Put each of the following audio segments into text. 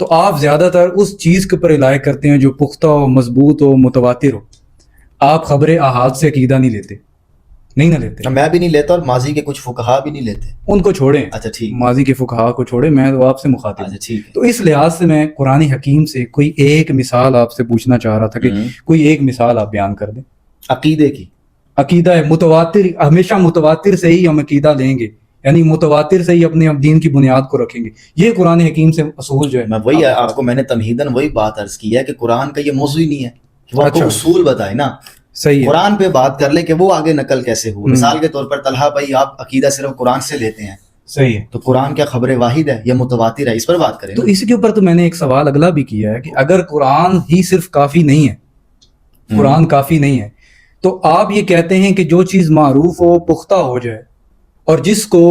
تو آپ زیادہ تر اس چیز کے اوپر رائے کرتے ہیں جو پختہ ہو، مضبوط ہو، متواتر ہو. آپ خبر احاد سے عقیدہ نہیں لیتے، نہیں نہ لیتے. میں بھی نہیں لیتا اور ماضی کے کچھ فقہا بھی نہیں لیتے. ان کو چھوڑیں. اچھا ٹھیک. ماضی کے فقہا کو چھوڑیں، میں تو آپ سے مخاطب ہوں. اچھا ٹھیک ہے. تو اس لحاظ سے میں قرآن حکیم سے کوئی ایک مثال آپ سے پوچھنا چاہ رہا تھا کہ کوئی ایک مثال آپ بیان کر دیں عقیدے کی. عقیدہ ہے متواتر، ہمیشہ متواتر سے ہی ہم عقیدہ لیں گے، یعنی متواتر سے ہی اپنے دین کی بنیاد کو رکھیں گے. یہ قرآن حکیم سے اصول جو ہے، میں وہی آپ کو میں نے تمہیداً وہی بات عرض کی ہے کہ قرآن کا یہ موضوع ہی نہیں ہے کہ وہ آپ کو اصول بتائے نا. صحیح ہے. قرآن پہ بات کر لیں کہ وہ آگے نقل کیسے ہو. مثال کے طور پر طلحہ بھائی آپ عقیدہ صرف قرآن سے لیتے ہیں. صحیح ہے. تو قرآن کیا خبر واحد ہے یا متواتر ہے؟ اس پر بات کریں. تو اس کے اوپر تو میں نے ایک سوال اگلا بھی کیا ہے کہ اگر قرآن ہی صرف کافی نہیں ہے، قرآن کافی نہیں ہے، تو آپ یہ کہتے ہیں کہ جو چیز معروف ہو، پختہ ہو جائے، اور جس کو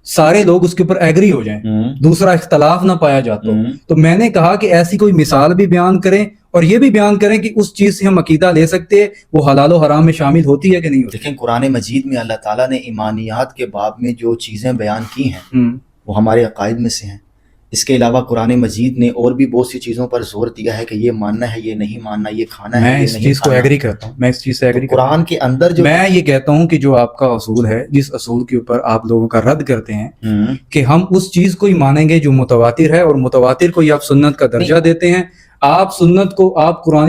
سارے لوگ اس کے اوپر ایگری ہو جائیں، دوسرا اختلاف نہ پایا جاتا ہو، تو میں نے کہا کہ ایسی کوئی مثال بھی بیان کریں اور یہ بھی بیان کریں کہ اس چیز سے ہم عقیدہ لے سکتے ہیں، وہ حلال و حرام میں شامل ہوتی ہے کہ نہیں ہوتی. دیکھیں قرآن مجید میں اللہ تعالیٰ نے ایمانیات کے باب میں جو چیزیں بیان کی ہیں وہ ہمارے عقائد میں سے ہیں. اس کے علاوہ قرآن مجید نے اور بھی بہت سی چیزوں پر زور دیا ہے کہ یہ ماننا ہے، یہ نہیں ماننا، یہ کھانا ہے، میں اس چیز کو ایگری کرتا ہوں، میں اس چیز سے ایگری کرتا ہوں. قرآن کے اندر جو میں یہ کہتا ہوں کہ جو آپ کا اصول ہے، جس اصول کے اوپر آپ لوگوں کا رد کرتے ہیں کہ ہم اس چیز کو ہی مانیں گے جو متواتر ہے، اور متواتر کو ہی آپ سنت کا درجہ دیتے ہیں. آپ سنت کو، آپ قرآن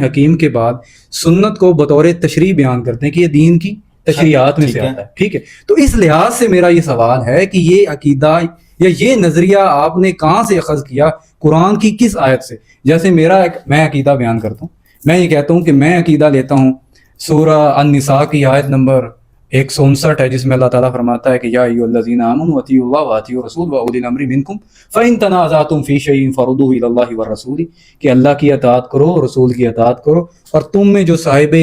حکیم کے بعد سنت کو بطور تشریح بیان کرتے ہیں کہ یہ دین کی تشریحات میں سے آتا ہے. ٹھیک ہے. تو اس لحاظ سے میرا یہ سوال ہے کہ یہ عقیدہ یا یہ نظریہ آپ نے کہاں سے اخذ کیا، قرآن کی کس آیت سے؟ جیسے میں عقیدہ بیان کرتا ہوں، میں یہ کہتا ہوں کہ میں عقیدہ لیتا ہوں سورہ النساء کی آیت نمبر 159 ہے، جس میں اللہ تعالیٰ فرماتا ہے کہ یا ایھا الذین آمنوا اطیعوا اللہ واطیعوا الرسول واولی الامر منکم فإن تنازعتم فی شیء فردوہ الی اللہ والرسول، کہ اللہ کی اطاعت کرو، رسول کی اطاعت کرو، اور تم میں جو صاحب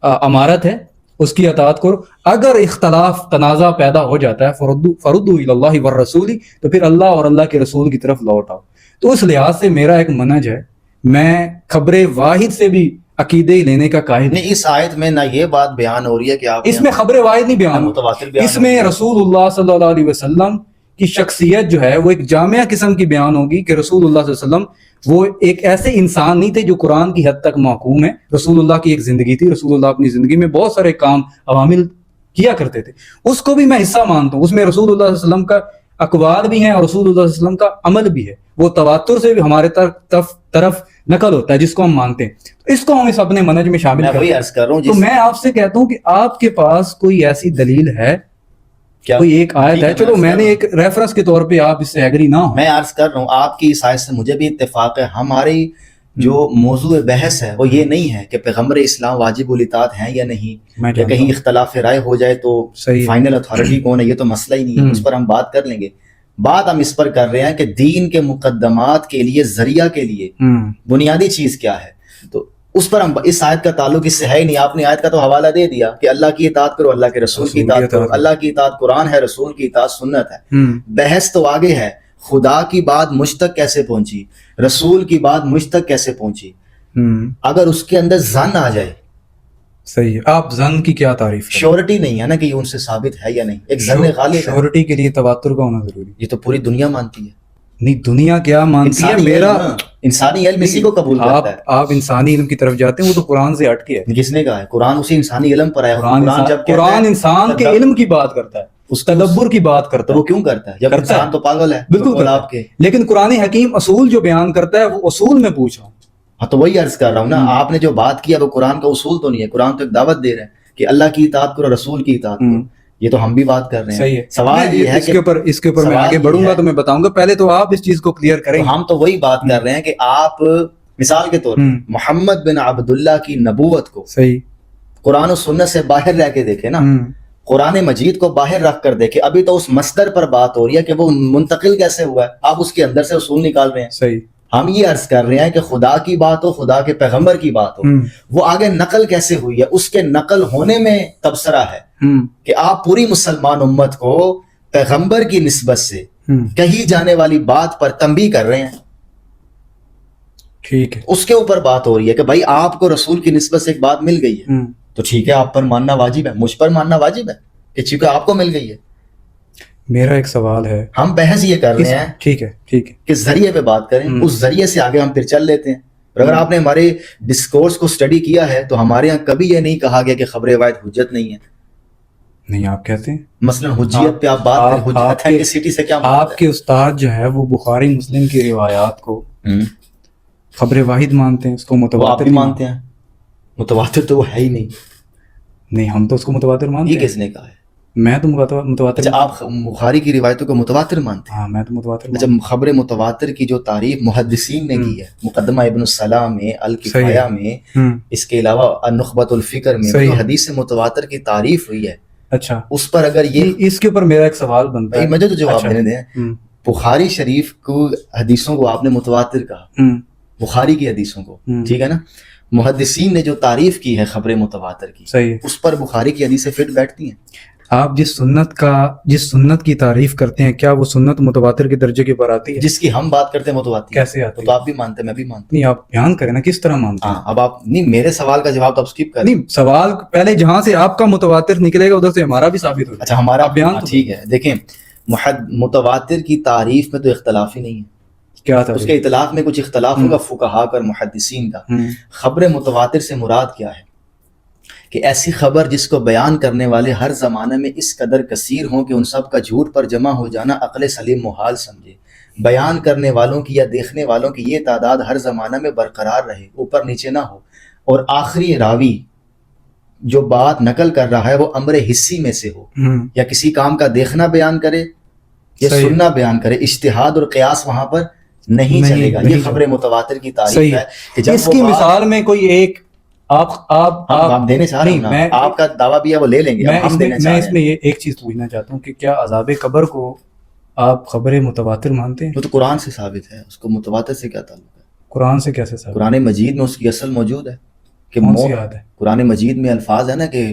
امارت ہے اس کی اطاعت کرو. اگر اختلاف تنازع پیدا ہو جاتا ہے فردوہ الی اللہ والرسول، تو پھر اللہ اور اللہ کے رسول کی طرف لوٹ آؤ. تو اس لحاظ سے میرا ایک منہج ہے، میں خبر واحد سے بھی عقیدے لینے کا قائل نہیں. اس آیت میں نہ یہ بات بیان ہو رہی ہے کہ آپ اس میں خبر واحد نہیں بیان، اس میں رسول اللہ صلی اللہ علیہ وسلم کی شخصیت جو ہے وہ ایک جامعہ قسم کی بیان ہوگی کہ رسول اللہ صلی اللہ علیہ وسلم وہ ایک ایسے انسان نہیں تھے جو قرآن کی حد تک محکوم ہے. رسول اللہ کی ایک زندگی تھی، رسول اللہ اپنی زندگی میں بہت سارے کام عوامل کیا کرتے تھے، اس کو بھی میں حصہ مانتا ہوں. اس میں رسول اللہ صلی اللہ علیہ وسلم کا اقوال بھی ہیں اور رسول اللہ صلی اللہ علیہ وسلم کا عمل بھی ہے، وہ تواتر سے بھی ہمارے طرف نقل ہوتا ہے جس کو ہم مانتے ہیں. تو اس کو ہم اس اپنے منہج میں شامل کرتے ہیں. تو میں آپ سے کہتا ہوں کہ آپ کے پاس کوئی ایسی دلیل ہے، کوئی ایک آیت ہے، چلو میں نے ایک ریفرنس کے طور پہ آپ اس سے ایگری نہ ہو. میں عرض کر رہا ہوں آپ کی اس آیت سے مجھے بھی اتفاق ہے. ہماری جو موضوع بحث ہے وہ یہ نہیں ہے کہ پیغمبر اسلام واجب الاطاعت ہیں یا نہیں، یا کہیں اختلاف رائے ہو جائے تو فائنل اتھارٹی کون ہے، یہ تو مسئلہ ہی نہیں ہے، اس پر ہم بات کر لیں گے. بات ہم اس پر کر رہے ہیں کہ دین کے مقدمات کے لیے، ذریعہ کے لیے بنیادی چیز کیا ہے. تو اس پر ہم، اس آیت کا تعلق اس سے ہے ہی نہیں. آپ نے آیت کا تو حوالہ دے دیا کہ اللہ کی اطاعت کرو، اللہ کے رسول کی اطاعت کرو. اللہ کی اطاعت قرآن ہے، رسول کی اطاعت سنت ہے. بحث تو آگے ہے، خدا کی بات مجھ تک کیسے پہنچی، رسول کی بات مجھ تک کیسے پہنچی. اگر اس کے اندر ظن آ جائے، صحیح ہے، آپ ظن کی کیا تعریف کریں؟ شیورٹی نہیں ہے نا کہ یہ ان سے ثابت ہے یا نہیں، ایک ظن غالب ہے. شیورٹی کے لیے تواتر کا ہونا ضروری ہے. یہ تو پوری دنیا مانتی ہے. نہیں، دنیا کیا مانتی ہے؟ میرا انسانی علم اسی کو قبول کرتا ہے. آپ انسانی علم کی طرف جاتے ہیں، وہ تو قرآن سے ہٹ کے ہے. کس نے کہا ہے؟ قرآن اسی انسانی علم پر ہے. قرآن انسان کے علم کی بات کرتا ہے، اس تدبر کی بات کرتا ہے. وہ کیوں کرتا ہے جب انسان تو پاگل ہے؟ بالکل آپ کے. لیکن قرآن حکیم اصول جو بیان کرتا ہے وہ اصول میں پوچھ رہا ہوں. ہاں تو وہی عرض کر رہا ہوں نا، آپ نے جو بات کیا وہ قرآن کا اصول تو نہیں ہے. قرآن تو ایک دعوت دے رہا ہے کہ اللہ کی اطاعت کرو، رسول کی اطاعت کرو. یہ تو ہم بھی بات کر رہے ہیں. سوال یہ ہے کہ اس کے اوپر میں آگے بڑھوں گا تو میں بتاؤں گا، پہلے تو آپ اس چیز کو کلیئر کریں. ہم تو وہی بات کر رہے ہیں کہ آپ مثال کے طور پر محمد بن عبداللہ کی نبوت کو صحیح قرآن و سنت سے باہر رہ کے دیکھے نا، قرآن مجید کو باہر رکھ کر دیکھے. ابھی تو اس مصدر پر بات ہو رہی ہے کہ وہ منتقل کیسے ہوا ہے، آپ اس کے اندر سے اصول نکال رہے ہیں. صحیح. ہم یہ عرض کر رہے ہیں کہ خدا کی بات ہو، خدا کے پیغمبر کی بات ہو، وہ آگے نقل کیسے ہوئی ہے، اس کے نقل ہونے میں تبصرہ ہے کہ آپ پوری مسلمان امت کو پیغمبر کی نسبت سے کہی جانے والی بات پر تنبیہ کر رہے ہیں. ٹھیک ہے، اس کے اوپر بات ہو رہی ہے کہ بھائی آپ کو رسول کی نسبت سے ایک بات مل گئی ہے تو ٹھیک ہے، آپ پر ماننا واجب ہے، مجھ پر ماننا واجب ہے کہ چونکہ آپ کو مل گئی ہے. میرا ایک سوال ہے, ہم بحث یہ کر رہے ہیں ٹھیک ہے کہ ذریعے پہ بات کریں, اس ذریعے سے آگے ہم پھر چل لیتے ہیں. اور اگر آپ نے ہمارے ڈسکورس کو اسٹڈی کیا ہے تو ہمارے یہاں کبھی یہ نہیں کہا گیا کہ خبر روایت حجت نہیں ہے. نہیں, آپ کہتے ہیں مثلا حجیت پہ آپ بات کریں, اتھینٹسٹی سے کیا مراد آپ کے استاد جو ہے وہ بخاری مسلم کی روایات کو خبر واحد مانتے ہیں, اس کو وہ آپ متواتر بھی مانتے ہیں. متواتر تو وہ ہے ہی نہیں. نہیں, ہم تو اس کو متواتر مانتے یہ ہیں. کس نے کہا ہے؟ میں تو متواتر. اچھا, آپ بخاری کی روایتوں کو متواتر مانتے ہیں؟ ہاں, میں تو متواتر. اچھا, خبر متواتر کی جو تعریف محدثین نے کی ہے, مقدمہ ابن الصلاح میں, الکفایہ میں, اس کے علاوہ نخبۃ الفکر میں جو حدیث متواتر کی تعریف ہوئی ہے, اچھا, اس پر اگر یہ اس کے اوپر میرا ایک سوال بنتا ہے. مجھے تو جواب دینے دیں. بخاری شریف کو حدیثوں کو آپ نے متواتر کہا, بخاری کی حدیثوں کو, ٹھیک ہے نا. محدثین نے جو تعریف کی ہے خبر متواتر کی, صحیح, اس پر بخاری کی حدیثیں فٹ بیٹھتی ہیں. آپ جس سنت کی تعریف کرتے ہیں, کیا وہ سنت متواتر کے درجے کے اوپر آتی ہے؟ جس کی ہم بات کرتے ہیں متواتر کیسے آتی ہے؟ تو آپ بھی مانتے ہیں, میں بھی مانتا ہوں. نہیں, آپ بیان کریں نا کس طرح مانتے ہیں. اب آپ نہیں, میرے سوال کا جواب تو آپ اسکپ کریں. نہیں, سوال پہلے جہاں سے آپ کا متواتر نکلے گا ادھر سے ہمارا بھی ثابت ہوگا. اچھا, ہمارا بیان ٹھیک ہے. دیکھیں, متواتر کی تعریف میں تو اختلاف ہی نہیں ہے. کیا تھا اس کے اطلاق میں کچھ اختلاف ہوگا فقہا کا اور محدثین کا. خبر متواتر سے مراد کیا ہے؟ کہ ایسی خبر جس کو بیان کرنے والے ہر زمانے میں اس قدر کثیر ہوں کہ ان سب کا جھوٹ پر جمع ہو جانا عقل سلیم محال سمجھے. بیان کرنے والوں کی یا دیکھنے والوں کی یہ تعداد ہر زمانہ میں برقرار رہے, اوپر نیچے نہ ہو, اور آخری راوی جو بات نقل کر رہا ہے وہ امر حسی میں سے ہو, یا کسی کام کا دیکھنا بیان کرے یا سننا بیان کرے, اجتہاد اور قیاس وہاں پر نہیں چلے گا. یہ خبر متواتر کی تعریف ہے. اس کی مثال میں کوئی ایک آپ دینے چاہ رہے ہیں, آپ کا دعویٰ بھی ہے وہ لے لیں گے. میں اس میں یہ ایک چیز پوچھنا چاہتا ہوں کہ کیا عذاب قبر کو آپ خبر متواتر مانتے ہیں؟ وہ تو قرآن سے ثابت ہے, اس کو متواتر سے کیا تعلق ہے؟ قرآن سے کیسے ثابت؟ قرآن مجید میں اس کی اصل موجود ہے کہ یاد ہے قرآن مجید میں الفاظ ہے نا کہ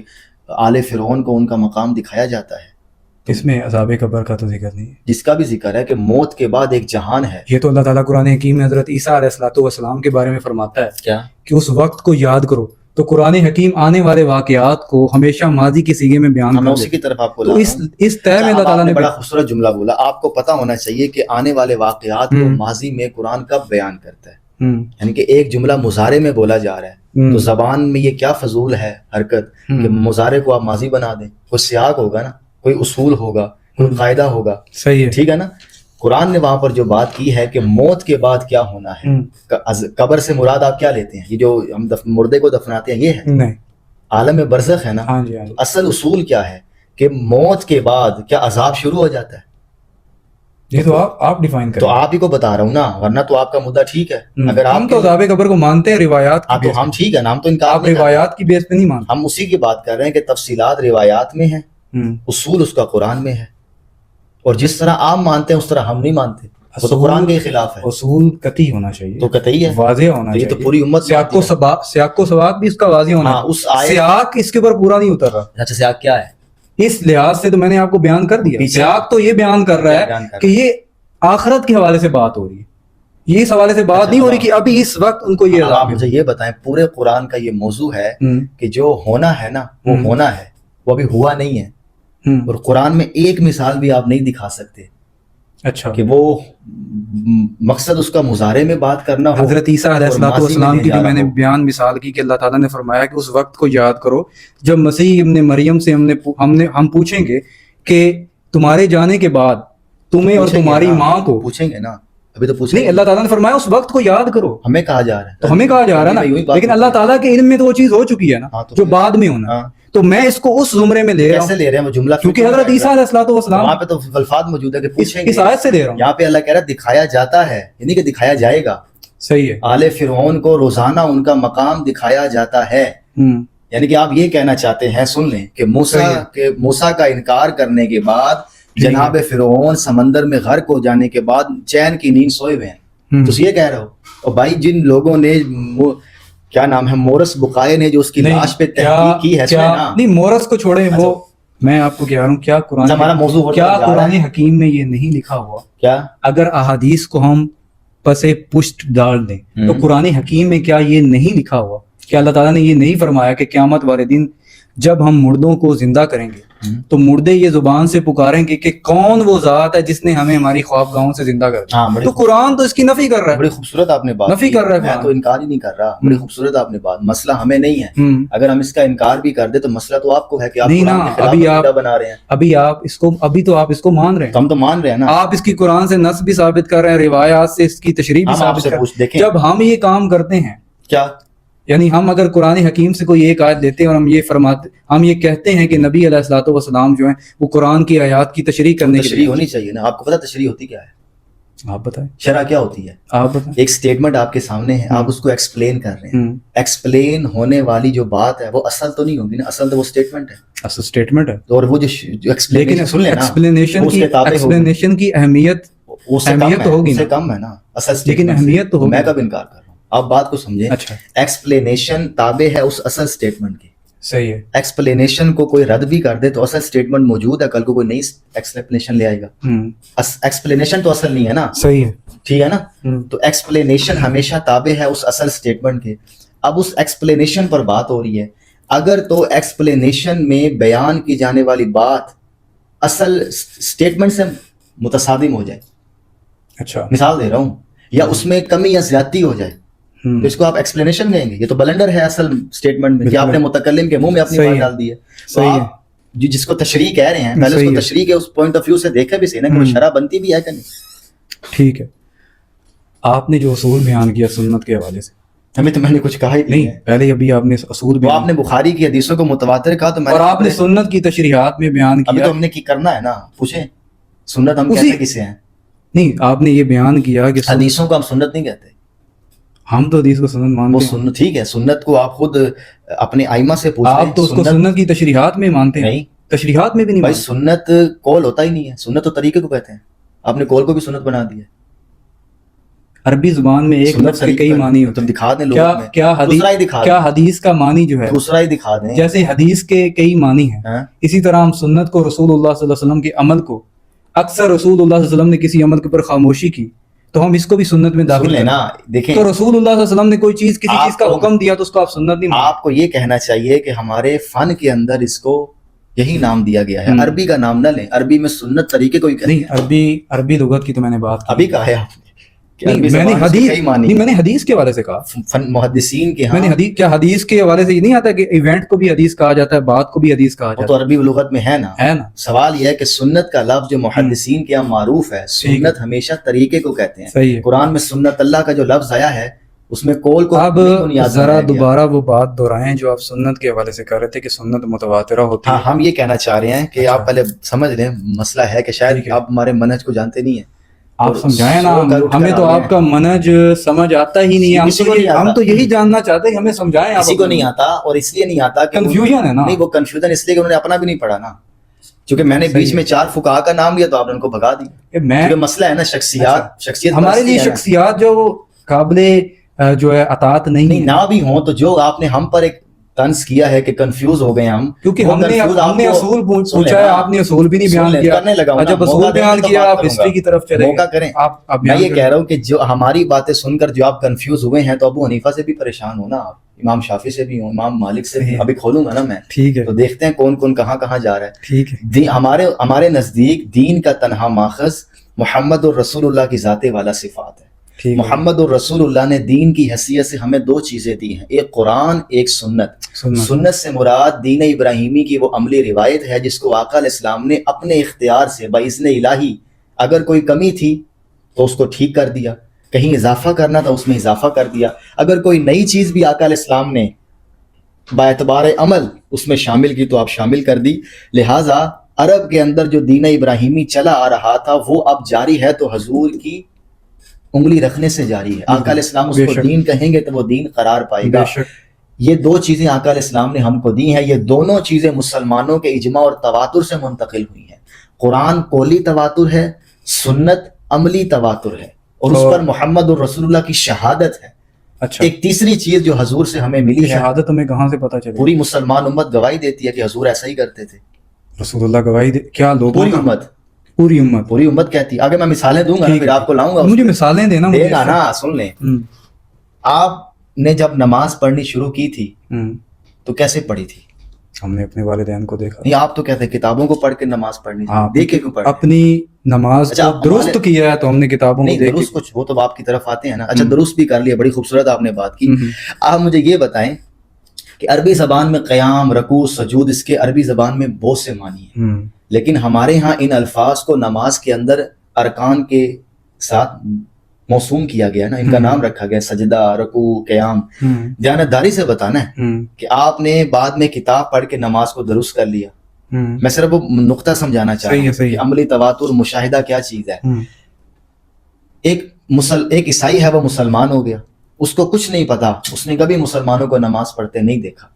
آل فرعون کو ان کا مقام دکھایا جاتا ہے. اس میں عذاب قبر کا تو ذکر نہیں ہے. جس کا بھی ذکر ہے کہ موت کے بعد ایک جہان ہے. یہ تو اللہ تعالیٰ قرآن حکیم میں حضرت عیسیٰ علیہ السلام کے بارے میں فرماتا ہے کیا کہ اس وقت کو یاد کرو. تو قرآن حکیم آنے والے واقعات کو ہمیشہ ماضی کے سیغے میں بیان کرتا ہے. اسی کی طرف آپ کو تو اس طے میں اللہ تعالیٰ نے بڑا خوبصورت جملہ بولا. آپ کو پتہ ہونا چاہیے کہ آنے والے واقعات کو ماضی میں قرآن کب بیان کرتا ہے. یعنی کہ ایک جملہ مضارع میں بولا جا رہا ہے, تو زبان میں یہ کیا فضول ہے حرکت کہ مضارع کو آپ ماضی بنا دیں. کوئی سیاق ہوگا نا, کوئی اصول ہوگا, کوئی قاعدہ ہوگا. صحیح ہے, ٹھیک ہے نا. قرآن نے وہاں پر جو بات کی ہے کہ موت کے بعد کیا ہونا ہے, قبر سے مراد آپ کیا لیتے ہیں؟ یہ جو ہم مردے کو دفناتے ہیں یہ ہے؟ نہیں, عالم برزخ ہے نا. اصل اصول کیا ہے کہ موت کے بعد کیا عذاب شروع ہو جاتا ہے؟ یہ تو آپ ڈیفائن کریں. تو آپ ہی کو بتا رہا ہوں نا, ورنہ تو آپ کا مدعا ٹھیک ہے. اگر ہم تو عذاب قبر کو مانتے ہیں روایات کی, تو ہم ٹھیک ہے نا, ہم تو آپ روایات کی بیس پہ نہیں مانتے. ہم اسی کی بات کر رہے ہیں کہ تفصیلات روایات میں ہیں, اصول اس کا قرآن میں ہے, اور جس طرح آپ مانتے ہیں اس طرح ہم نہیں مانتے. وہ تو قرآن کے خلاف ہے. اصول قطعی ہونا چاہیے, تو قطعی ہے, واضح ہونا چاہیے. یہ تو پوری امت سیاق و سباق بھی اس کا واضح ہونا ہے. سیاق اس کے اوپر پورا نہیں اتر رہا. اچھا, سیاق کیا ہے؟ اس لحاظ سے تو میں نے آپ کو بیان کر دیا. سیاق تو یہ بیان کر رہا ہے کہ یہ آخرت کے حوالے سے بات ہو رہی ہے, یہ اس حوالے سے بات نہیں ہو رہی کہ ابھی اس وقت ان کو یہ. آپ مجھے یہ بتائیں, پورے قرآن کا یہ موضوع ہے کہ جو ہونا ہے نا وہ ہونا ہے, وہ ابھی ہوا نہیں ہے. اور قرآن میں ایک مثال بھی آپ نہیں دکھا سکتے. اچھا, کہ وہ مقصد اس کا مضارع میں بات کرنا ہو. حضرت عیسیٰ علیہ السلام کی جو میں نے بیان مثال کی کہ اللہ تعالیٰ نے فرمایا کہ اس وقت کو یاد کرو جب مسیح ابن مریم سے ہم پوچھیں گے کہ تمہارے جانے کے بعد تمہیں اور تمہاری ماں کو پوچھیں گے نا, ابھی تو پوچھیں نہیں. اللہ تعالیٰ نے فرمایا اس وقت کو یاد کرو. ہمیں کہا جا رہا ہے, تو ہمیں کہا جا رہا ہے نا, لیکن اللہ تعالیٰ کے علم میں تو وہ چیز ہو چکی ہے نا جو بعد میں ہونا. تو میں اس کو اس زمرے میں لے رہا ہوں. کیسے لے رہے ہیں وہ جملہ؟ کیونکہ حضرت عیسیٰ علیہ السلام وہاں پہ تو الفاظ موجود ہے کہ پوچھیں گے, اس آیت سے لے رہا ہوں. یہاں پہ اللہ کہہ رہا ہے دکھایا جاتا ہے, یعنی کہ دکھایا جائے گا. صحیح ہے. آل فرعون کو روزانہ ان کا مقام دکھایا جاتا ہے. یعنی کہ آپ یہ کہنا چاہتے ہیں, سن لیں, کہ موسیٰ کا انکار کرنے کے بعد جناب فرعون سمندر میں غرق ہو جانے کے بعد چین کی نیند سوئے ہوئے ہیں. تو یہ کہہ رہے ہو. اور بھائی جن لوگوں نے کیا نام ہے مورس بقائے نے جو اس کی لاش پہ تحقیق کی ہے, نہیں مورس کو چھوڑیں, وہ میں آپ کو کہہ رہا ہوں کیا قرآن ہمارا موضوع کیا قرآن حکیم میں یہ نہیں لکھا ہوا کیا اگر احادیث کو ہم پسے پشت ڈال دیں تو قرآن حکیم میں کیا یہ نہیں لکھا ہوا کہ اللہ تعالیٰ نے یہ نہیں فرمایا کہ قیامت والے دن جب ہم مردوں کو زندہ کریں گے تو مردے یہ زبان سے پکاریں گے کہ کون وہ ذات ہے جس نے ہمیں ہماری خواب گاہوں سے زندہ کر دیا. تو قرآن تو اس کی نفی کر رہا ہے. بڑی خوبصورت آپ نے بات نفی کر رہا ہے. میں تو انکار ہی نہیں کر رہا. بڑی خوبصورت آپ نے بات. مسئلہ ہمیں نہیں ہے. اگر ہم اس کا انکار بھی کر دیں تو مسئلہ تو آپ کو ہے کہ آپ قرآن کے خلاف عقیدہ بنا رہے ہیں. ابھی تو آپ اس کو مان رہے ہیں. ہم تو مان رہے ہیں نا. آپ اس کی قرآن سے نص بھی ثابت کر رہے ہیں, روایات سے اس کی تشریح بھی ثابت کر رہے ہیں. جب ہم یہ کام کرتے ہیں کیا یعنی ہم اگر قرآن حکیم سے کوئی ایک آیت لیتے ہیں اور ہم یہ کہتے ہیں کہ نبی علیہ الصلوۃ والسلام جو ہیں وہ قرآن کی آیات کی تشریح کرنے کی تشریح ہونی چاہیے نا. آپ کو پتہ تشریح ہوتی کیا ہے؟ آپ بتائیں. شرع کیا ہوتی ہے؟ آپ بتائیں. ایک سٹیٹمنٹ آپ کے سامنے ہے, آپ اس کو ایکسپلین کر رہے ہیں. ایکسپلین ہونے والی جو بات ہے وہ اصل تو نہیں ہوگی نا. اصل تو وہ سٹیٹمنٹ ہے. اصل سٹیٹمنٹ ہے. اور وہ جو ایکسپلینیشن سن لیں نا, ایکسپلینیشن کی اہمیت تو ہوگی نا. کم ہے نا اصل. لیکن اہمیت تو ہوگی. میں کب انکار کر رہا ہوں, آپ بات کو سمجھیں. اچھا, ایکسپلینیشن تابع ہے اس اصل سٹیٹمنٹ کی. صحیح ہے. ایکسپلینیشن کو کوئی رد بھی کر دے تو اصل سٹیٹمنٹ موجود ہے, کل کو کوئی نئی ایکسپلینیشن لے آئے گا. ایکسپلینیشن تو اصل نہیں ہے نا. صحیح ہے. ٹھیک ہے نا. تو ایکسپلینیشن ہمیشہ تابع ہے اس اصل سٹیٹمنٹ کے. اب اس ایکسپلینیشن پر بات ہو رہی ہے. اگر تو ایکسپلینیشن میں بیان کی جانے والی بات اصل سٹیٹمنٹ سے متصادم ہو جائے, اچھا مثال دے رہا ہوں, یا اس میں کمی یا زیادتی ہو جائے, تو اس کو آپ ایکسپلینیشن کہیں گے. یہ تو بلنڈر ہے اصل سٹیٹمنٹ میں کہ آپ نے متکلم کے منہ میں اپنی بات ڈال دی ہے. صحیح ہے. جس کو تشریح کہہ رہے ہیں پہلے اس کو تشریح کے اس پوائنٹ آف ویو سے دیکھے بھی صحیح نا کہ وہ شرع بنتی بھی ہے کہ نہیں. ٹھیک ہے. آپ نے جو اصول بیان کیا سنت کے حوالے سے, ہمیں تو میں نے کچھ کہا ہی نہیں. پہلے ابھی آپ نے اصول بیان, آپ نے بخاری کی حدیثوں کو متواتر کہا تو میں, اور آپ نے سنت کی تشریحات میں بیان کیا. ابھی تو ہم نے کی کرنا ہے نا. پوچھیں سنت ہم کہتے کسے ہیں؟ نہیں, آپ نے یہ بیان کیا کہ حدیثوں کو ہم سنت نہیں کہتے. ہم تو حدیث کو سنت مانتے ہیں. وہ سنت ٹھیک ہے, سنت کو آپ خود اپنے ائمہ سے پوچھیں. آپ تو اس کو سنت کی تشریحات میں مانتے ہیں. نہیں, تشریحات میں بھی نہیں بھائی. سنت قول ہوتا ہی نہیں ہے. سنت تو طریقے کو کہتے ہیں. آپ نے قول کو بھی سنت بنا دیا. عربی زبان میں ایک لفظ کے کئی معنی ہوتے ہیں. دکھا دیں لوگوں میں. کیا حدیث کا معنی جو ہے دوسرا ہی دکھا دیں. جیسے حدیث کے کئی معنی ہیں, اسی طرح ہم سنت کو رسول اللہ صلی اللہ علیہ وسلم کے عمل کو, اکثر رسول اللہ صلی اللہ علیہ وسلم نے کسی عمل کے اوپر خاموشی کی تو ہم اس کو بھی سنت میں داخل لینا. دیکھیں تو رسول اللہ صلی اللہ علیہ وسلم نے کوئی چیز کسی چیز کا حکم دیا تو اس کو آپ سنت نہیں. آپ کو یہ کہنا چاہیے کہ ہمارے فن کے اندر اس کو یہی نام دیا گیا ہے. عربی کا نام نہ لیں. عربی میں سنت طریقے کو ہی نہیں. عربی لغت کی تو میں نے بات ابھی کہا ہے. میں نے حدیث کے حوالے سے کہا. محدثین کے میں نے کیا حدیث کے حوالے سے یہ نہیں آتا کہ ایونٹ کو بھی حدیث کہا جاتا ہے, بات کو بھی حدیث کہا جاتا ہے. تو عربی لغت میں ہے نا. سوال یہ ہے کہ سنت کا لفظ جو محدثین کے یہاں معروف ہے, سنت ہمیشہ طریقے کو کہتے ہیں. قرآن میں سنت اللہ کا جو لفظ آیا ہے اس میں قول کو. اب ذرا دوبارہ وہ بات دہرائیں جو آپ سنت کے حوالے سے کہہ رہے تھے کہ سنت متواترہ ہوتی ہے. ہم یہ کہنا چاہ رہے ہیں کہ آپ پہلے سمجھ لیں مسئلہ ہے کہ شاید آپ ہمارے منہج کو جانتے نہیں ہیں. آپ سمجھائیں نا, ہمیں تو آپ کا منہج سمجھ آتا ہی نہیں ہے. ہم تو یہی جاننا چاہتے ہیں کہ ہمیں سمجھائیں. کسی کو نہیں آتا, اور اس لیے نہیں آتا کہ کنفیوژن ہے نا. نہیں, وہ کنفیوژن اس لیے کہ انہوں نے اپنا بھی نہیں پڑھا نا. کیونکہ میں نے بیچ میں 4 فقہا کا نام لیا تو آپ نے ان کو بھگا دی. مسئلہ ہے نا شخصیت ہمارے لیے شخصیات جو قابل جو ہے اطاعت نہیں نہ بھی ہوں, تو جو آپ نے ہم پر ایک طنز کیا ہے کہ کنفیوز ہو گئے ہم, کیونکہ ہم نے اصول پوچھا ہے, آپ نے اصول بھی نہیں بیان کیا. جب اصول بیان کیا آپ ہسٹری کی طرف چلے موقع کریں. میں یہ کہہ رہا ہوں کہ جو ہماری باتیں سن کر جو آپ کنفیوز ہوئے ہیں, تو ابو حنیفہ سے بھی پریشان ہونا, آپ امام شافعی سے بھی ہوں, امام مالک سے بھی. ابھی کھولوں گا نا میں, ٹھیک ہے, تو دیکھتے ہیں کون کون کہاں جا رہا ہے. ٹھیک ہے. ہمارے نزدیک دین کا تنہا ماخذ محمد الرسول اللہ کی ذات والا صفات ہے. محمد الرسول اللہ نے دین کی حیثیت سے ہمیں 2 چیزیں دی ہیں, ایک قرآن, ایک سنت. سنت سے مراد دین ابراہیمی کی وہ عملی روایت ہے جس کو آقا علیہ السلام نے اپنے اختیار سے باذن الہی, اگر کوئی کمی تھی تو اس کو ٹھیک کر دیا, کہیں اضافہ کرنا تھا اس میں اضافہ کر دیا, اگر کوئی نئی چیز بھی آقا علیہ السلام نے باعتبار عمل اس میں شامل کی تو آپ شامل کر دی. لہٰذا عرب کے اندر جو دین ابراہیمی چلا آ رہا تھا وہ اب جاری ہے, تو حضور کی انگلی رکھنے سے جاری ہے. آقا علیہ السلام اس کو دین کہیں گے تو وہ دین قرار پائے گا. یہ 2 چیزیں آقا علیہ السلام نے ہم کو دی ہیں. یہ دونوں چیزیں مسلمانوں کے اجماع اور تواتر سے منتقل ہوئی ہیں. قرآن قولی تواتر ہے, سنت عملی تواتر ہے, اور اس پر محمد الرسول اللہ کی شہادت ہے. اچھا, ایک تیسری چیز جو حضور سے ہمیں ملی ہے, شہادت ہمیں کہاں سے پتہ چلے؟ پوری مسلمان امت گواہی دیتی ہے کہ حضور ایسا ہی کرتے تھے. رسول اللہ گواہی کیا لوگ؟ پوری امت کہتی ہے. آگے میں مثالیں دوں گا, پھر آپ کو لاؤں گا. مجھے مثالیں دینا نا, سن لیں. آپ نے جب نماز پڑھنی شروع کی تھی تو کیسے پڑھی تھی؟ ہم نے اپنے والدین کو دیکھا. نہیں آپ تو کہتے ہیں کتابوں کو پڑھ کے نماز پڑھنی ہاں چاہیے، دیکھ کے کیوں پڑھیں؟ اپنی نماز اچھا، کو درست کیا ہے تو ہم نے کتابوں کو نہیں دیکھ درست کچھ وہ تو آپ کی طرف آتے ہیں نا. اچھا درست بھی کر لیا، بڑی خوبصورت آپ نے بات کی. آپ مجھے یہ بتائیں کہ عربی زبان میں قیام، رکوع، سجود، اس کے عربی زبان میں بہت سے معنی ہیں، لیکن ہمارے ہاں ان الفاظ کو نماز کے اندر ارکان کے ساتھ موسوم کیا گیا نا، ان کا نام رکھا گیا، سجدہ، رکوع، قیام. دیانتداری سے بتانا ہے کہ آپ نے بعد میں کتاب پڑھ کے نماز کو درست کر لیا. میں صرف وہ نقطہ سمجھانا چاہ رہا ہوں کہ عملی تواتر مشاہدہ کیا چیز ہے. ایک عیسائی ہے وہ مسلمان ہو گیا، اس کو کچھ نہیں پتا، اس نے کبھی مسلمانوں کو نماز پڑھتے نہیں دیکھا،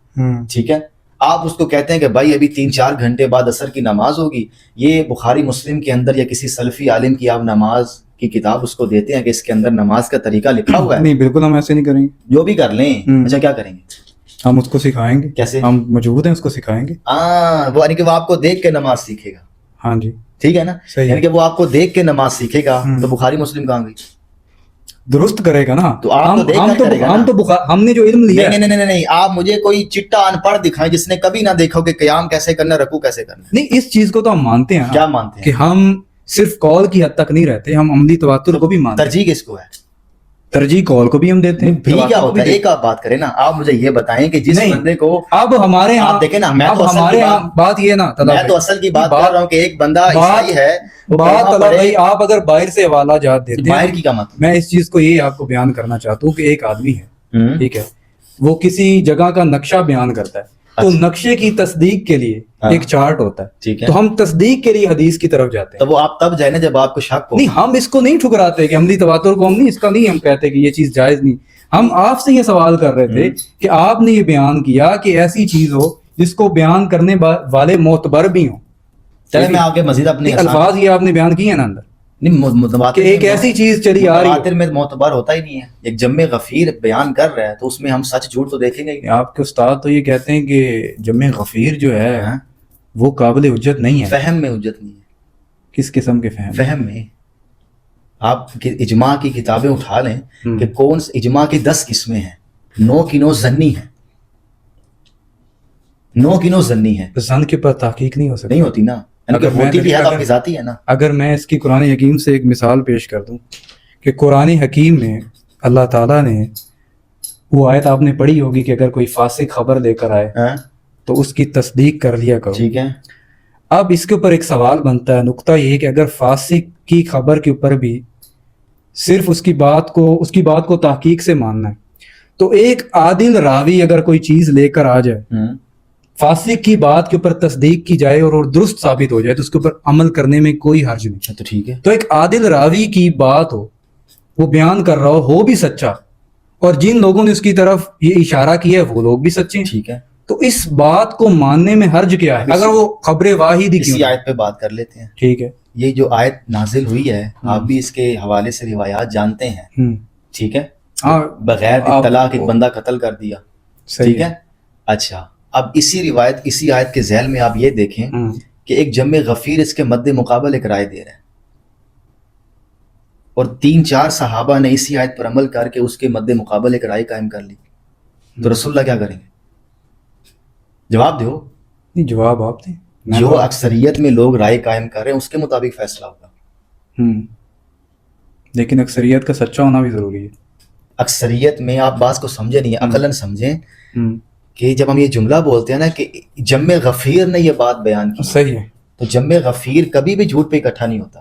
ٹھیک ہے. آپ اس کو کہتے ہیں کہ بھائی ابھی 3-4 گھنٹے بعد عصر کی نماز ہوگی، یہ بخاری مسلم کے اندر یا کسی سلفی عالم کی آپ نماز کی کتاب اس کو دیتے ہیں کہ اس کے اندر نماز کا طریقہ لکھا ہوا ہے. نہیں بالکل ہم ایسے نہیں کریں گے، جو بھی کر لیں. اچھا کیا کریں گے؟ ہم اس کو سکھائیں گے. کیسے؟ ہم موجود ہیں، اس کو سکھائیں گے. وہ یعنی کہ وہ آپ کو دیکھ کے نماز سیکھے گا. ہاں جی ٹھیک ہے نا، یعنی کہ وہ آپ کو دیکھ کے نماز سیکھے گا. تو بخاری مسلم کہاں گئی؟ درست کرے گا نا. تو آپ تو دیکھ کر کرے گا نا. ہم نے جو علم لیا ہے. نہیں آپ مجھے کوئی چٹا ان پڑھ دکھائیں جس نے کبھی نہ دیکھا ہو کہ قیام کیسے کرنا، رکوع کیسے کرنا. نہیں اس چیز کو تو ہم مانتے ہیں. کیا مانتے ہیں؟ کہ ہم صرف قول کی حد تک نہیں رہتے، ہم عملی تواتر کو بھی مانتے ہیں. ترجیح کس کو ہے؟ ترجیح قول کو بھی ہم دیتے ہیں. بھی کیا ہوتا ہے ایک آپ بات کریں نا. آپ مجھے یہ بتائیں کہ جس بندے کو اب ہمارے آپ دیکھیں نا، میں بات یہ نا، میں تو اصل کی بات کر رہا ہوں کہ ایک بندہ عیسائی ہے، بھائی آپ اگر باہر سے حوالہ جات دیتے ہیں، باہر کی کا مطلب میں اس چیز کو یہ آپ کو بیان کرنا چاہتا ہوں کہ ایک آدمی ہے، ٹھیک ہے، وہ کسی جگہ کا نقشہ بیان کرتا ہے، تو نقشے کی تصدیق کے لیے ایک چارٹ ہوتا ہے، ٹھیک ہے، تو ہم تصدیق کے لیے حدیث کی طرف جاتے ہیں. تو وہ آپ تب جائیں نا جب آپ کو شک ہو. نہیں ہم اس کو نہیں ٹھکراتے کہ عملی تواتر کو ہم نہیں، اس کا نہیں ہم کہتے کہ یہ چیز جائز نہیں. ہم آپ سے یہ سوال کر رہے تھے کہ آپ نے یہ بیان کیا کہ ایسی چیز ہو جس کو بیان کرنے والے معتبر بھی ہوں. چلے میں آگے مزید اپنے الفاظ یہ آپ نے بیان کیے ہیں نا اندر، کہ ایک ایسی چیز چلی آ رہی ہے. متواتر میں معتبر ہوتا ہی نہیں ہے. ایک جمع غفیر بیان کر رہا ہے تو اس میں ہم سچ جھوٹ تو دیکھیں گے. آپ کے استاد تو یہ کہتے ہیں کہ جمع غفیر جو ہے وہ قابل حجت نہیں ہے. فہم میں حجت نہیں ہے. کس قسم کے فہم میں آپ اجماع کی کتابیں اٹھا لیں کہ کون سے اجماع کی 10 قسمیں ہیں، 9 کی 9 ظنی ہیں، 9 کی 9 ظنی ہیں. ظن کے پر تحقیق نہیں ہو سکتی. نہیں ہوتی نا، ہوتی بھی ہے آپ کی ذاتی ہے نا. اگر میں اس کی قرآن حکیم سے ایک مثال پیش کر دوں کہ قرآن حکیم میں اللہ تعالیٰ نے وہ آیت آپ نے پڑھی ہوگی کہ اگر کوئی فاسق خبر لے کر آئے تو اس کی تصدیق کر لیا کرو. ٹھیک ہے. اب اس کے اوپر ایک سوال بنتا ہے، نقطہ یہ کہ اگر فاسق کی خبر کے اوپر بھی صرف اس کی بات کو تحقیق سے ماننا ہے، تو ایک عادل راوی اگر کوئی چیز لے کر آ جائے، فاسق کی بات کے اوپر تصدیق کی جائے اور درست ثابت ہو جائے تو اس کے اوپر عمل کرنے میں کوئی حرج نہیں. تو ٹھیک ہے. تو ایک عادل راوی کی بات ہو، وہ بیان کر رہا ہو بھی سچا، اور جن لوگوں نے اس کی طرف یہ اشارہ کیا ہے وہ لوگ بھی سچے ہیں، ٹھیک ہے، تو اس بات کو ماننے میں حرج کیا ہے اگر وہ خبر واحد ہی کیوں. اسی آیت پہ بات کر لیتے ہیں. ٹھیک ہے. یہ جو آیت نازل ہوئی ہے آپ بھی اس کے حوالے سے روایات جانتے ہیں، ٹھیک ہے، بغیر اطلاع ایک بندہ قتل کر دیا، ٹھیک ہے. اچھا اب اسی روایت اسی آیت کے ذیل میں آپ یہ دیکھیں کہ ایک جمع غفیر اس کے مد مقابل ایک رائے دے رہا ہے، اور 3-4 صحابہ نے اسی آیت پر عمل کر کے اس کے مد مقابل ایک رائے قائم کر لی، تو رسول اللہ کیا کریں گے؟ جواب دو. نہیں جواب آپ دیں. جو اکثریت میں لوگ رائے قائم کر رہے ہیں اس کے مطابق فیصلہ ہوگا. لیکن اکثریت کا سچا ہونا بھی ضروری ہے. اکثریت میں آپ بات کو سمجھے نہیں، عقلاً سمجھیں کہ جب ہم یہ جملہ بولتے ہیں نا کہ جمع غفیر نے یہ بات بیان کی، صحیح ہے، تو جمع غفیر کبھی بھی جھوٹ پہ اکٹھا نہیں ہوتا.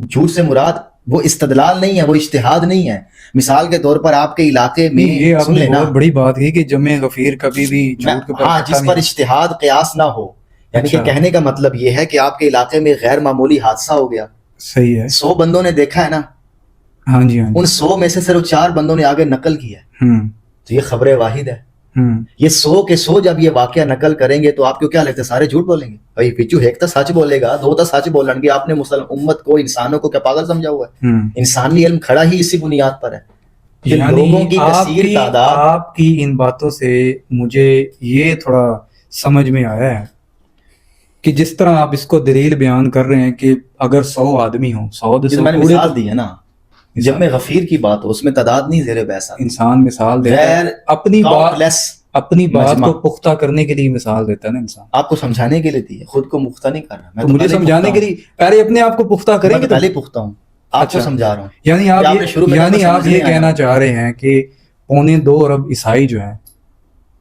جھوٹ سے مراد وہ استدلال نہیں ہے، وہ اجتہاد نہیں ہے. مثال کے طور پر آپ کے علاقے میں یہ آپ نے بہت بڑی بات کی کہ جمع غفیر کبھی بھی جھوٹ کے ہاں جس پر اجتہاد قیاس نہ ہو، یعنی کہ کہنے کا مطلب یہ ہے کہ آپ کے علاقے میں غیر معمولی حادثہ ہو گیا، صحیح ہے، 100 بندوں نے دیکھا ہے نا، ہاں جی ہاں، ان 100 میں سے صرف 4 بندوں نے آگے نقل کیا ہے، تو یہ خبر واحد ہے. یہ 100 کے 100 جب یہ واقعہ نقل کریں گے تو آپ کو کیا لگتا ہے سارے جھوٹ بولیں گے؟ بھائی پچو ایک تو سچ بولے گا، 2 تو سچ بولیں گے. آپ نے مسلم امت کو، انسانوں کو کیا پاگل سمجھا ہوا ہے؟ انسانی علم کھڑا ہی اسی بنیاد پر ہے. لوگوں کی کثیر تعداد. آپ کی ان باتوں سے مجھے یہ تھوڑا سمجھ میں آیا ہے کہ جس طرح آپ اس کو دلیل بیان کر رہے ہیں کہ اگر 100 آدمی ہوں، 100 میں نے مثال دی ہے نا، جب میں غفیر کی بات ہو اس میں تعداد نہیں زیر بحث، انسان مثال دے اپنی اپنی بات مجمع کو پختہ کرنے کے لیے مثال دیتا ہے نا انسان. آپ کو سمجھانے کے لیے دی ہے، خود کو پختہ نہیں کر رہا. میں تو مجھے سمجھانے کے لیے پہلے اپنے آپ کو پختہ کریں میں گے. تو پہلے پختہ ہوں، آپ کو اچھا. سمجھا رہا ہوں. یعنی آپ یہ کہنا چاہ رہے ہیں کہ 2.25 ارب عیسائی جو ہیں.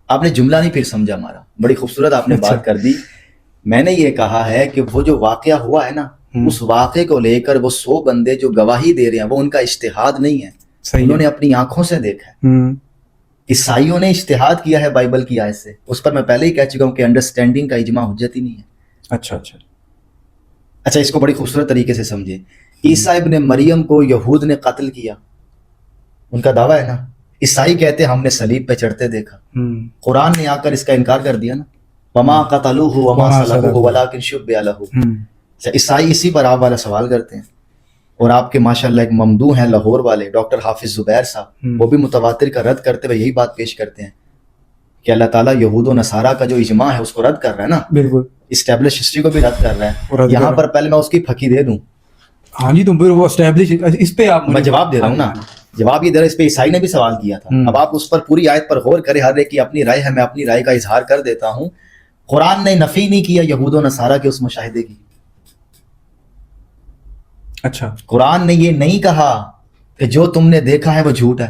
آپ نے جملہ نہیں پھر سمجھا ہمارا، بڑی خوبصورت آپ نے اچھا. بات کر دی. میں نے یہ کہا ہے کہ وہ جو واقعہ ہوا ہے نا، اس واقعے کو لے کر وہ 100 بندے جو گواہی دے رہے ہیں وہ ان کا اجتہاد نہیں ہے، انہوں نے اپنی آنکھوں سے دیکھا ہے. عیسائیوں نے اجتہاد کیا ہے بائبل کی آیت سے، اس پر میں پہلے ہی کہہ چکا ہوں کہ انڈرسٹینڈنگ کا اجماع حجت ہی نہیں ہے. اچھا اچھا اچھا، اس کو بڑی خوبصورت طریقے سے سمجھے. عیسیٰ ابن مریم کو یہود نے قتل کیا، ان کا دعویٰ ہے نا. عیسائی کہتے ہیں ہم نے صلیب پہ چڑھتے دیکھا. قرآن نے آ کر اس کا انکار کر دیا نا، وما قتلوہ وما صلبوہ ولکن شبہ لہ. عیسائی اسی پر آپ والا سوال کرتے ہیں. اور آپ کے ماشاءاللہ ایک ممدوح ہیں لاہور والے ڈاکٹر حافظ زبیر صاحب، وہ بھی متواتر کا رد کرتے ہوئے یہی بات پیش کرتے ہیں کہ اللہ تعالیٰ یہود و نصارہ کا جو اجماع ہے اس کو رد کر رہا ہے نا، بالکل اسٹیبلش ہسٹری کو بھی رد کر رہا ہے. یہاں پر پہلے میں اس کی پھکی دے دوں. ہاں جی، تم پھر وہ اسٹیبلش اس پہ آپ میں جواب دے رہا ہوں نا، جواب یہ دے رہا. اس پہ عیسائی نے بھی سوال کیا تھا. اب آپ اس پر پوری آیت پر غور کریں، ہر ایک کی اپنی رائے ہے، میں اپنی رائے کا اظہار کر دیتا ہوں. قرآن نے نفی نہیں کیا یہود و نصارہ کے اس مشاہدے کی. اچھا، قرآن نے یہ نہیں کہا کہ جو تم نے دیکھا ہے وہ جھوٹ ہے.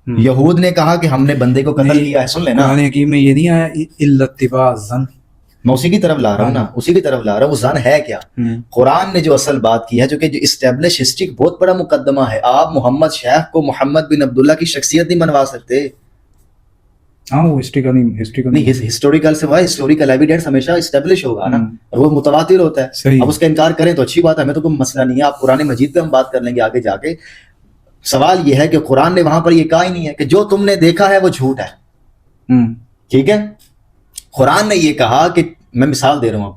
یہود نے کہا کہ ہم نے بندے کو قتل کیا ہے. سن لینا، قرآن حکیم میں یہ نہیں آیا الا اتباع الظن. میں اسی کی طرف لا رہا ہوں نا، اسی کی طرف لا رہا ہوں. وہ ظن ہے کیا؟ قرآن نے جو اصل بات کی ہے، جو کہ جو اسٹیبلش ہسٹری بہت بڑا مقدمہ ہے. آپ محمد شیخ کو محمد بن عبداللہ کی شخصیت نہیں بنوا سکتے. ہاں، وہ ہسٹوریکل نہیں، ہسٹوریکل سے وہاں ہسٹوریکل ایویڈنس ہمیشہ اسٹیبلش ہوگا نا، اور وہ متواتر ہوتا ہے. اب اس کا انکار کریں تو اچھی بات ہے، ہمیں تو کوئی مسئلہ نہیں ہے. آپ قرآن مجید پہ ہم بات کر لیں گے آگے جا کے. سوال یہ ہے کہ قرآن نے وہاں پر یہ کہا ہی نہیں ہے کہ جو تم نے دیکھا ہے وہ جھوٹ ہے. ٹھیک ہے، قرآن نے یہ کہا کہ میں مثال دے رہا ہوں.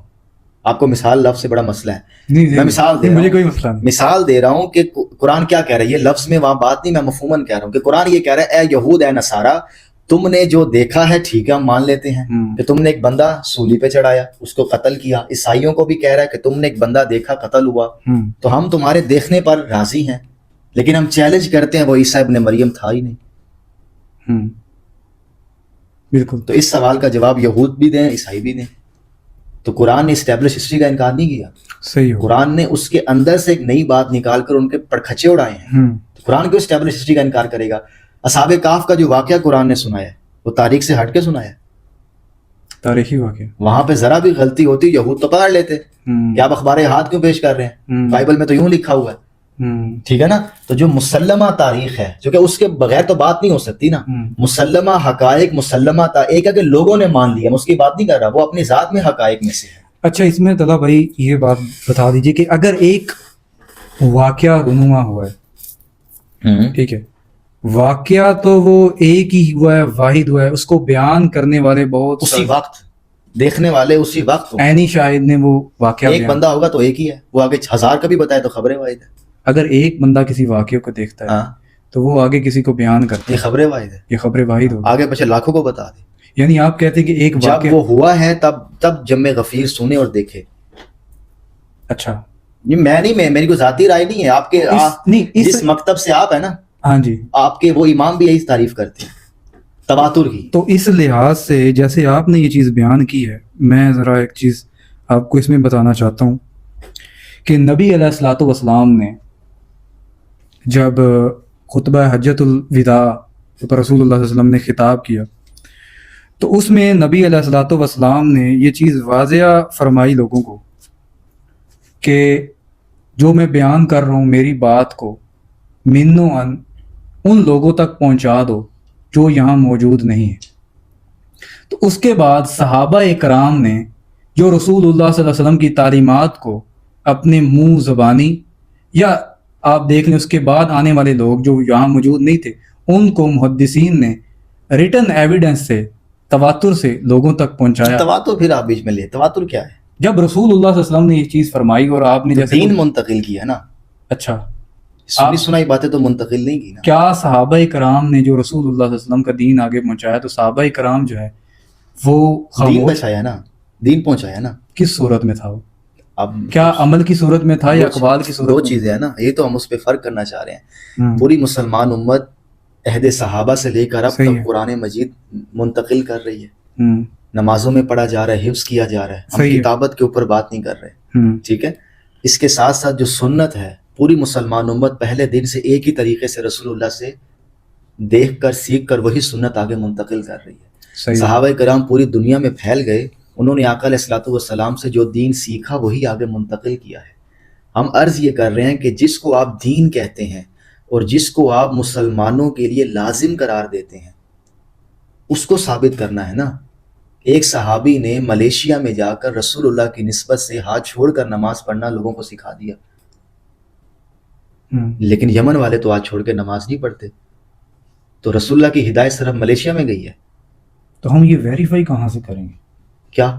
آپ کو مثال لفظ سے بڑا مسئلہ ہے. میں مثال دے رہا ہوں، مجھے کوئی مسئلہ نہیں. مثال دے رہا ہوں کہ قرآن کیا کہہ رہا ہے. یہ لفظ میں وہاں بات نہیں، میں مفہوماً کہہ رہا ہوں کہ قرآن یہ کہہ رہا ہے اے یہود اے نصارہ، تم نے جو دیکھا ہے ٹھیک ہے ہم مان لیتے ہیں کہ تم نے ایک بندہ سولی پہ چڑھایا، اس کو قتل کیا. عیسائیوں کو بھی کہہ رہا ہے کہ تم نے ایک بندہ دیکھا قتل ہوا، تو ہم تمہارے دیکھنے پر راضی ہیں، لیکن ہم چیلنج کرتے ہیں وہ عیسیٰ ابن مریم تھا ہی نہیں. بالکل. تو اس سوال کا جواب یہود بھی دیں عیسائی بھی دیں. تو قرآن نے اسٹیبلش ہسٹری کا انکار نہیں کیا. صحیح ہو. قرآن نے اس کے اندر سے ایک نئی بات نکال کر ان کے پڑکھچے اڑائے ہیں. تو قرآن کیوں اسٹیبلش ہسٹری کا انکار کرے گا؟ اصحاب کہف کا جو واقعہ قرآن نے سنایا ہے وہ تاریخ سے ہٹ کے سنایا ہے، تاریخی واقعہ. وہاں پہ ذرا بھی غلطی ہوتی یہود تو پکڑ لیتے کہ آپ اخبار احاد کیوں پیش کر رہے ہیں، بائبل میں تو یوں لکھا ہوا ہے. ٹھیک ہے نا. تو جو مسلمہ تاریخ ہے، جو کہ اس کے بغیر تو بات نہیں ہو سکتی نا، مسلمہ حقائق مسلمہ ایک ہے کہ لوگوں نے مان لیا، میں اس کی بات نہیں کر رہا، وہ اپنی ذات میں حقائق میں سے ہے. اچھا، اس میں طلع بھائی یہ بات بتا دیجئے کہ اگر ایک واقعہ رونما ہوا ہے، ٹھیک ہے، واقعہ تو وہ ایک ہی ہوا ہے، واحد ہوا ہے، اس کو بیان کرنے والے بہت اسی وقت دیکھنے والے اسی وقت عینی شاہد نے وہ واقعہ ایک بندہ ہوگا تو ایک ہی ہے، وہ آگے 1000 کا بھی بتائے تو خبر واحد ہے. اگر ایک بندہ کسی واقعے کو دیکھتا ہے تو وہ آگے کسی کو بیان کرتا ہے، یہ خبر واحد ہے، یہ خبر واحد ہوگی، آگے پیچھے لاکھوں کو بتا دے. یعنی آپ کہتے ہیں کہ ایک جب وہ ہوا ہے تب جم غفیر سنے اور دیکھے. اچھا، یہ میں نہیں، میری کوئی ذاتی رائے نہیں ہے. آپ کے جس مکتب سے آپ ہے نا، ہاں جی، آپ کے وہ امام بھی یہی تعریف کرتے ہیں تواتر کی. تو اس لحاظ سے جیسے آپ نے یہ چیز بیان کی ہے، میں ذرا ایک چیز آپ کو اس میں بتانا چاہتا ہوں کہ نبی علیہ الصلوۃ والسلام نے جب خطبہ حجۃ الوداع پر رسول اللہ صلی اللہ علیہ وسلم نے خطاب کیا تو اس میں نبی علیہ الصلوۃ والسلام نے یہ چیز واضح فرمائی لوگوں کو کہ جو میں بیان کر رہا ہوں میری بات کو من و عن ان لوگوں تک پہنچا دو جو یہاں موجود نہیں ہیں. تو اس کے بعد صحابہ اکرام نے جو رسول اللہ صلی اللہ علیہ وسلم کی تعلیمات کو اپنے منہ زبانی یا آپ دیکھ لیں اس کے بعد آنے والے لوگ جو یہاں موجود نہیں تھے ان کو محدثین نے ریٹن ایویڈنس سے تواتر سے لوگوں تک پہنچایا. تواتر پھر آپ بیچ میں لے، تواتر کیا ہے؟ جب رسول اللہ صلی اللہ علیہ وسلم نے یہ چیز فرمائی اور آپ نے جیسے دین منتقل کیا نا. اچھا، سنائی باتیں تو منتقل نہیں کی نا. کیا صحابہ کرام نے جو رسول اللہ صلی اللہ علیہ وسلم کا دین آگے پہنچایا تو صحابہ کرام جو ہے وہ دین پہنچایا نا، دین پہنچایا نا. کس صورت میں تھا وہ؟ اب کیا عمل کی صورت میں تھا یا اقوال کی صورت دو میں؟ چیزیں ہیں نا، یہ تو ہم اس پہ فرق کرنا چاہ رہے ہیں. پوری مسلمان امت عہد صحابہ سے لے کر اب صحیح ہے۔ تک قرآن مجید منتقل کر رہی ہے، ہوں، نمازوں میں پڑھا جا رہا ہے، حفظ کیا جا رہا ہے، ہم صحیح ہے۔ کتابت کے اوپر بات نہیں کر رہے، ہوں، ٹھیک ہے۔ اس کے ساتھ ساتھ جو سنت ہے، پوری مسلمان امت پہلے دن سے ایک ہی طریقے سے رسول اللہ سے دیکھ کر سیکھ کر وہی سنت آگے منتقل کر رہی ہے۔ صحیح ہے۔ صحابہ کرام پوری دنیا میں پھیل گئے، انہوں نے آقا علیہ الصلوۃ والسلام سے جو دین سیکھا وہی آگے منتقل کیا ہے۔ ہم عرض یہ کر رہے ہیں کہ جس کو آپ دین کہتے ہیں اور جس کو آپ مسلمانوں کے لیے لازم قرار دیتے ہیں اس کو ثابت کرنا ہے نا۔ ایک صحابی نے ملیشیا میں جا کر رسول اللہ کی نسبت سے ہاتھ چھوڑ کر نماز پڑھنا لوگوں کو سکھا دیا، لیکن یمن والے تو ہاتھ چھوڑ کے نماز نہیں پڑھتے، تو رسول اللہ کی ہدایت صرف ملیشیا میں گئی ہے۔ تو ہم یہ ویریفائی کہاں سے کریں گے؟ کیا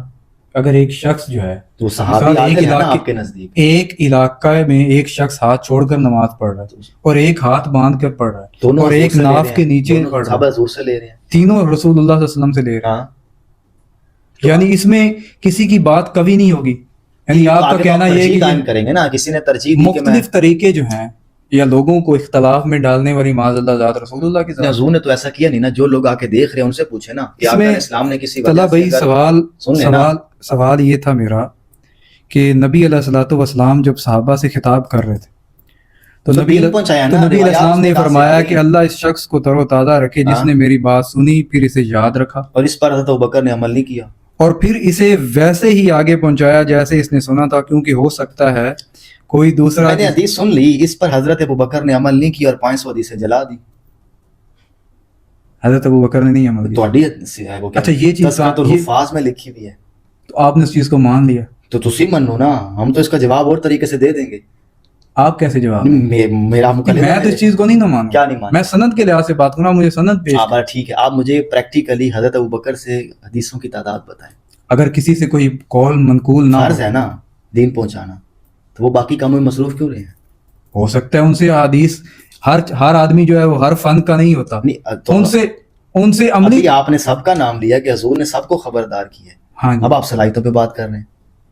اگر ایک شخص جو ہے تو صحابی مثال ایک عادل ہے نا علاقے- آپ کے نزدیک، ایک علاقہ میں ایک شخص ہاتھ چھوڑ کر نماز پڑھ رہا ہے اور ایک ہاتھ باندھ کر پڑھ رہا ہے دونوں اور حضور ایک سے لے ناف رہے کے ہیں، نیچے دونوں پڑھ رہا صحابہ ہے، حضور سے لے رہے ہیں، تینوں رسول اللہ صلی اللہ علیہ وسلم سے لے رہے ہاں۔ ہیں، یعنی اس میں کسی کی بات کبھی نہیں ہوگی، یعنی آپ کا آگے تو کہنا آپ یہ ہے ترجیح کہ قائم کریں گے نا، کسی نے ترجیح دی کہ میں مختلف طریقے جو ہیں یا لوگوں کو اختلاف میں ڈالنے والی معاذ اللہ ذات رسول اللہ کی ذات۔ حضور نے تو ایسا کیا نہیں نا، جو لوگ آ کے دیکھ رہے ہیں ان سے پوچھے نا کہ اس آقا میں علیہ السلام نے کسی طلع وجہ سے بھائی اگر سوال یہ تھا میرا کہ نبی علیہ الصلوۃ والسلام جب صحابہ سے خطاب کر رہے تھے تو تو نبی دین پہنچایا نا، علیہ روایات السلام نے اس میں فرمایا نازل کہ ہوئی۔ اللہ اس شخص کو تر و تازہ رکھے جس ہاں۔ نے میری بات سنی پھر اسے یاد رکھا اور اس پر حضرت ابوبکر نے عمل نہیں کیا، اور پھر اسے ویسے ہی آگے پہنچایا جیسے اس نے سنا تھا، کیونکہ ہو سکتا ہے کوئی دوسرا میں نے حدیث سن لی، اس پر حضرت ابوبکر نے عمل نہیں کیا اور 500 حدیثیں جلا دی، حضرت ابوبکر نے نہیں عمل تو کیا۔ اڈی سے ہے وہ کیا اچھا، یہ چیز تذکرۃ الحفاظ میں لکھی ہوئی ہے، تو آپ نے اس چیز کو مان لیا، تو تسی منو نا، ہم تو اس کا جواب اور طریقے سے دے دیں گے۔ آپ کیسے جواب دیں گے؟ میرا مقلد میں تو اس چیز کو نہیں نہ مانوں، کیا نہیں مانوں؟ میں سند کے لحاظ سے بات کروں، مجھے سند پیش آپ ٹھیک ہے، آپ مجھے پریکٹیکلی حضرت ابوبکر سے حدیثوں کی تعداد بتائیں۔ اگر کسی سے کوئی قول منقول نہ فرض ہے نا دین پہنچانا، تو وہ باقی کاموں میں مصروف کیوں رہے ہیں؟ ہو سکتا ہے ان سے حدیث ہر آدمی جو ہے وہ ہر فن کا نہیں ہوتا، نہیں تو ان سے عملی ابھی آپ نے سب کا نام لیا کہ حضور نے سب کو خبردار کیا ہے، ہاں جی، اب آپ صلاحیتوں پہ بات کر رہے ہیں۔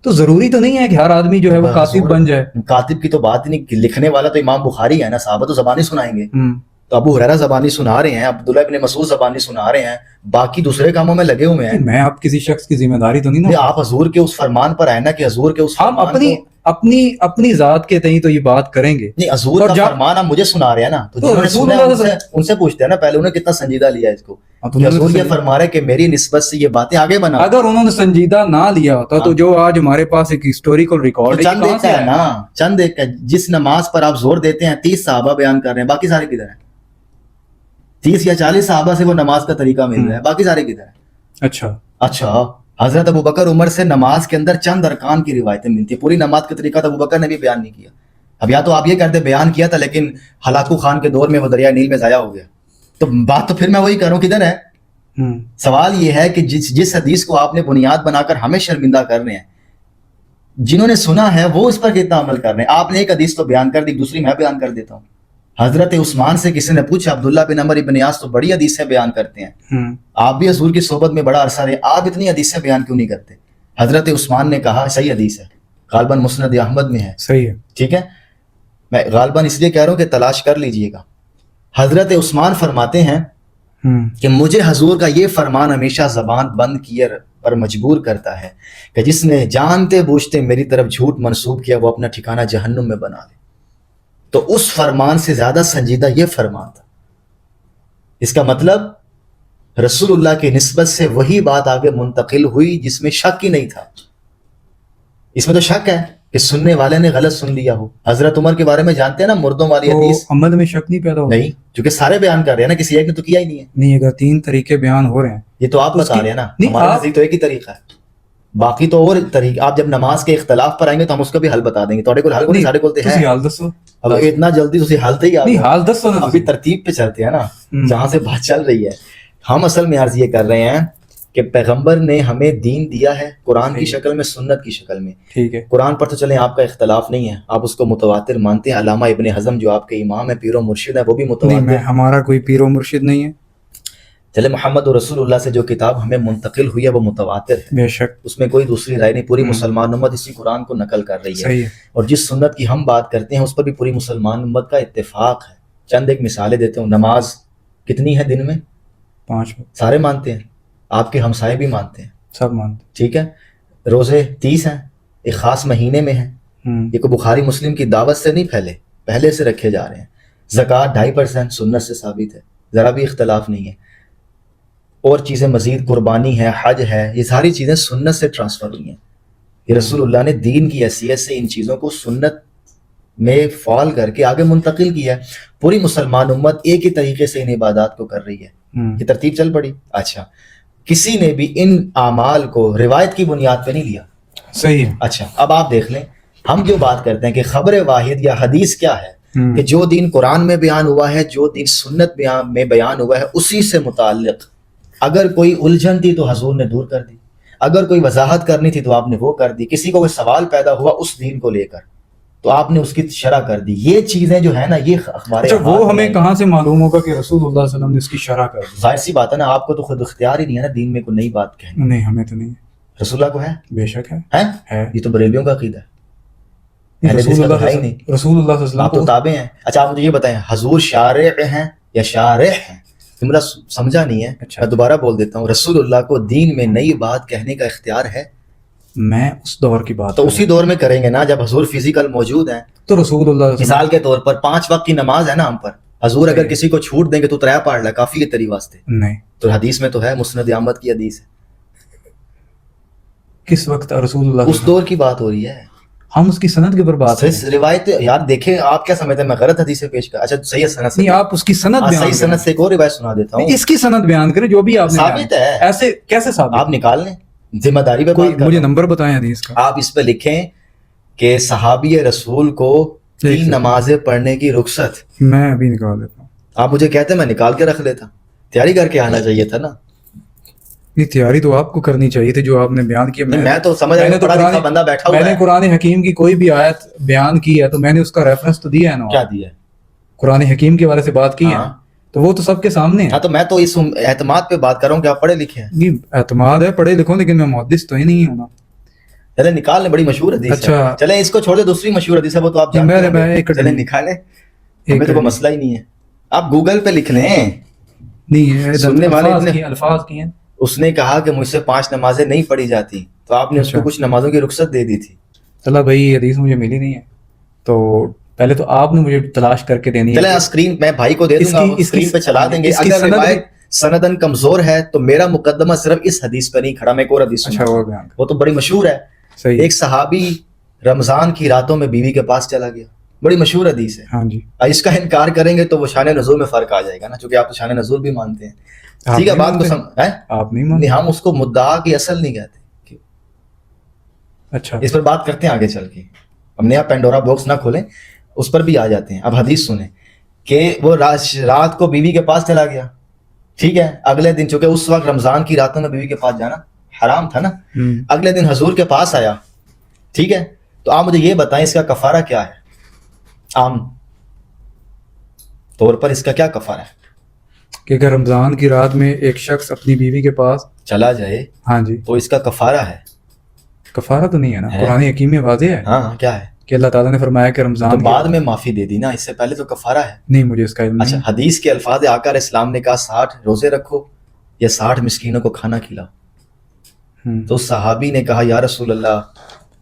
تو ضروری تو نہیں ہے کہ ہر آدمی جو ہے وہ کاتب بن جائے۔ کاتب کی تو بات ہی نہیں، لکھنے والا تو امام بخاری ہے نا، صحابہ تو زبانی سنائیں گے، ہم، تو ابو ہریرہ زبانی سنا رہے ہیں، عبداللہ ابن مسعود زبانی سنا رہے ہیں، باقی دوسرے کاموں میں لگے ہوئے ہیں۔ میں اب کسی شخص کی ذمہ داری تو نہیں نہیں، نا، آپ حضور کے اس فرمان پر آئے نا کہ حضور کے اس ہم فرمان اپنی ذات کے تئیں تو یہ بات کریں گے، نہیں، حضور اور کا فرمان آپ مجھے سنا رہے ہیں نا، تو تو جنہوں نے رسول سنا ہے اللہ ان سے پوچھتے ہیں نا پہلے انہوں نے کتنا سنجیدہ لیا اس کو، تو کہ حضور یہ فرما رہے کہ میری نسبت سے یہ باتیں آگے بنا، اگر انہوں نے سنجیدہ نہ لیا ہوتا تو جو آج ہمارے پاس ایک ہسٹوریکل ریکارڈ ہے، چند ایک کا ہے نا، چند ایک کا، جس نماز پر آپ زور دیتے ہیں 30 صحابہ بیان کر رہے ہیں، باقی سارے کدھر ہیں؟ 30 یا 40 صحابہ سے وہ نماز کا طریقہ مل رہا ہے، باقی سارے کدھر ہیں؟ اچھا، حضرت ابوبکر عمر سے نماز کے اندر چند ارکان کی روایتیں ملتی ہیں، پوری نماز کا طریقہ تو ابوبکر نے بھی بیان نہیں کیا۔ اب یا تو آپ یہ کہتے بیان کیا تھا لیکن ہلاکو خان کے دور میں وہ دریائے نیل میں ضائع ہو گیا، تو بات تو پھر میں وہی کروں کدھر ہے؟ سوال یہ ہے کہ جس حدیث کو آپ نے بنیاد بنا کر ہمیں شرمندہ کر رہے ہیں، جنہوں نے سنا ہے وہ اس پر کتنا عمل کر رہے ہیں؟ آپ نے ایک حدیث تو بیان کر دی، دوسری میں بیان کر دیتا ہوں۔ حضرت عثمان سے کسی نے پوچھا، عبداللہ بن عمر بن عاص تو بڑی حدیثیں بیان کرتے ہیں، آپ بھی حضور کی صحبت میں بڑا عرصہ رہے، آپ اتنی حدیثیں بیان کیوں نہیں کرتے؟ حضرت عثمان نے کہا، صحیح حدیث ہے، غالباً مسند احمد میں ہے، صحیح ہے، ٹھیک ہے، میں غالباً اس لیے کہہ رہا ہوں کہ تلاش کر لیجئے گا۔ حضرت عثمان فرماتے ہیں کہ مجھے حضور کا یہ فرمان ہمیشہ زبان بند کیے پر مجبور کرتا ہے کہ جس نے جانتے بوجھتے میری طرف جھوٹ منسوب کیا وہ اپنا ٹھکانہ جہنم میں بنا لے۔ تو اس فرمان سے زیادہ سنجیدہ یہ فرمان تھا۔ اس کا مطلب رسول اللہ کی نسبت سے وہی بات آگے منتقل ہوئی جس میں شک ہی نہیں تھا۔ اس میں تو شک ہے کہ سننے والے نے غلط سن لیا ہو۔ حضرت عمر کے بارے میں جانتے ہیں نا، مردوں والی حدیث، عمل میں شک نہیں پیدا ہوتا، نہیں، کیونکہ سارے بیان کر رہے ہیں نا، کسی ایک نے تو کیا ہی نہیں ہے۔ نہیں، اگر 3 طریقے بیان ہو رہے ہیں، یہ تو آپ بتا رہے ہیں نا، نہیں، ہمارے نزدیک تو ایک ہی طریقہ ہے، باقی تو اور طریقے۔ آپ جب نماز کے اختلاف پر آئیں گے تو ہم اس کا بھی حل بتا دیں گے، تھوڑے کو حل کو نہیں، سارے کولتے ہیں۔ حال دسو، اب اتنا جلدی تسی حل تے ہی آ نہیں، گئے، حال دسو نا، ابھی ترتیب پہ چلتے ہیں نا، جہاں سے بات چل رہی ہے۔ ہم اصل میں عرض یہ کر رہے ہیں کہ پیغمبر نے ہمیں دین دیا ہے، قرآن کی شکل میں، سنت کی شکل میں۔ ٹھیک ہے، قرآن پر تو چلیں آپ کا اختلاف نہیں ہے، آپ اس کو متواتر مانتے ہیں۔ علامہ ابن حزم جو آپ کے امام ہیں، پیر و مرشد ہیں، وہ بھی نہیں، متواتر۔ ہمارا کوئی پیر و مرشد نہیں ہے، چلے محمد و رسول اللہ سے جو کتاب ہمیں منتقل ہوئی ہے وہ متواتر ہے، بے شک، اس میں کوئی دوسری رائے نہیں، پوری مسلمان امت اسی قرآن کو نقل کر رہی ہے۔ صحیح ہے، اور جس سنت کی ہم بات کرتے ہیں اس پر بھی پوری مسلمان امت کا اتفاق ہے۔ چند ایک مثالیں دیتے ہوں، نماز کتنی ہے دن میں؟ 5 وقت سارے مانتے ہیں، آپ کے ہمسائے بھی مانتے ہیں، سب مانتے ٹھیک ہے. روزے 30 ہیں، ایک خاص مہینے میں ہیں، ہیں. یہ کوئی بخاری مسلم کی دعوت سے نہیں پھیلے، پہلے سے رکھے جا رہے ہیں. زکوٰۃ 2.5% سنت سے ثابت ہے، ذرا بھی اختلاف نہیں ہے. اور چیزیں مزید قربانی ہے، حج ہے، یہ ساری چیزیں سنت سے ٹرانسفر ہوئی ہیں. یہ رسول اللہ نے دین کی حیثیت سے ان چیزوں کو سنت میں فعال کر کے آگے منتقل کیا ہے. پوری مسلمان امت ایک ہی طریقے سے ان عبادات کو کر رہی ہے. یہ ترتیب چل پڑی. اچھا، کسی نے بھی ان اعمال کو روایت کی بنیاد پہ نہیں لیا. صحیح ہے. اچھا، اب آپ دیکھ لیں، ہم جو بات کرتے ہیں کہ خبر واحد یا حدیث کیا ہے، کہ جو دین قرآن میں بیان ہوا ہے، جو دین سنت میں بیان ہوا ہے، اسی سے متعلق اگر کوئی الجھن تھی تو حضور نے دور کر دی، اگر کوئی وضاحت کرنی تھی تو آپ نے وہ کر دی، کسی کو کوئی سوال پیدا ہوا اس دین کو لے کر تو آپ نے اس کی شرح کر دی. یہ چیزیں جو ہے نا، یہ اخبار اچھا، وہ ہمیں کہاں سے معلوم ہوگا کہ رسول اللہ صلی اللہ علیہ وسلم نے اس کی شرح کر دی؟ ظاہر سی بات ہے نا، آپ کو تو خود اختیار ہی نہیں ہے نا دین میں کوئی نئی بات کہنی. نہیں، ہمیں تو نہیں ہے. رسول اللہ کو ہے، بے شک ہے. یہ تو بریلویوں کا عقیدہ ہے. رسول اللہ صلی اللہ علیہ وسلم آپ تو تابع ہیں. اچھا، آپ مجھے یہ بتائیں، حضور شارع ہیں یا شارح ہیں؟ میرا سمجھا نہیں ہے. میں دوبارہ بول دیتا ہوں، رسول اللہ کو دین میں نئی بات کہنے کا اختیار ہے؟ میں اس دور کی بات تو اسی دور میں کریں گے نا جب حضور فزیکل موجود ہیں. تو رسول اللہ مثال کے طور پر 5 وقت کی نماز ہے نا ہم پر، حضور اگر کسی کو چھوٹ دیں گے تو 3 پڑھ لے، کافی ہے تیری واسطے. نہیں، تو حدیث میں تو ہے، مسند احمد کی حدیث ہے. کس وقت رسول اللہ؟ اس دور کی بات ہو رہی ہے، ہم اس کی سند کے اوپر بات کریں. روایت یار دیکھیں، آپ کیا سمجھتے ہیں میں غلط حدیث پیش کر؟ اچھا صحیح سند سے نہیں، آپ اس کی سند بیان صحیح سند سے ایک اور روایت سنا دیتا ہوں. اس کی سند بیان کریں جو بھی آپ نے ثابت ہے. ایسے کیسے ثابت؟ آپ نکال لیں، ذمہ داری پہ کوئی مجھے نمبر بتائیں حدیث کا. آپ اس پہ لکھیں کہ صحابی رسول کو 3 نمازیں پڑھنے کی رخصت. میں ابھی نکال دیتا ہوں. آپ مجھے کہتے میں نکال کے رکھ لیتا، تیاری کر کے آنا چاہیے تھا نا. نہیں، تیاری تو آپ کو کرنی چاہیے تھی جو آپ نے بیان کیا. میں تو سمجھ رہا ہوں پڑھا لکھا بندہ بیٹھا ہوا ہے. میں نے قرآن حکیم کی کوئی بھی آیت بیان کی ہے تو میں نے اس کا ریفرنس تو دیا ہے نا. کیا دیا ہے؟ قرآن حکیم کے بارے سے بات کی ہے تو وہ تو سب کے سامنے ہے. ہاں، تو میں تو اس اعتماد پہ بات کر رہا ہوں کہ آپ پڑھے لکھے ہیں. نہیں، اعتماد ہے، پڑھے لکھوں، لیکن میں محدث تو ہی نہیں ہوں نا. چلے نکال لیں، بڑی مشہور حدیث ہے. اچھا چلے اس کو چھوڑ دے، دوسری مشہور حدیث ہے وہ تو آپ جانتے ہیں. چلے نکالیں، ہمیں تو کوئی مسئلہ ہی نہیں ہے. آپ گوگل پہ لکھ لیں. نہیں، سننے والے الفاظ کی ہیں. اس نے کہا کہ مجھ سے 5 نمازیں نہیں پڑھی جاتی تو آپ نے اس کو کچھ نمازوں کی رخصت دے دی تھی. چلا بھائی، یہ حدیث مجھے ملی نہیں ہے تو پہلے تو آپ نے مجھے تلاش کر کے دینی ہے. چلے اسکرین میں بھائی کو دے دوں گا، اسکرین پہ چلا دیں گے. اگر روایت سندن کمزور ہے تو میرا مقدمہ صرف اس حدیث پہ نہیں کھڑا، میں ایک اور حدیث وہ تو بڑی مشہور ہے. ایک صحابی رمضان کی راتوں میں بیوی کے پاس چلا گیا، بڑی مشہور حدیث ہے. ہاں جی. اس کا انکار کریں گے تو وہ شان نزول میں فرق آ جائے گا نا، چونکہ آپ تو شان نزول بھی مانتے ہیں. ٹھیک ہے، بات کو آپ نہیں مانتے. ہم اس کو مدعا کی اصل نہیں کہتے. اچھا، اس پر بات کرتے ہیں آگے چل کے. ہم نے پینڈورا باکس نہ کھولیں، اس پر بھی آ جاتے ہیں. اب حدیث سنیں کہ وہ رات کو بیوی کے پاس چلا گیا. ٹھیک ہے، اگلے دن چونکہ اس وقت رمضان کی راتوں میں بیوی کے پاس جانا حرام تھا نا، اگلے دن حضور کے پاس آیا. ٹھیک ہے، تو آپ مجھے یہ بتائیں اس کا کفارہ کیا ہے؟ عام طور پر اس کا کیا کفارہ ہے؟ کہ اگر رمضان کی رات میں ایک شخص اپنی بیوی کے پاس چلا جائے، ہاں جی، تو اس کا کفارہ ہے. کفارہ تو نہیں ہے نا، قرآن حکیم میں واضح ہے. ہاں، کیا ہے کہ اللہ تعالیٰ نے فرمایا کہ رمضان تو بعد میں معافی دے دی نا، اس سے پہلے تو کفارہ ہے. نہیں، مجھے اس کا علم نہیں. اچھا، حدیث کے الفاظ آقا علیہ السلام نے کہا 60 روزے رکھو یا 60 مسکینوں کو کھانا کھلاؤ. تو صحابی نے کہا یا رسول اللہ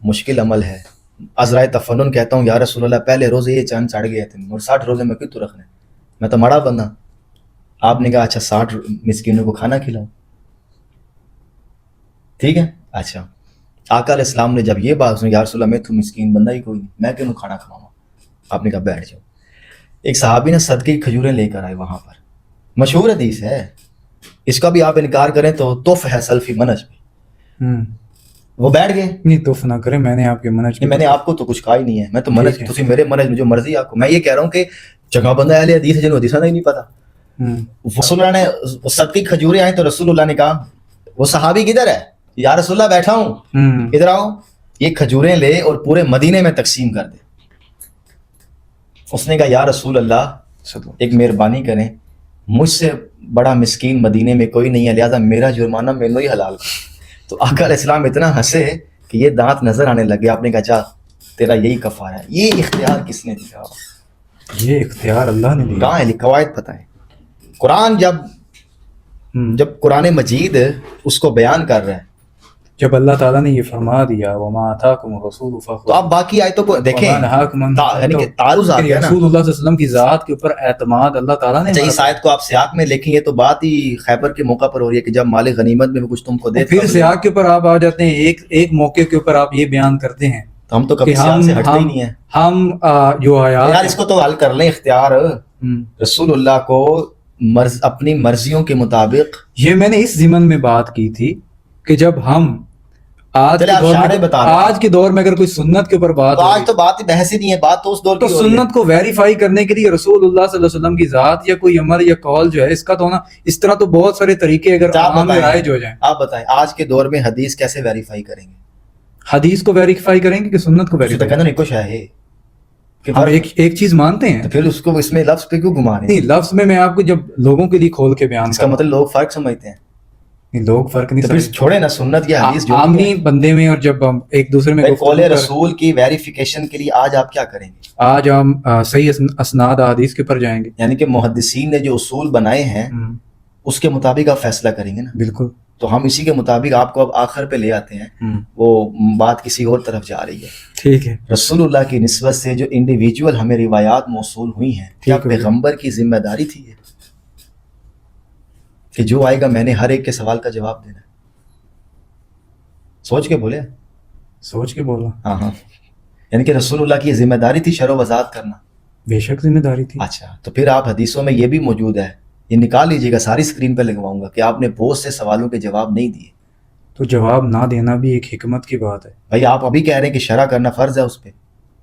مشکل عمل ہے. عذرائے تفنن کہتا ہوں یا رسول اللہ پہلے روزے یہ چاند چڑھ گئے تھے اور 60 روزے میں کیوں تو رکھنے، میں تو مڑا بندہ. آپ نے کہا اچھا 60 مسکینوں کو کھانا کھلاؤ. ٹھیک ہے. اچھا، آقا علیہ السلام نے جب یہ بات سنی یا رسول اللہ میں تو مسکین بندہ ہی کوئی نہیں، میں کیوں کھانا کھواؤں؟ آپ نے کہا بیٹھ جاؤ. ایک صحابی نے صدقے کی کھجوریں لے کر آئے وہاں پر، مشہور حدیث ہے. اس کا بھی آپ انکار کریں تو توف ہے سلفی منج پہ. وہ بیٹھ گئے. نہیں، توف نہ کریں، میں نے آپ کے منج میں نے آپ کو تو کچھ کہا ہی نہیں ہے. میں تو منج تسی میرے منج میں جو مرضی آپ کو. میں یہ کہہ رہا ہوں کہ جگہ بندہ اہل حدیث ہے جنہوں حدیث نہیں پتا. رسول اللہ نے صدقے کی کھجوریں آئیں تو رسول اللہ نے کہا وہ صحابی کدھر ہے؟ یا رسول اللہ بیٹھا ہوں، ادھر آؤ، یہ کھجوریں لے اور پورے مدینے میں تقسیم کر دے. اس نے کہا یا رسول اللہ ایک مہربانی کریں، مجھ سے بڑا مسکین مدینے میں کوئی نہیں ہے، لہٰذا میرا جرمانہ میرے ہی حلال. تو آقا علیہ السلام اتنا ہنسے کہ یہ دانت نظر آنے لگے. آپ نے کہا جا تیرا یہی کفارہ ہے. یہ اختیار کس نے دیا؟ یہ اختیار اللہ نے دیا. کہاں ہے؟ قواعد پتہ ہے، قرآن جب قرآن مجید اس کو بیان کر رہے ہیں، جب اللہ تعالیٰ نے یہ فرما دیا وما آتاکم الرسول فخذوہ، تو آپ باقی آیتوں کو دیکھیں، یعنی کہ تعارض آ گیا نا. رسول اللہ صلی اللہ علیہ وسلم کی ذات کے اوپر اعتماد اللہ تعالیٰ نے اچھا اس آیت کو آپ سیاق میں لکھیں، یہ تو بات ہی خیبر کے موقع پر ہو رہی ہے کہ جب مال غنیمت میں کچھ تم کو دے، پھر سیاق کے اوپر آپ آ جاتے ہیں، ایک موقع کے اوپر آپ یہ بیان کرتے ہیں تو ہم تو کبھی سیاق سے ہٹتے ہی نہیں ہیں. ہم جو آیات یار اس کو تو حل کر لیں اختیار. رسول اللہ کو اپنی مرضیوں کے مطابق، یہ میں نے اس ضمن میں بات کی تھی کہ جب ہم آج کے دور میں اگر کوئی سنت کے اوپر بات، آج تو بات بحث ہی نہیں ہے، بات تو اس دور کی تو سنت کو ویریفائی کرنے کے لیے رسول اللہ صلی اللہ علیہ وسلم کی ذات یا کوئی عمل یا قول جو ہے اس کا تو ہونا، اس طرح تو بہت سارے طریقے اگر عام میں رائج ہو جائیں. آپ بتائیں آج کے دور میں حدیث کیسے ویریفائی کریں گے؟ حدیث کو ویریفائی کریں گے کہ سنت کو ویریفائی کریں گے؟ کچھ ہے کہ ہم ایک چیز مانتے ہیں، پھر اس کو اس میں لفظ پہ کیوں گھما رہے ہیں؟ نہیں لفظ میں آپ کو جب لوگوں کے لیے کھول کے بیان اس کا مطلب لوگ فرق سمجھتے ہیں. لوگ فرق نہیں سمجھتے، چھوڑے نا سنت یا حدیث جو عامی بندے میں. اور جب ہم ایک دوسرے میں قول رسول کی ویریفیکیشن کے لیے آج آپ کیا کریں گے؟ آج ہم صحیح اسناد حدیث کے پر جائیں گے، یعنی کہ محدثین نے جو اصول بنائے ہیں اس کے مطابق آپ فیصلہ کریں گے نا. بالکل. تو ہم اسی کے مطابق آپ کو اب آخر پہ لے آتے ہیں، وہ بات کسی اور طرف جا رہی ہے. ٹھیک ہے. رسول اللہ کی نسبت سے جو انڈیویجول ہمیں روایات موصول ہوئی ہیں، کیا پیغمبر کی ذمہ داری تھی یہ کہ جو آئے گا میں نے ہر ایک کے سوال کا جواب دینا ہے؟ سوچ کے بولے، سوچ کے بولا. ہاں یعنی کہ رسول اللہ کی یہ ذمہ داری تھی شرح و وضاحت کرنا؟ بے شک ذمہ داری تھی. اچھا تو پھر آپ حدیثوں میں یہ بھی موجود ہے، یہ نکال لیجئے گا، ساری اسکرین پہ لگواؤں گا، کہ آپ نے بہت سے سوالوں کے جواب نہیں دیے. تو جواب نہ دینا بھی ایک حکمت کی بات ہے بھائی. آپ ابھی کہہ رہے ہیں کہ شرح کرنا فرض ہے اس پہ.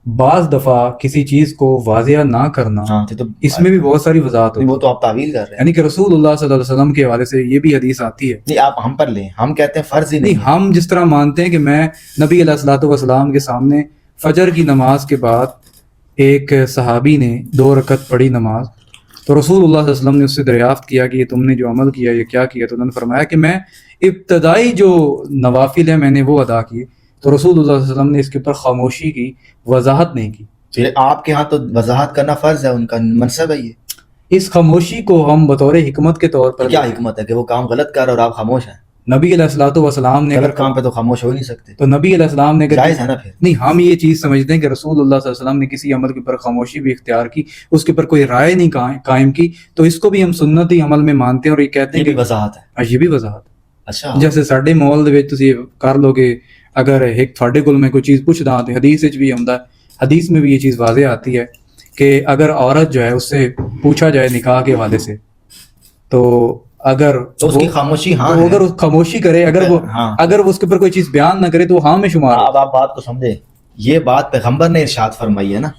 بعض دفعہ کسی چیز کو واضح نہ کرنا، تو اس میں بھی بہت ساری وضاحت ہوتی ہے. وہ تو آپ تعویل کر رہے ہیں، یعنی کہ رسول اللہ صلی اللہ علیہ وسلم کے حوالے سے یہ بھی حدیث آتی ہے. نہیں آپ ہم پر لیں، ہم کہتے ہیں فرض ہی نہیں. ہم جس طرح مانتے ہیں کہ میں نبی علیہ الصلوۃ والسلام کے سامنے فجر کی نماز کے بعد ایک صحابی نے 2 رکعت پڑھی نماز، تو رسول اللہ صلی اللہ علیہ وسلم نے اس سے دریافت کیا کہ یہ تم نے جو عمل کیا یہ کیا کیا؟ تو انہوں نے فرمایا کہ میں ابتدائی جو نوافل ہے میں نے وہ ادا کیے. تو رسول اللہ صلی اللہ علیہ وسلم نے اس کے اوپر خاموشی کی، وضاحت نہیں کی. پھر آپ کے ہاں تو وضاحت کرنا فرض ہے، ان کا منصب ہے یہ. اس خاموشی کو ہم بطور حکمت کے طور پر، کیا حکمت ہے کہ وہ کام غلط کر رہے اور آپ خاموش ہیں؟ نبی علیہ الصلوۃ والسلام نے غلط کام پہ تو خاموش ہو ہی نہیں سکتے. تو نبی علیہ السلام نے جائز ہے نا پھر. نہیں ہم یہ چیز سمجھتے ہیں کہ رسول اللہ صلی اللہ علیہ وسلم نے کسی عمل کے اوپر خاموشی بھی اختیار کی، اس کے اوپر کوئی رائے نہیں قائم کی، تو اس کو بھی ہم سنتی عمل میں مانتے ہیں. اور یہ کہتے ہیں کہ وضاحت ہے. یہ بھی وضاحت. اچھا جیسے ساڈے ماحول دے وچ تسی کر لو کہ اگر ایک تھوڑے کول میں کوئی چیز پوچھدا تو حدیث وچ بھی آندا ہے، حدیث میں بھی یہ چیز واضح آتی ہے کہ اگر عورت جو ہے اس سے پوچھا جائے نکاح کے حوالے سے، تو اگر اس کی خاموشی اگر خاموشی کرے، اگر وہ اس کے اوپر کوئی چیز بیان نہ کرے تو ہاں میں شمار. اب آپ بات کو سمجھے، یہ بات پیغمبر نے ارشاد فرمائی ہے نا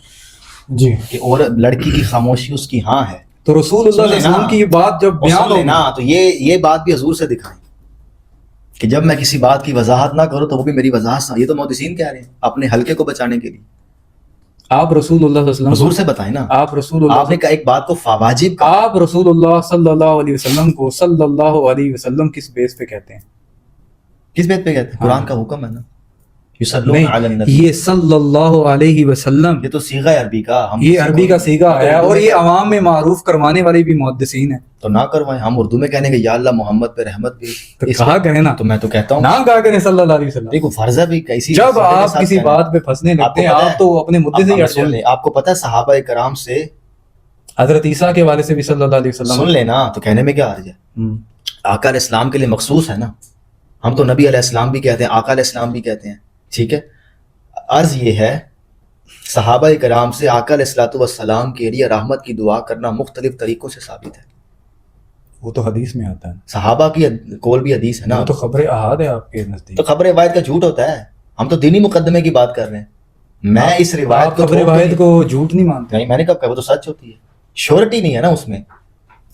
جی کہ اور لڑکی کی خاموشی اس کی ہاں ہے. تو رسول اللہ صلی اللہ علیہ وسلم کی یہ بات جب بیان ہو نا تو یہ بات بھی حضور سے دکھائیں کہ جب میں کسی بات کی وضاحت نہ کروں تو وہ بھی میری وضاحت. یہ تو محدثین کہہ رہے ہیں اپنے حلقے کو بچانے کے لیے. آپ رسول اللہ صلی اللہ علیہ وسلم حضور سے بتائیں نا. آپ رسول اللہ، آپ نے ایک بات کو واجب، آپ رسول اللہ صلی اللہ علیہ وسلم کو صلی اللہ علیہ وسلم کس بیس پہ کہتے ہیں؟ کس بیس پہ کہتے ہیں؟ قرآن کا حکم ہے نا، یہ صلی اللہ علیہ وسلم، یہ تو صیغہ عربی کا، یہ عربی کا صیغہ ہے اور یہ عوام میں معروف کروانے والے بھی محدثین ہیں. تو نہ کروائیں. ہم اردو میں کہنے کہ یا اللہ محمد پہ رحمت بھی، تو کہا کریں نا. تو میں تو کہتا ہوں نہ کہا کریں صلی اللہ علیہ وسلم. دیکھو فرض ہے بھی کیسی. جب آپ کسی بات پہ پھنسنے لگتے ہیں آپ تو اپنے مدعے سے ہی ہٹ جائیں. آپ کو پتہ ہے صحابہ کرام سے حضرت عیسیٰ کے والے سے بھی صلی اللہ علیہ وسلم سن لینا، تو کہنے میں کیا حرج ہے؟ آقا علیہ السلام کے لیے مخصوص ہے نا. ہم تو نبی علیہ السلام بھی کہتے ہیں، آقا علیہ السلام بھی کہتے ہیں. ٹھیک ہے، عرض یہ ہے صحابہ کرام سے آقا علیہ الصلوۃ والسلام کے لیے رحمت کی دعا کرنا مختلف طریقوں سے ثابت ہے. وہ تو حدیث میں آتا ہے. صحابہ کی قول بھی حدیث ہے نا. وہ تو خبر احاد ہے آپ کے نزدیک. تو خبر روایت کا جھوٹ ہوتا ہے. ہم تو دینی مقدمے کی بات کر رہے ہیں. میں اس روایت کو، خبر روایت کو جھوٹ نہیں مانتے. نہیں، میں نے کب کہا، وہ تو سچ ہوتی ہے. شیورٹی نہیں ہے نا اس میں.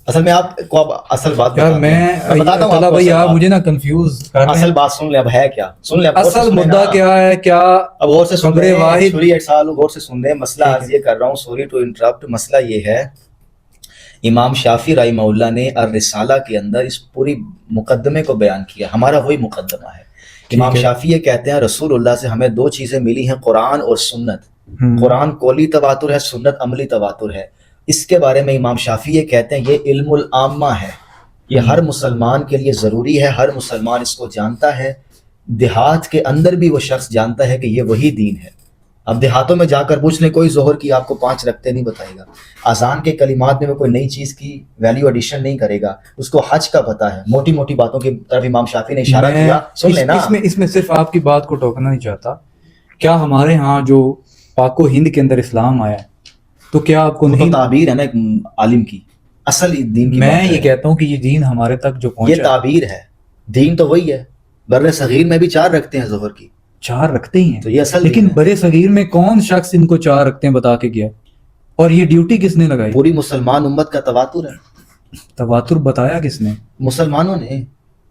اصل میں آپ کو اب اصل بات یار میں بتاتا ہوں بھائی، آپ مجھے نا کنفیوز کر رہے ہیں. اصل بات سن لیں. اب ہے کیا؟ سن لیں. اصل مدعا کیا ہے؟ کیا اب غور سے سن رہے واحد غور سے سن رہے ہیں. مسئلہ عرض یہ کر رہا ہوں، سوری ٹو انٹرپٹ. مسئلہ یہ ہے، امام شافعی رحمہ اللہ نے الرسالہ کے اندر اس پوری مقدمے کو بیان کیا. ہمارا وہی مقدمہ ہے. امام شافعی یہ کہتے ہیں رسول اللہ سے ہمیں 2 چیزیں ملی ہیں، قرآن اور سنت. قرآن قولی تواتر ہے، سنت عملی تواتر ہے. اس کے بارے میں امام شافعی یہ کہتے ہیں یہ علم العامہ ہے، یہ ہر مسلمان کے لیے ضروری ہے، ہر مسلمان اس کو جانتا ہے، دیہات کے اندر بھی وہ شخص جانتا ہے کہ یہ وہی دین ہے۔ اب دیہاتوں میں جا کر پوچھ لیں، کوئی ظہر کی آپ کو 5 رکعتیں نہیں بتائے گا، اذان کے کلمات میں وہ کوئی نئی چیز کی ویلیو ایڈیشن نہیں کرے گا، اس کو حج کا پتہ ہے، موٹی موٹی باتوں کی طرف امام شافعی نے اشارہ کیا، سن لینا۔ اس میں صرف آپ کی بات کو ٹوکنا نہیں چاہتا، کیا ہمارے ہاں جو پاک و ہند کے اندر اسلام آیا ہے تو کیا آپ کو وہ تو نہیں، تعبیر ہے نا ایک عالم کی، اصل دین کی میں بات یہ ہے۔ کہتا ہوں کہ یہ دین ہمارے تک جو یہ پہنچا ہے، تعبیر ہے، دین تو وہی ہے، بر صغیر میں بھی 4 رکھتے ہیں ظہر کی، 4 رکھتے ہی تو ہیں، یہ اصل لیکن دین ہے۔ برے صغیر میں کون شخص ان کو 4 رکھتے ہیں بتا کے گیا، اور یہ ڈیوٹی کس نے لگائی؟ پوری مسلمان امت کا تواتر ہے، تواتر بتایا کس نے؟ مسلمانوں نے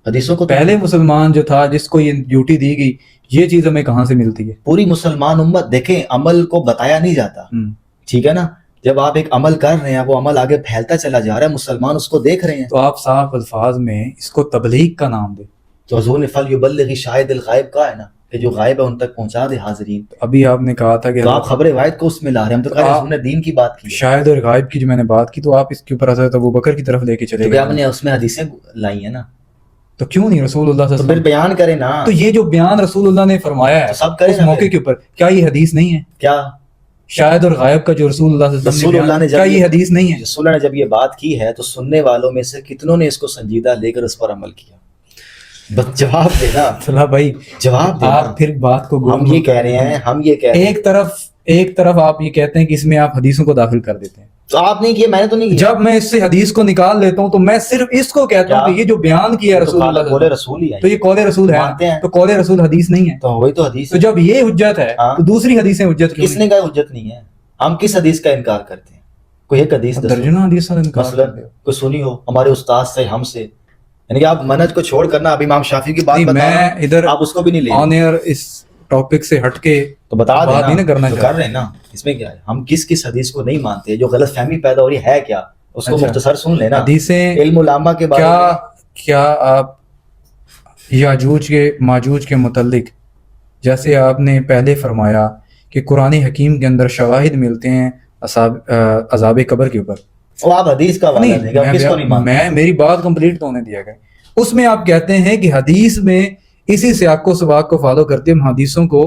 حدیثوں کو پہلے مسلمان جو تھا جس کو یہ ڈیوٹی دی گئی، یہ چیز ہمیں کہاں سے ملتی ہے؟ پوری مسلمان امت، دیکھیں عمل کو بتایا نہیں جاتا، ٹھیک ہے نا، جب آپ ایک عمل کر رہے ہیں وہ عمل آگے پھیلتا چلا جا رہا ہے، مسلمان اس کو دیکھ رہے ہیں، تو آپ صاف الفاظ میں اس کو تبلیغ کا نام دیں۔ تو حضور نے فلیبلغ شاہد الغائب کہا ہے نا کہ جو غائب ہے ان تک پہنچا دے حاضرین، ابھی آپ نے کہا تھا کہ تو آپ خبر روایت کو اس میں لا رہے ہیں، ہم تو کہہ رہے ہیں حضور نے دین کی بات کی ہے، شاہد اور غائب کی جو میں نے بات کی، تو آپ اس کے اوپر حضرت ابوبکر کی طرف لے کے چلے تو کیا ہم گئے، نے اس میں حدیثیں لائی ہیں نا، تو کیوں نہیں رسول اللہ صلی تو اللہ پھر علیہ وسلم؟ بیان کریں نا، تو یہ جو بیان رسول اللہ نے فرمایا ہے تو سب کریں اس نا موقع پھر۔ کے اوپر، کیا یہ حدیث نہیں ہے؟ کیا شاہد اور غائب کا جو رسول اللہ صلی اللہ رسول علیہ اللہ وسلم نے نے کیا یہ حدیث نہیں ہے؟ رسول اللہ نے جب یہ بات کی ہے تو سننے والوں میں سے کتنوں نے اس کو سنجیدہ لے کر اس پر عمل کیا؟ بس جواب دینا، صلاح بھائی جواب دینا۔ آپ پھر بات کو ہم یہ کہہ رہے ہیں، ہم یہ کہہ رہے ہیں، ایک طرف آپ یہ کہتے ہیں کہ اس میں آپ حدیثوں کو داخل کر دیتے ہیں، تو آپ نہیں کیا، میں نے تو نہیں کیا، جب میں اس سے حدیث کو نکال لیتا ہوں تو میں صرف اس کو کہتا ہوں کہ یہ جو بیان کیا تو رسول اللہ صلی اللہ بولے علیہ وسلم، رسول ہی تو یہ قول رسول مانتے ہے، ہیں، تو قول رسول حدیث نہیں ہے، تو وہی تو حدیث تو جب یہ حجت ہے ہاں، تو دوسری حدیثیں حجت کیوں کس نے کہا حجت نہیں ہے؟ ہم کس حدیث کا انکار کرتے ہیں؟ کوئی ایک حدیث نہیں؟ دسو، درجنوں حدیث کا انکار مثلا کرتے ہو۔ کوئی سنی ہو ہمارے استاد سے، ہم سے، یعنی کہ آپ منہج کو چھوڑ کرنا، اب امام شافعی کی بات نہیں، بتا رہا میں ہوں، ادھر آپ اس کو بھی نہیں لے آن ایئر اس ٹاپک سے ہٹ کے تو بتا بات نہیں دینا، نا کرنا تو چاہتا۔ کر رہے ہیں نا، اس میں کیا ہے؟ ہم کس حدیث کو نہیں مانتے، جو غلط فہمی پیدا ہو رہی ہے کیا، اس کو اچھا، مختصر سن لینا، حدیثیں علم العامہ کے بارے میں۔ کیا آپ یاجوج کے ماجوج کے متعلق، جیسے آپ نے پہلے فرمایا کہ قرآن حکیم کے اندر شواہد ملتے ہیں عذاب قبر کے اوپر، وہ آپ حدیث کا حوالہ دیں گے، آپ کس کو نہیں مانتے؟ میں میری بات کمپلیٹ تو ہونے دیا گیا، اس میں آپ کہتے ہیں کہ حدیث میں اسی سیاق و سباق کو فالو کرتے ہم حدیثوں کو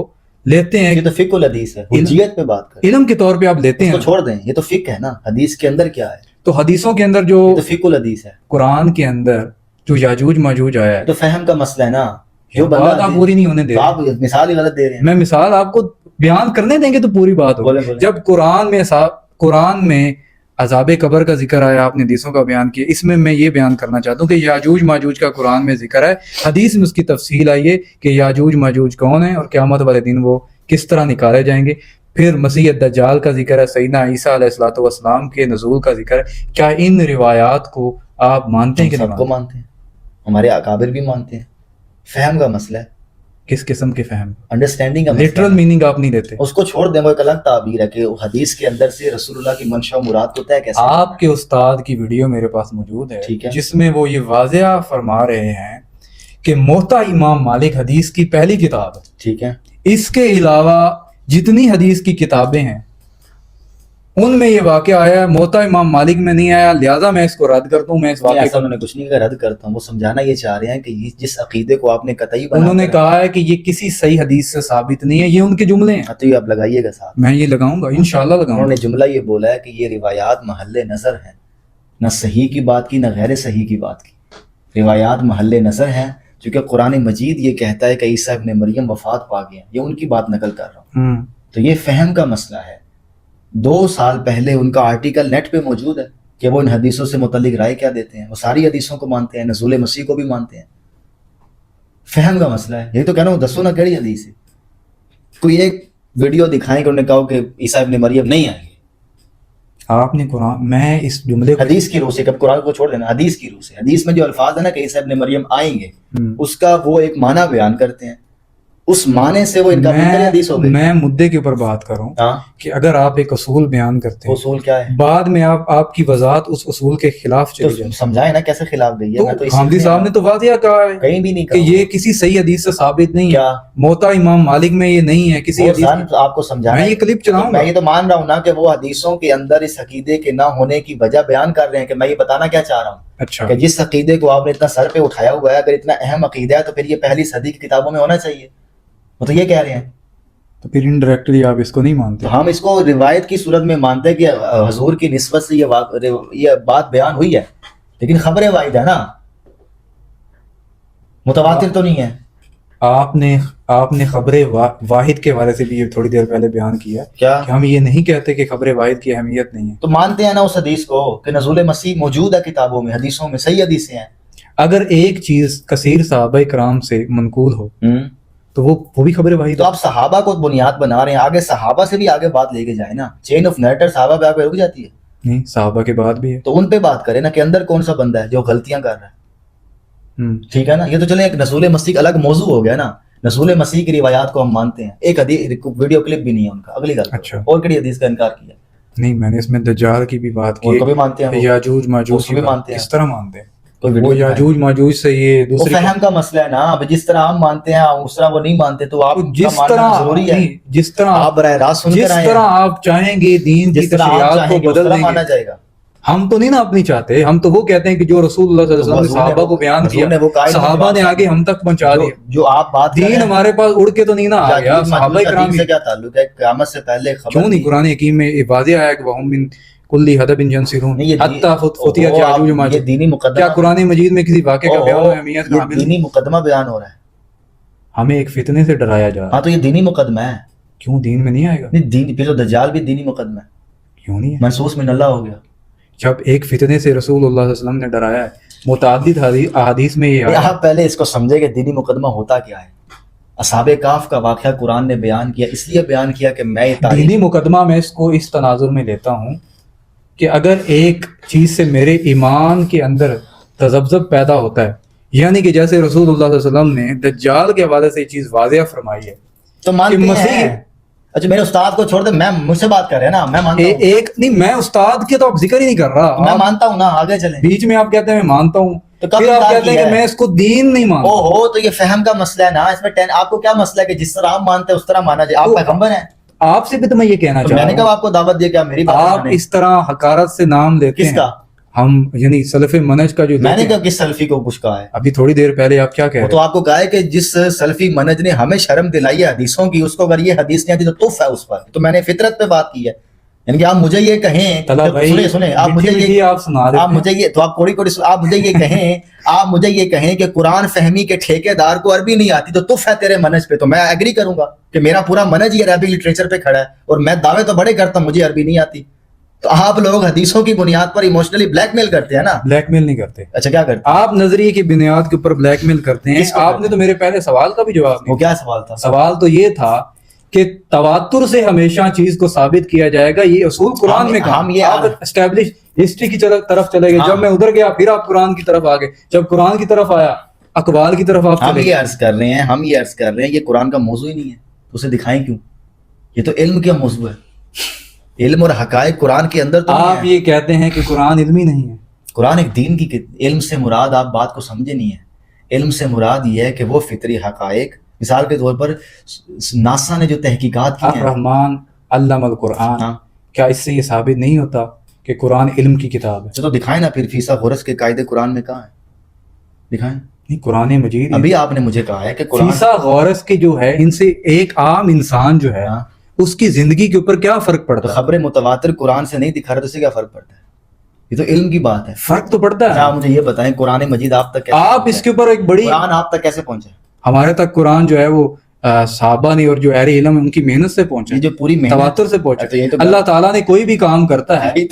لیتے ہیں، یہ تو فقہ الحدیث ہے، حجیت پہ بات کریں، علم کے طور پہ آپ لیتے اس ہیں، کو چھوڑ دیں، یہ تو فقہ ہے نا، حدیث کے اندر کیا ہے؟ تو حدیثوں کے اندر جو یہ تو فقہ الحدیث ہے، قرآن کے اندر جو یاجوج ماجوج آیا ہے، تو فہم کا مسئلہ ہے نا، جو بات بندہ آپ پوری نہیں ہونے دے تو رہے، آپ مثال ہی غلط دے رہے ہیں۔ میں مثال آپ کو بیان کرنے دیں گے تو پوری بات بولیں ہوگی۔ بولیں۔ جب قرآن میں عذاب قبر کا ذکر آیا، آپ نے حدیثوں کا بیان کیا، اس میں میں یہ بیان کرنا چاہتا ہوں کہ یاجوج ماجوج کا قرآن میں ذکر ہے، حدیث میں اس کی تفصیل آئی ہے کہ یاجوج ماجوج کون ہیں اور قیامت والے دن وہ کس طرح نکالے جائیں گے، پھر مسیح دجال کا ذکر ہے، سیدنا عیسیٰ علیہ الصلوۃ والسلام کے نزول کا ذکر ہے۔ کیا ان روایات کو آپ مانتے ہیں کہ ہم نہیں سب کو مانتے؟ مانتے ہیں، ہمارے اکابر بھی مانتے ہیں، فہم کا مسئلہ ہے، کس قسم کے فہم؟ انڈرسٹینڈنگ کا مسئلہ لٹرل ہے، میننگ آپ نہیں دیتے۔ اس کو چھوڑ دیں، وہ ایک الگ تعبیر ہے کہ حدیث کے اندر سے رسول اللہ کی منشا و مراد کو طے کیسے آپ کے استاد کی ویڈیو میرے پاس موجود ہے، ٹھیک ہے، جس میں وہ یہ واضح فرما رہے ہیں کہ موطا امام مالک حدیث کی پہلی کتاب ہے، ٹھیک ہے، اس کے علاوہ جتنی حدیث کی کتابیں ہیں ان میں یہ واقعہ آیا ہے، موطا امام مالک میں نہیں آیا، لہٰذا میں اس کو رد کرتا ہوں۔ میں اس واقعے ایسا کو انہوں نے کچھ نہیں کہا، رد کرتا ہوں، وہ سمجھانا یہ چاہ رہے ہیں کہ جس عقیدے کو آپ نے قطعی بنا انہوں نے کہا ہے کہ یہ کسی صحیح حدیث سے ثابت نہیں ہے، یہ ان کے جملے ہیں، تو یہ آپ لگائیے گا ساتھ، میں یہ لگاؤں گا، انشاءاللہ لگاؤں انہوں گا۔ نے جملہ یہ بولا ہے کہ یہ روایات محل نظر ہیں، نہ صحیح کی بات کی نہ غیر صحیح کی بات کی، روایات محل نظر ہیں، چونکہ قرآن مجید یہ کہتا ہے کہ عیسیٰ ابن مریم وفات پا گئے، یہ ان کی بات نقل کر رہا ہوں، تو یہ فہم کا مسئلہ ہے۔ 2 سال پہلے ان کا آرٹیکل نیٹ پہ موجود ہے کہ وہ ان حدیثوں سے متعلق رائے کیا دیتے ہیں، وہ ساری حدیثوں کو مانتے ہیں، نزول مسیح کو بھی مانتے ہیں، فہم کا مسئلہ ہے، یہی تو کہہ رہا ہوں، دسو نا کیڑی حدیث ہے، کوئی ایک ویڈیو دکھائیں کہ انہوں نے کہا کہ عیسیٰ ابن مریم نہیں آئیں گے، آپ نے قرآن، میں اس جملے کو حدیث کی روح سے، کب قرآن کو چھوڑ دینا، حدیث کی روح سے، حدیث میں جو الفاظ ہے نا کہ عیسیٰ ابن مریم آئیں گے، اس کا وہ ایک معنی بیان کرتے ہیں، اس معنی سے وہ انکار منکر حدیث ہو گئی. میں مدعے کے اوپر بات کر رہا ہوں ہاں کہ اگر آپ ایک اصول بیان کرتے ہیں اصول کیا ہے بعد میں آپ کی وضاحت اس اصول کے خلاف چلی تو جائے سمجھائے نا کیسے خلاف گئی ہے. میں تو تو اسی حامدی لیے صاحب نے تو واضح کہا ہے کہیں بھی نہیں کہ کہا یہ کسی صحیح حدیث سے ثابت نہیں ہے. کیا موطا امام مالک میں یہ نہیں ہے کسی وہ حدیث زن آپ کو سمجھانا. میں یہ کلپ چلاؤں میں گا. یہ تو مان رہا ہوں نا کہ وہ حدیثوں کے اندر اس عقیدے کے نہ ہونے کی وجہ بیان کر رہے ہیں کہ میں یہ بتانا کیا چاہ رہا ہوں اچھا کہ جس عقیدے کو آپ نے اتنا سر پہ اٹھایا ہوا ہے اگر اتنا اہم عقیدہ ہے تو پھر یہ پہلی صدی کی کتابوں میں ہونا چاہیے. وہ تو یہ کہہ رہے ہیں. تو پھر انڈائریکٹلی آپ اس کو نہیں مانتے. تو ہم اس کو روایت کی صورت میں مانتے ہیں کہ حضور کی نسبت سے یہ بات بیان ہوئی ہے لیکن خبر واحد ہے نا, متواتر تو نہیں ہے. آپ نے خبر واحد کے حوالے سے بھی یہ تھوڑی دیر پہلے بیان کیا کیا کہ ہم یہ نہیں کہتے کہ خبر واحد کی اہمیت نہیں ہے. تو مانتے ہیں نا اس حدیث کو کہ نزول مسیح موجود ہے کتابوں میں, حدیثوں میں صحیح حدیثیں ہیں. اگر ایک چیز کثیر صحابہ کرام سے منقول ہو تو وہ بھی خبر واحد تو ہے. آپ صحابہ کو بنیاد بنا رہے ہیں, آگے صحابہ سے بھی آگے بات لے کے جائیں نا. چین آف نیٹر صحابہ پہ آگے رک جاتی ہے. نہیں صحابہ کے بعد بھی ہے. تو ان پہ بات کریں نا کہ اندر کون سا بندہ ہے جو غلطیاں کر رہا ہے. ٹھیک ہے نا. یہ تو چلیں ایک نزول مسیح الگ موضوع ہو گیا نا. نزول مسیح کی روایات کو ہم مانتے ہیں, ایک حدیث ویڈیو کلپ بھی نہیں ہے ان کا. اگلی گل اچھا اور کڑی حدیث کا انکار کیا. نہیں میں نے اس میں دجال کی بھی بات کی ان کو بھی مانتے ہیں, یاجوج ماجوج اس کو کی بھی بات. مانتے ہیں. کس طرح مانتے ہیں کوئی وہ ویڈیو یاجوج ماجوج سے یہ وہ دوسری فہم کا مسئلہ ہے نا. اب جس طرح ہم مانتے ہیں اس طرح وہ نہیں مانتے تو آپ کا جس ماننا طرح ضروری ہے. نہیں جس طرح آپ براہ راست سن جس کر آئے طرح ہیں, آپ چاہیں گے دین کی جس طرح آپ تشریعات چاہیں کو گے اس بدل طرح دیں مانا گے. جائے گا. ہم تو نہیں نا اپنی چاہتے, ہم تو وہ کہتے ہیں کہ جو رسول اللہ صلی اللہ علیہ وسلم نے صحابہ کو بیان کیا صحابہ نے آگے ہم تک پہنچا دیا. جو آپ بات کر رہے دین ہیں ہمارے پاس اڑ کے تو نہیں نا آ گیا. صحابہ کرام سے کیا تعلق ہے؟ قیامت سے پہلے خبر کیوں نہیں قرآن حکیم میں یہ واضح آیا کہ وہم من کلی حدب ينسلون حتی فتح یاجوج ماجوج. یہ دینی مقدمہ, کیا قرآن مجید میں کسی واقعے کا بیان اہمیت کا یہ حامل دینی مقدمہ بیان ہو رہا ہے. ہمیں ایک فتنے سے ڈرایا جا رہا ہے. ہاں تو یہ دینی مقدمہ ہے. کیوں دین میں نہیں آئے گا؟ نہیں دین پھر تو دجال بھی دینی مقدمہ ہے. کیوں نہیں ہے؟ منسوس من اللہ ہو گیا. جب ایک فتنے سے رسول اللہ صلی اللہ علیہ وسلم نے ڈرایا ہے, متعدد احادیث میں یہ آیا. آپ پہلے اس کو سمجھے کہ دینی مقدمہ ہوتا کیا ہے. اصحاب کہف کا واقعہ قرآن نے بیان کیا, اس لیے بیان کیا کہ میں دینی مقدمہ میں اس کو اس تناظر میں لیتا ہوں کہ اگر ایک چیز سے میرے ایمان کے اندر تذبذب پیدا ہوتا ہے, یعنی کہ جیسے رسول اللہ صلی اللہ علیہ وسلم نے دجال کے حوالے سے یہ چیز واضح فرمائی ہے تو کہ مانتے مسیح ہیں. اچھا میرے استاد کو چھوڑ دے, میں مجھ سے بات کر رہے ہیں نا, میں مانتا ہوں. ایک نہیں میں استاد کے تو آپ ذکر ہی نہیں کر رہا. میں مانتا ہوں نا, آگے چلیں. بیچ میں آپ کہتے ہیں میں مانتا ہوں, تو کب پھر آپ انکار کہتے ہیں کیا کہ ہے؟ میں اس کو دین نہیں مانتا. او ہو تو یہ فہم کا مسئلہ ہے نا. اس میں آپ کو کیا مسئلہ ہے کہ جس طرح آپ مانتے ہیں اس طرح مانا جائے. آپ پیغمبر ہیں. آپ سے بھی تو میں یہ کہنا تو چاہ میں نے رہا کب ہوں آپ کو دعوت دیا کہ آپ میری بات آپ مانیں؟ اس طرح حقارت سے نام لیتے کس ہیں. کا؟ ہم یعنی سلف منہج کا جو میں نے دیتے ہیں. کب کس سلفی کو کچھ کہا ہے؟ ابھی تھوڑی دیر پہلے آپ کیا کہہ وہ رہے تو آپ کو کہا ہے کہ جس سلفی منہج نے ہمیں شرم دلائی ہے حدیثوں کی, اس کو اگر یہ حدیث نہیں آتی تو تف ہے اس پر. تو میں نے فطرت پہ بات کی ہے. یعنی کہ آپ مجھے یہ کہیں, سنیں آپ مجھے یہ, آپ سنا آپ مجھے یہ, تو آپ کوڑی آپ مجھے یہ کہیں, آپ مجھے یہ کہیں کہ قرآن فہمی کے ٹھیکیدار کو عربی نہیں آتی تو تف ہے تیرے منہج پہ, تو میں ایگری کروں گا کہ میرا پورا منہج یہ عربی لٹریچر پہ کھڑا ہے اور میں دعوے تو بڑے کرتا ہوں مجھے عربی نہیں آتی. تو آپ لوگ حدیثوں کی بنیاد پر ایموشنلی بلیک میل کرتے ہیں نا. بلیک میل نہیں کرتے. اچھا کیا کرتے آپ نظریے کی بنیاد کے اوپر بلیک میل کرتے ہیں. آپ نے تو میرے پہلے سوال کا بھی جواب نہیں. وہ کیا سوال تھا؟ سوال تو یہ تھا کہ تواتر سے ہمیشہ چیز کو ثابت کیا جائے گا, یہ اصول قرآن میں کہاں. آپ اسٹیبلش ہسٹری کی طرف چلے گئے, جب میں ادھر گیا پھر آپ قرآن کی طرف آ گئے, جب قرآن کی طرف آیا اقوال کی طرف آپ ہم یہ عرض کر رہے ہیں یہ قرآن کا موضوع ہی نہیں ہے تو اسے دکھائیں کیوں؟ یہ تو علم کا موضوع ہے. علم اور حقائق قرآن کے اندر تو آپ یہ کہتے ہیں کہ قرآن علمی نہیں ہے. قرآن ایک دین کی, علم سے مراد آپ بات کو سمجھے نہیں ہے. علم سے مراد یہ ہے کہ وہ فطری حقائق, مثال کے طور پر ناسا نے جو تحقیقات کی ہیں, الرحمن علم القرآن, کیا اس سے یہ ثابت نہیں ہوتا کہ قرآن علم کی کتاب ہے؟ چلو دکھائیں نا پھر فیسا غورس کے قاعدے قرآن میں کہاں ہے, دکھائیں. نہیں قرآن مجید ابھی آپ نے مجھے کہا ہے کہ قرآن فیسا غورس کے جو ہے ان سے ایک عام انسان جو ہے اس کی زندگی کے اوپر کیا فرق پڑتا ہے؟ خبر متواتر قرآن سے نہیں دکھا رہا تو اس سے کیا فرق پڑتا ہے؟ یہ تو علم کی بات ہے. فرق تو پڑتا ہے. آپ مجھے یہ بتائیں قرآن مجید آپ تک آپ اس کے اوپر ایک بڑی, قرآن آپ تک کیسے پہنچا؟ ہمارے تک قرآن جو ہے وہ صحابہ نے اور جو اہل علم ان کی محنت سے پہنچا, یہ جو پوری تواتر سے پہنچا. یہ تو اللہ تعالیٰ نے کوئی بھی کام کرتا ہے,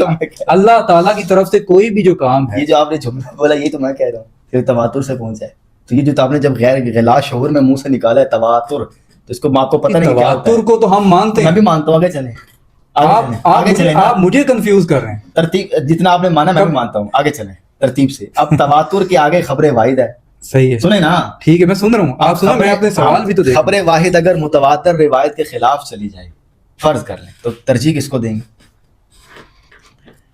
اللہ تعالیٰ کی طرف سے کوئی بھی جو کام ہے, یہ جو آپ نے جملہ بولا یہ تو میں کہہ رہا ہوں کہ تواتر سے پہنچا ہے. تو یہ جو آپ نے جب غلا شعور میں منہ سے نکالا ہے تواتر, تو اس کو ماں کو پتہ نہیں کیا ہوتا ہے. تواتر کو تو ہم مانتے ہیں. میں بھی مانتا ہوں. آگے چلیں. آپ مجھے کنفیوز کر رہے ہیں. ترتیب جتنا آپ نے مانا میں بھی مانتا ہوں. آگے چلیں ترتیب سے. اب تواتر کے آگے خبر واحد ہے. صحیح ہے, سنیں نا, ٹھیک ہے میں سن رہا ہوں, آپ سنیں, میں اپنے سوال بھی تو دیکھ. خبر واحد اگر متواتر روایت کے خلاف چلی جائے, فرض کر لیں, تو ترجیح کس کو دیں گے؟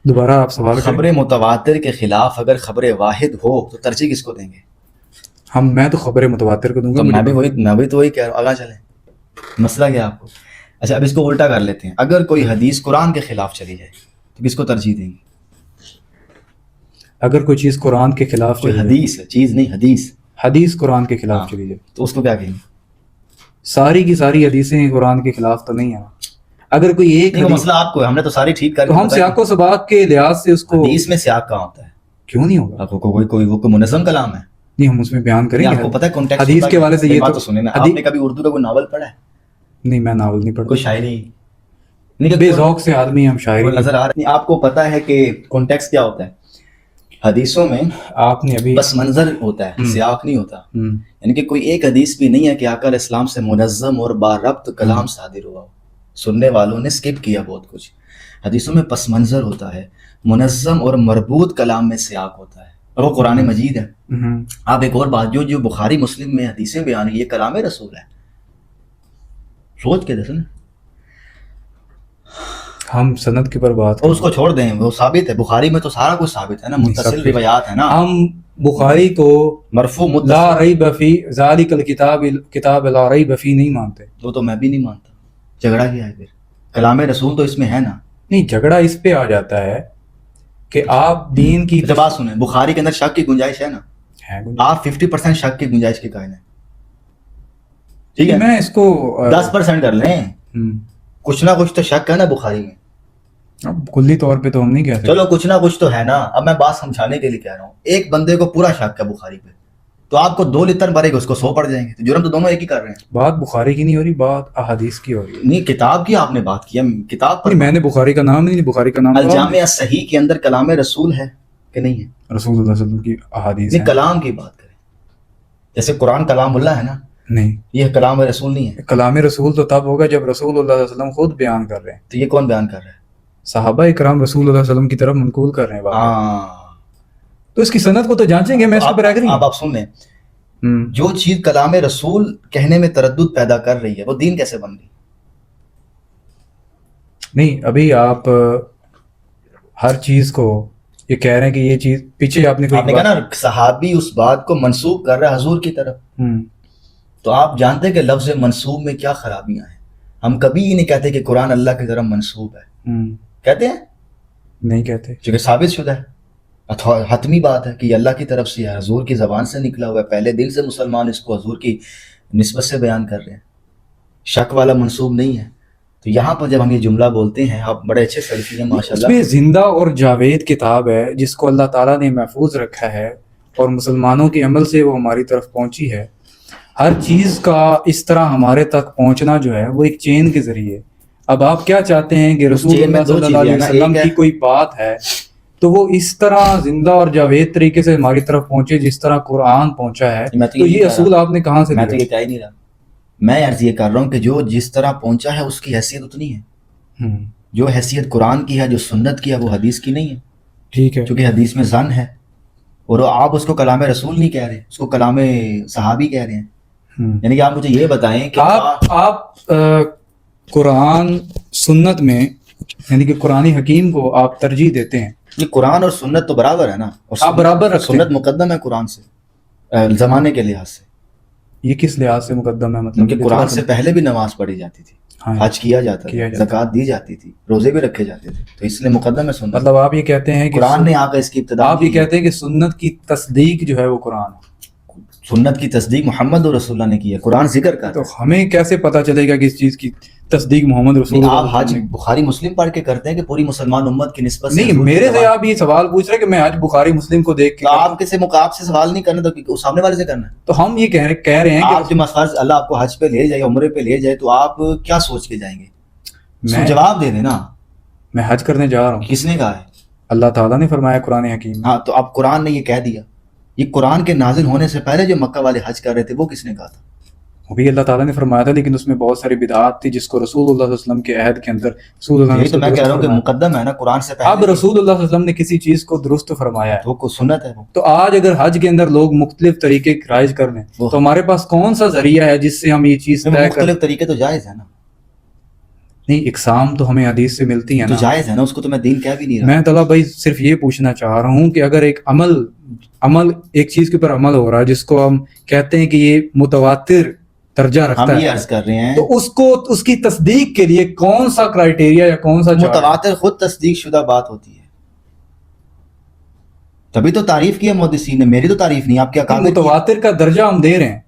دوبارہ آپ سوال کریں. خبر متواتر کے خلاف اگر خبر واحد ہو تو ترجیح کس کو دیں گے؟ میں تو خبر متواتر کو دوں گا. تو میں بھی تو وہی کہہ رہا ہوں, آگاہ چلیں. مسئلہ کیا آپ کو؟ اچھا اب اس کو الٹا کر لیتے ہیں, اگر کوئی حدیث قرآن کے خلاف چلی جائے تو کس کو ترجیح دیں گے؟ اگر کوئی چیز قرآن کے خلاف کوئی چلی جائے, حدیث ہے, چیز نہیں, حدیث قرآن کے خلاف چلی جائے, تو اس کو کیا کہیں گے؟ ساری کی ساری حدیثیں قرآن کے خلاف تو نہیں ہیں. اگر کوئی ایک مسئلہ آپ کو, ہم نے تو ساری ٹھیک کر, تو ہم سیاق و سباق کے لحاظ سے اس کو, حدیث میں سیاق کہاں ہوتا ہے؟ کیوں نہیں ہوگا؟ آپ کو کوئی منظم کلام ہے نہیں, ہم اس میں بیان کریں گے. آپ کو پتہ ہے کانٹیکسٹ حدیث کے حوالے سے یہ تو سنیں نا, آپ نے کبھی اردو کا کوئی ناول پڑھا ہے؟ نہیں, میں ناول نہیں پڑھتا. کوئی شاعری بے ذوق سے آدمی ہم شاعری نظر آ رہا ہے. آپ کو پتا ہے کہ کانٹیکسٹ کیا ہوتا ہے حدیثوں میں؟ آپ نے ابھی بس منظر ہوتا ہے, سیاق نہیں ہوتا. یعنی کہ کوئی ایک حدیث بھی نہیں ہے کہ آقا علیہ السلام سے منظم اور باربط کلام صادر ہوا ہو. سننے والوں نے سکپ کیا بہت کچھ. حدیثوں میں پس منظر ہوتا ہے, منظم اور مربوط کلام میں سیاق ہوتا ہے, اور وہ قرآن مجید ہے. آپ ایک اور بات, جو بخاری مسلم میں حدیثیں بیان ہیں, یہ کلام رسول ہے. سوچ کے دیکھیں. ہم سند کے پر بات, اس کو چھوڑ دیں, وہ ثابت ہے. بخاری میں تو سارا کچھ ثابت ہے نا, متصل روایات ہے نا. ہم بخاری کو مرفوع لا ریب فی ذالک الکتاب کتاب لا ریب فی نہیں مانتے. وہ تو میں بھی نہیں مانتا. جھگڑا کیا ہے پھر؟ کلام رسول تو اس میں ہے نا. نہیں, جھگڑا اس پہ آ جاتا ہے کہ آپ دین کی بات سنیں, بخاری کے اندر شک کی گنجائش ہے نا, آپ 50% شک کی گنجائش کے قائل ہیں. ٹھیک ہے, میں اس کو 10% کر لیں, کچھ نہ کچھ تو شک ہے نا بخاری میں. اب کلی طور پہ تو ہم نہیں کہہ سکتے. چلو کچھ نہ کچھ تو ہے نا. اب میں بات سمجھانے کے لیے کہہ رہا ہوں, ایک بندے کو پورا شک ہے بخاری پہ, تو آپ کو 2 لیتر بھرے گا, اس کو 100 پڑ جائیں گے. تو جرم تو دونوں ایک ہی کر رہے ہیں. بات بخاری کی نہیں ہو رہی, بات احادیث کی ہو رہی ہے. نہیں, کتاب کی آپ نے بات کی, کتاب پر. میں نے بخاری کا نام نہیں, بخاری کا نام الجامع الصحیح کے اندر کلام رسول ہے کہ نہیں ہے؟ رسول اللہ صلی اللہ علیہ وسلم کی احادیث نہیں, کلام کی بات کریں. جیسے قرآن کلام اللہ ہے نا, نہیں یہ کلام رسول نہیں ہے. کلام رسول تو تب ہوگا جب رسول اللہ صلی اللہ علیہ وسلم خود بیان کر رہے ہیں. تو یہ کون بیان کر رہا ہے؟ صحابہ کرام رسول اللہ صلی اللہ علیہ وسلم کی طرف منقول کر رہے ہیں. ہاں, تو اس کی سند کو تو جانچیں گے. میں اس پر ایگری. آپ سن لیں, جو چیز کلام رسول کہنے میں تردد پیدا کر رہی ہے, وہ دین کیسے بن گئی؟ نہیں, ابھی آپ ہر چیز کو یہ کہہ رہے ہیں کہ یہ چیز پیچھے آپ نے کہا نا صحابی اس بات کو منسوب کر رہا ہے حضور کی طرف. تو آپ جانتے ہیں کہ لفظ منسوب میں کیا خرابیاں ہیں. ہم کبھی یہ نہیں کہتے کہ قرآن اللہ کی طرف منسوب ہے. کہتے ہیں؟ نہیں کہتے, کیونکہ ثابت شدہ ہے, حتمی بات ہے کہ یہ اللہ کی طرف سے ہے, حضور کی زبان سے نکلا ہوا ہے. پہلے دل سے مسلمان اس کو حضور کی نسبت سے بیان کر رہے ہیں, شک والا منسوب نہیں ہے. تو یہاں پر جب ہم یہ جملہ بولتے ہیں, آپ بڑے اچھے سلفی ہیں ماشاءاللہ. اس میں زندہ اور جاوید کتاب ہے جس کو اللہ تعالیٰ نے محفوظ رکھا ہے, اور مسلمانوں کے عمل سے وہ ہماری طرف پہنچی ہے. ہر چیز کا اس طرح ہمارے تک پہنچنا جو ہے وہ ایک چین کے ذریعے. اب آپ کیا چاہتے ہیں کہ رسول اللہ صلی اللہ علیہ وسلم کی کوئی بات ہے تو وہ اس طرح زندہ اور جاوید طریقے سے ہماری طرف پہنچے جس طرح قرآن پہنچا ہے. تو یہ اصول آپ نے کہاں سے؟ میں تو یہ کہہ ہی نہیں رہا, میں عرض یہ کر رہا ہوں کہ جو جس طرح پہنچا ہے اس کی حیثیت اتنی ہے. جو حیثیت قرآن کی ہے, جو سنت کی ہے, وہ حدیث کی نہیں ہے. ٹھیک ہے, چونکہ حدیث میں ظن ہے, اور آپ اس کو کلام رسول نہیں کہہ رہے, اس کو کلام صحابی کہہ رہے ہیں. یعنی کہ آپ مجھے یہ بتائیں کہ آپ قرآن سنت میں, یعنی کہ قرآن حکیم کو آپ ترجیح دیتے ہیں. یہ قرآن اور سنت تو برابر ہے نا, آپ برابر رکھتے ہیں. سنت مقدم ہے قرآن سے زمانے کے لحاظ سے. یہ کس لحاظ سے مقدم ہے؟ مطلب کہ قرآن سے پہلے بھی نماز پڑھی جاتی تھی, حج کیا جاتا تھا, زکوٰۃ دی جاتی تھی, روزے بھی رکھے جاتے تھے, تو اس لیے مقدم ہے سنت. مطلب آپ یہ کہتے ہیں کہ قرآن نے آ کر اس کی ابتدا, آپ یہ کہتے ہیں کہ سنت کی تصدیق جو ہے وہ قرآن ہے. سنت کی تصدیق محمد رسول اللہ نے کی ہے, قرآن ذکر کر. تو ہمیں کیسے پتہ چلے گا کہ اس چیز کی تصدیق محمد رسول اللہ؟ آپ حج بخاری مسلم پڑھ کے کرتے ہیں کہ پوری مسلمان امت کی نسبت سے؟ نہیں, میرے سے آپ یہ سوال پوچھ رہے ہیں کہ میں حج بخاری مسلم کو دیکھ کے. آپ کسی مقاب سے سوال نہیں کرنا, تو سامنے والے سے کرنا ہے. تو ہم یہ کہہ رہے ہیں کہ آپ جو مسفرض اللہ آپ کو حج پہ لے جائے, عمرے پہ لے جائے, تو آپ کیا سوچ کے جائیں گے؟ میں جواب دے دیں نا, میں حج کرنے جا رہا ہوں. کس نے کہا ہے؟ اللہ تعالیٰ نے فرمایا قرآن حکیم. ہاں, تو اب قرآن نے یہ کہہ دیا. یہ قرآن کے نازل ہونے سے پہلے جو مکہ والے حج کر رہے تھے وہ کس نے کہا تھا؟ وہ بھی اللہ تعالیٰ نے فرمایا تھا، لیکن اس میں بہت ساری بدعات تھی جس کو رسول اللہ صلی اللہ علیہ وسلم کے عہد کے اندر رسول اللہ نے یہی تو میں کہہ رہا ہوں کہ مقدم ہے نا قرآن سے پہلے. اب رسول اللہ صلی اللہ علیہ وسلم نے کسی چیز کو درست فرمایا ہے تو کو سنت ہے وہ. تو آج اگر حج کے اندر لوگ مختلف طریقے رائج کر لیں تو ہمارے پاس کون سا ذریعہ ہے جس سے ہم یہ چیز طے کر؟ مختلف طریقے تو جائز ہے نا. نہیں، اقسام تو ہمیں حدیث سے ملتی ہیں تو نا. جائز ہے نا، اس کو تو میں دین کہہ بھی نہیں رہا. میں طلب بھائی صرف یہ پوچھنا چاہ رہا ہوں کہ اگر ایک عمل ایک چیز کے اوپر عمل ہو رہا ہے جس کو ہم کہتے ہیں کہ یہ متواتر درجہ رکھتا ہم یہ ہے، عرض کر رہے ہیں تو اس کی تصدیق کے لیے کون سا کرائیٹیریا یا کون سا متواتر خود تصدیق شدہ بات ہوتی ہے. تبھی تو تعریف کی ہے محدثین نے، میری تو تعریف نہیں، آپ کیا کہا. متواتر کا درجہ ہم دے رہے ہیں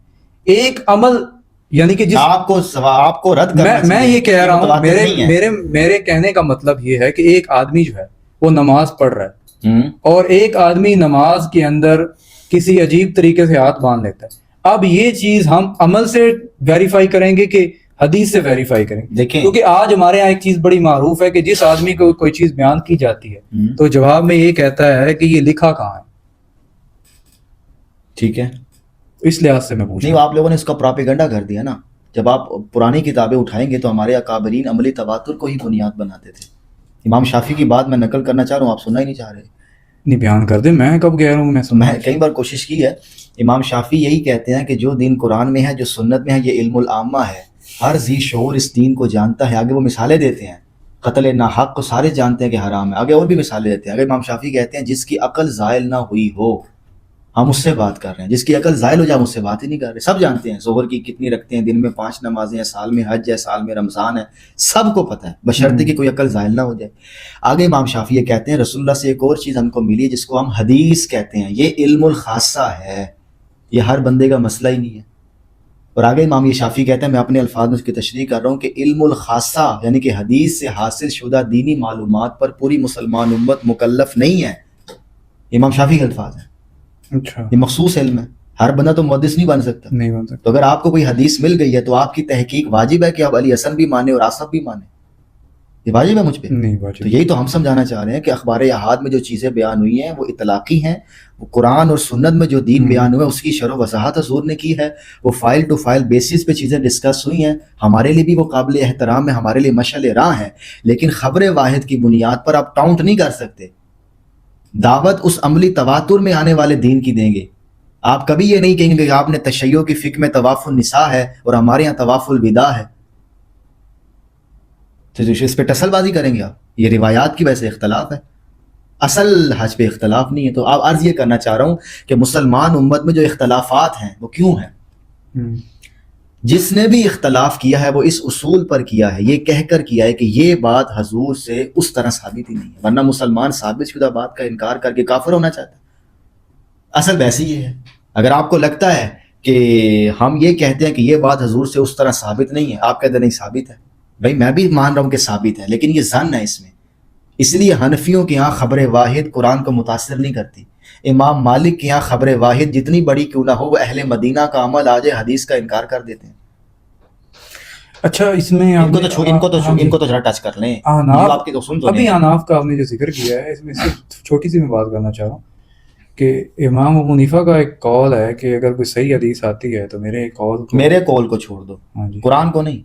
ایک عمل، یعنی کہ جس آپ کو رد کرنا میں یہ کہہ رہا ہوں، میرے کہنے کا مطلب یہ ہے کہ ایک آدمی جو ہے وہ نماز پڑھ رہا ہے اور ایک آدمی نماز کے اندر کسی عجیب طریقے سے ہاتھ باندھ لیتا ہے. اب یہ چیز ہم عمل سے ویریفائی کریں گے کہ حدیث سے ویریفائی کریں گے؟ دیکھیں، کیونکہ آج ہمارے یہاں ایک چیز بڑی معروف ہے کہ جس آدمی کو کوئی چیز بیان کی جاتی ہے تو جواب میں یہ کہتا ہے کہ یہ لکھا کہاں ہے. ٹھیک ہے، اس لحاظ سے میں پوچھ نہیں، آپ لوگوں نے اس کا پراپیگنڈا کر دیا نا. جب آپ پرانی کتابیں اٹھائیں گے تو ہمارے اکابرین عملی تواتر کو ہی بنیاد بناتے تھے. امام شافعی کی بات میں نقل کرنا چاہ رہا ہوں، آپ سننا ہی نہیں چاہ رہے. نہیں، بیان کر دیں، میں کب کہہ رہا ہوں، میں کئی بار کوشش کی ہے. امام شافعی یہی کہتے ہیں کہ جو دین قرآن میں ہے، جو سنت میں ہے، یہ علم العامہ ہے، ہر ذی شعور اس دین کو جانتا ہے. آگے وہ مثالیں دیتے ہیں، قتل ناحق کو سارے جانتے ہیں کہ حرام ہے. آگے اور بھی مثالیں دیتے ہیں. اگر امام شافعی کہتے ہیں جس کی عقل زائل نہ ہوئی ہو، ہم اس سے بات کر رہے ہیں. جس کی عقل زائل ہو جائے ہم اس سے بات ہی نہیں کر رہے. سب جانتے ہیں ظہر کی کتنی رکھتے ہیں، دن میں 5 نمازیں ہیں، سال میں حج ہے، سال میں رمضان ہے، سب کو پتہ ہے، بشرطے کہ کوئی عقل زائل نہ ہو جائے. آگے امام شافعی یہ کہتے ہیں رسول اللہ سے ایک اور چیز ہم کو ملی ہے جس کو ہم حدیث کہتے ہیں. یہ علم الخاصہ ہے، یہ ہر بندے کا مسئلہ ہی نہیں ہے. اور آگے امام یہ شافعی کہتے ہیں، میں اپنے الفاظ میں اس کی تشریح کر رہا ہوں، کہ علم الخاصہ یعنی کہ حدیث سے حاصل شدہ دینی معلومات پر پوری مسلمان امت مکلف نہیں ہے. امام شافعی کے الفاظ ہیں. اچھا، یہ مخصوص علم ہے، ہر بندہ تو محدث نہیں بن سکتا. نہیں بن سکتا. تو اگر آپ کو کوئی حدیث مل گئی ہے تو آپ کی تحقیق واجب ہے کہ آپ علی حسن بھی مانے اور آصف بھی مانے. یہ واجب ہے مجھ پہ. نہیں واجب. تو یہی تو ہم سمجھانا چاہ رہے ہیں کہ اخبار احاد میں جو چیزیں بیان ہوئی ہیں وہ اطلاقی ہیں. وہ قرآن اور سنت میں جو دین بیان ہوا ہے اس کی شرح و وضاحت حضور نے کی ہے. وہ فائل ٹو فائل بیسس پہ چیزیں ڈسکس ہوئی ہیں. ہمارے لیے بھی وہ قابل احترام ہے، ہمارے لیے مشعل راہ ہے. لیکن خبر واحد کی بنیاد پر آپ ٹاؤنٹ نہیں کر سکتے. دعوت اس عملی تواتر میں آنے والے دین کی دیں گے. آپ کبھی یہ نہیں کہیں گے کہ آپ نے تشیع کی فقہ میں طواف النساء ہے اور ہمارے یہاں طواف الوداع ہے، تو اس پہ ٹسل بازی کریں گے آپ. یہ روایات کی وجہ سے اختلاف ہے، اصل حج پہ اختلاف نہیں ہے. تو آپ عرض یہ کرنا چاہ رہا ہوں کہ مسلمان امت میں جو اختلافات ہیں وہ کیوں ہیں؟ جس نے بھی اختلاف کیا ہے وہ اس اصول پر کیا ہے، یہ کہہ کر کیا ہے کہ یہ بات حضور سے اس طرح ثابت ہی نہیں ہے، ورنہ مسلمان ثابت شدہ بات کا انکار کر کے کافر ہونا چاہتا ہے. اصل ویسے یہ ہے. اگر آپ کو لگتا ہے کہ ہم یہ کہتے ہیں کہ یہ بات حضور سے اس طرح ثابت نہیں ہے، آپ کہتے ہیں نہیں ثابت ہے، بھائی میں بھی مان رہا ہوں کہ ثابت ہے، لیکن یہ ظن ہے اس میں. اس لیے حنفیوں کے یہاں خبر واحد قرآن کو متاثر نہیں کرتی. امام مالک کے یہاں خبر واحد جتنی بڑی کیوں نہ ہو وہ اہل مدینہ کا عمل آ جائے حدیث کا انکار کر دیتے ہیں. اچھا، اس میں ان کو تو ذرا ٹچ کر لیں. آپ کے تو سن تو ابھی حناف کا آپ نے جو ذکر کیا ہے اس میں صرف چھوٹی سی میں بات کرنا چاہ رہا ہوں کہ امام ابو حنیفہ کا ایک قول ہے کہ اگر کوئی صحیح حدیث آتی ہے تو میرے قول کو چھوڑ دو، قرآن کو نہیں.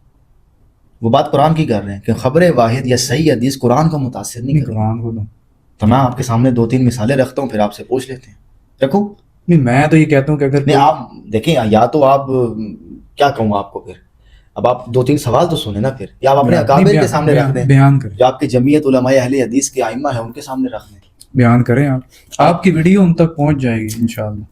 وہ بات قرآن کی کر رہے ہیں کہ خبر واحد یا صحیح حدیث قرآن کو متاثر نہیں کرتی. قرآن کو تو میں آپ کے سامنے 2-3 مثالیں رکھتا ہوں، پھر آپ سے پوچھ لیتے ہیں. رکھو. نہیں، میں تو یہ کہتا ہوں کہ اگر نہیں، آپ دیکھیں، یا تو آپ کیا کہوں آپ کو، پھر اب آپ 2-3 سوال تو سنیں نا، پھر یا آپ اپنے اکابر کے سامنے رکھ دیں، بیان کریں. جو آپ کی جمعیت علماء اہل حدیث کے ائمہ ہیں ان کے سامنے رکھ دیں، بیان کریں. آپ کی ویڈیو ان تک پہنچ جائے گی انشاءاللہ.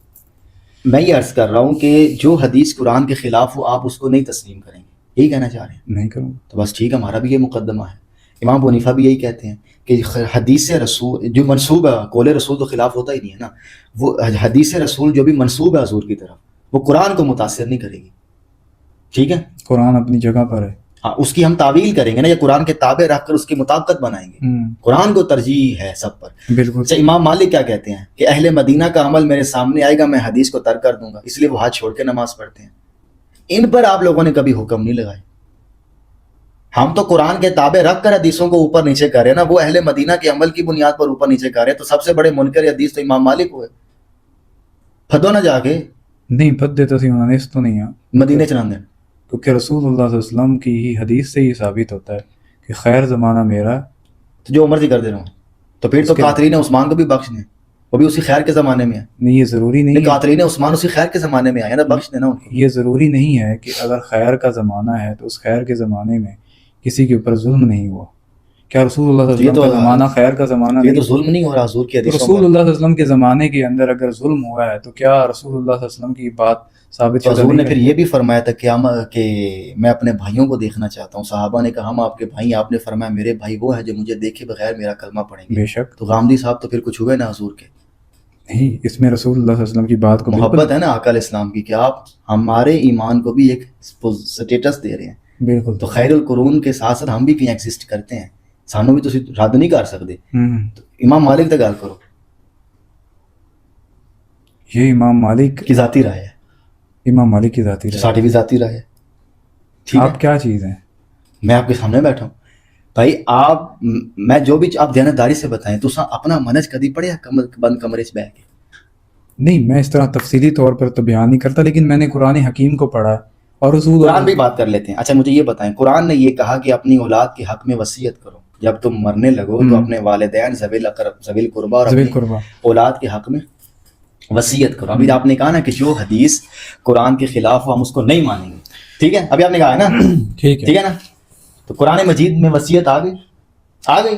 میں یہ عرض کر رہا ہوں کہ جو حدیث قرآن کے خلاف ہو آپ اس کو نہیں تسلیم کریں گے، یہی کہنا چاہ رہے ہیں؟ نہیں کروں. تو بس ٹھیک ہے، ہمارا بھی یہ مقدمہ ہے. امام ابو حنیفہ بھی یہی کہتے ہیں کہ حدیث رسول جو منسوب ہے، قول رسول تو خلاف ہوتا ہی نہیں ہے نا، وہ حدیث رسول جو بھی منسوب ہے حضور کی طرف وہ قرآن کو متاثر نہیں کرے گی. ٹھیک ہے، قرآن اپنی جگہ پر ہے. ہاں، اس کی ہم تعویل کریں گے نا، یا قرآن کے تابع رکھ کر اس کی مطابقت بنائیں گے. قرآن کو ترجیح ہے سب پر. بالکل. اچھا، امام مالک کیا کہتے ہیں کہ اہل مدینہ کا عمل میرے سامنے آئے گا میں حدیث کو ترک کر دوں گا، اس لیے وہ ہاتھ چھوڑ کے نماز پڑھتے ہیں. ان پر آپ لوگوں نے کبھی حکم نہیں لگائے. ہم تو قرآن کے تابع رکھ کر حدیثوں کو اوپر نیچے کر رہے ہیں نا، وہ اہل مدینہ کے عمل کی بنیاد پر اوپر نیچے کر رہے ہیں. تو سب سے بڑے منکر حدیث تو امام مالک ہوئے. پھدو نہ جا کے نہیں پھد دیتا سی انہوں نے اس تو نہیں ہے مدینے چلاندے کیونکہ رسول اللہ صلی اللہ علیہ وسلم کی ہی حدیث سے یہ ثابت ہوتا ہے کہ خیر زمانہ میرا. تو جو مرضی کر دے رہا ہوں تو پھر تو قاتلین عثمان کو بھی بخش دیں, وہ بھی اسی خیر کے زمانے میں ہے. نہیں, یہ ضروری نہیں ہے. قاتلین عثمان اسی خیر کے زمانے میں آئے نا, بخش دینا ان کو. یہ ضروری نہیں ہے کہ اگر خیر کا زمانہ ہے تو اس خیر کے زمانے میں کسی کے اوپر ظلم نہیں ہوا. کیا رسول اللہ صلی اللہ علیہ وسلم کا زمانہ خیر کا زمانہ یہ تو ظلم نہیں ہو رہا حضور کی حدیثوں رسول اللہ صلی اللہ علیہ وسلم کے زمانے کے اندر اگر ظلم ہوا ہے تو کیا رسول اللہ صلی اللہ علیہ وسلم کی بات ثابت شدہ حضور نے پھر یہ بھی فرمایا تھا کہ میں اپنے بھائیوں کو دیکھنا چاہتا ہوں. صحابہ نے کہا ہم آپ کے بھائی, آپ نے فرمایا میرے بھائی وہ ہے جو مجھے دیکھے بغیر میرا کلمہ پڑھیں گے. بے شک. تو غامدی صاحب تو پھر کچھ ہوئے نا حضور کے. نہیں, اس میں رسول اللہ صلی اللہ علیہ وسلم کی بات کو محبت ہے نا آقا علیہ السلام کی, کہ آپ ہمارے ایمان کو بھی ایک سٹیٹس دے رہے ہیں. بالکل. تو خیر القرون کے ساتھ ساتھ ہم بھی کہیں ایگزسٹ کرتے ہیں, سانوں بھی تو رد نہیں کر سکتے. تو امام مالک تک گال کرو, یہ امام مالک کی ذاتی رائے ہے. امام مالک کی ذاتی رائے, ساٹھی بھی ذاتی رائے ہے. ٹھیک ہے, آپ کیا چیز ہیں؟ میں آپ کے سامنے بیٹھا ہوں بھائی. آپ میں جو بھی آپ دیانتداری سے بتائیں تو اپنا منج کدی پڑھیا بند کمرے سے بیٹھ کے؟ نہیں, میں اس طرح تفصیلی طور پر تو بیان نہیں کرتا, لیکن میں نے قرآن حکیم کو پڑھا اور رسول قرآن بھی بات کر لیتے ہیں. اچھا مجھے یہ بتائیں, قرآن نے یہ کہا کہ اپنی اولاد کے حق میں وصیت کرو, جب تم مرنے لگو تو اپنے والدین ذوی القربہ اور اپنی اولاد کے حق میں وصیت کرو. ابھی آپ نے کہا نا کہ جو حدیث قرآن کے خلاف ہو ہم اس کو نہیں مانیں گے. ٹھیک ہے, ابھی آپ نے کہا ہے نا, ٹھیک ہے نا. تو قرآن مجید میں وصیت آ گئی.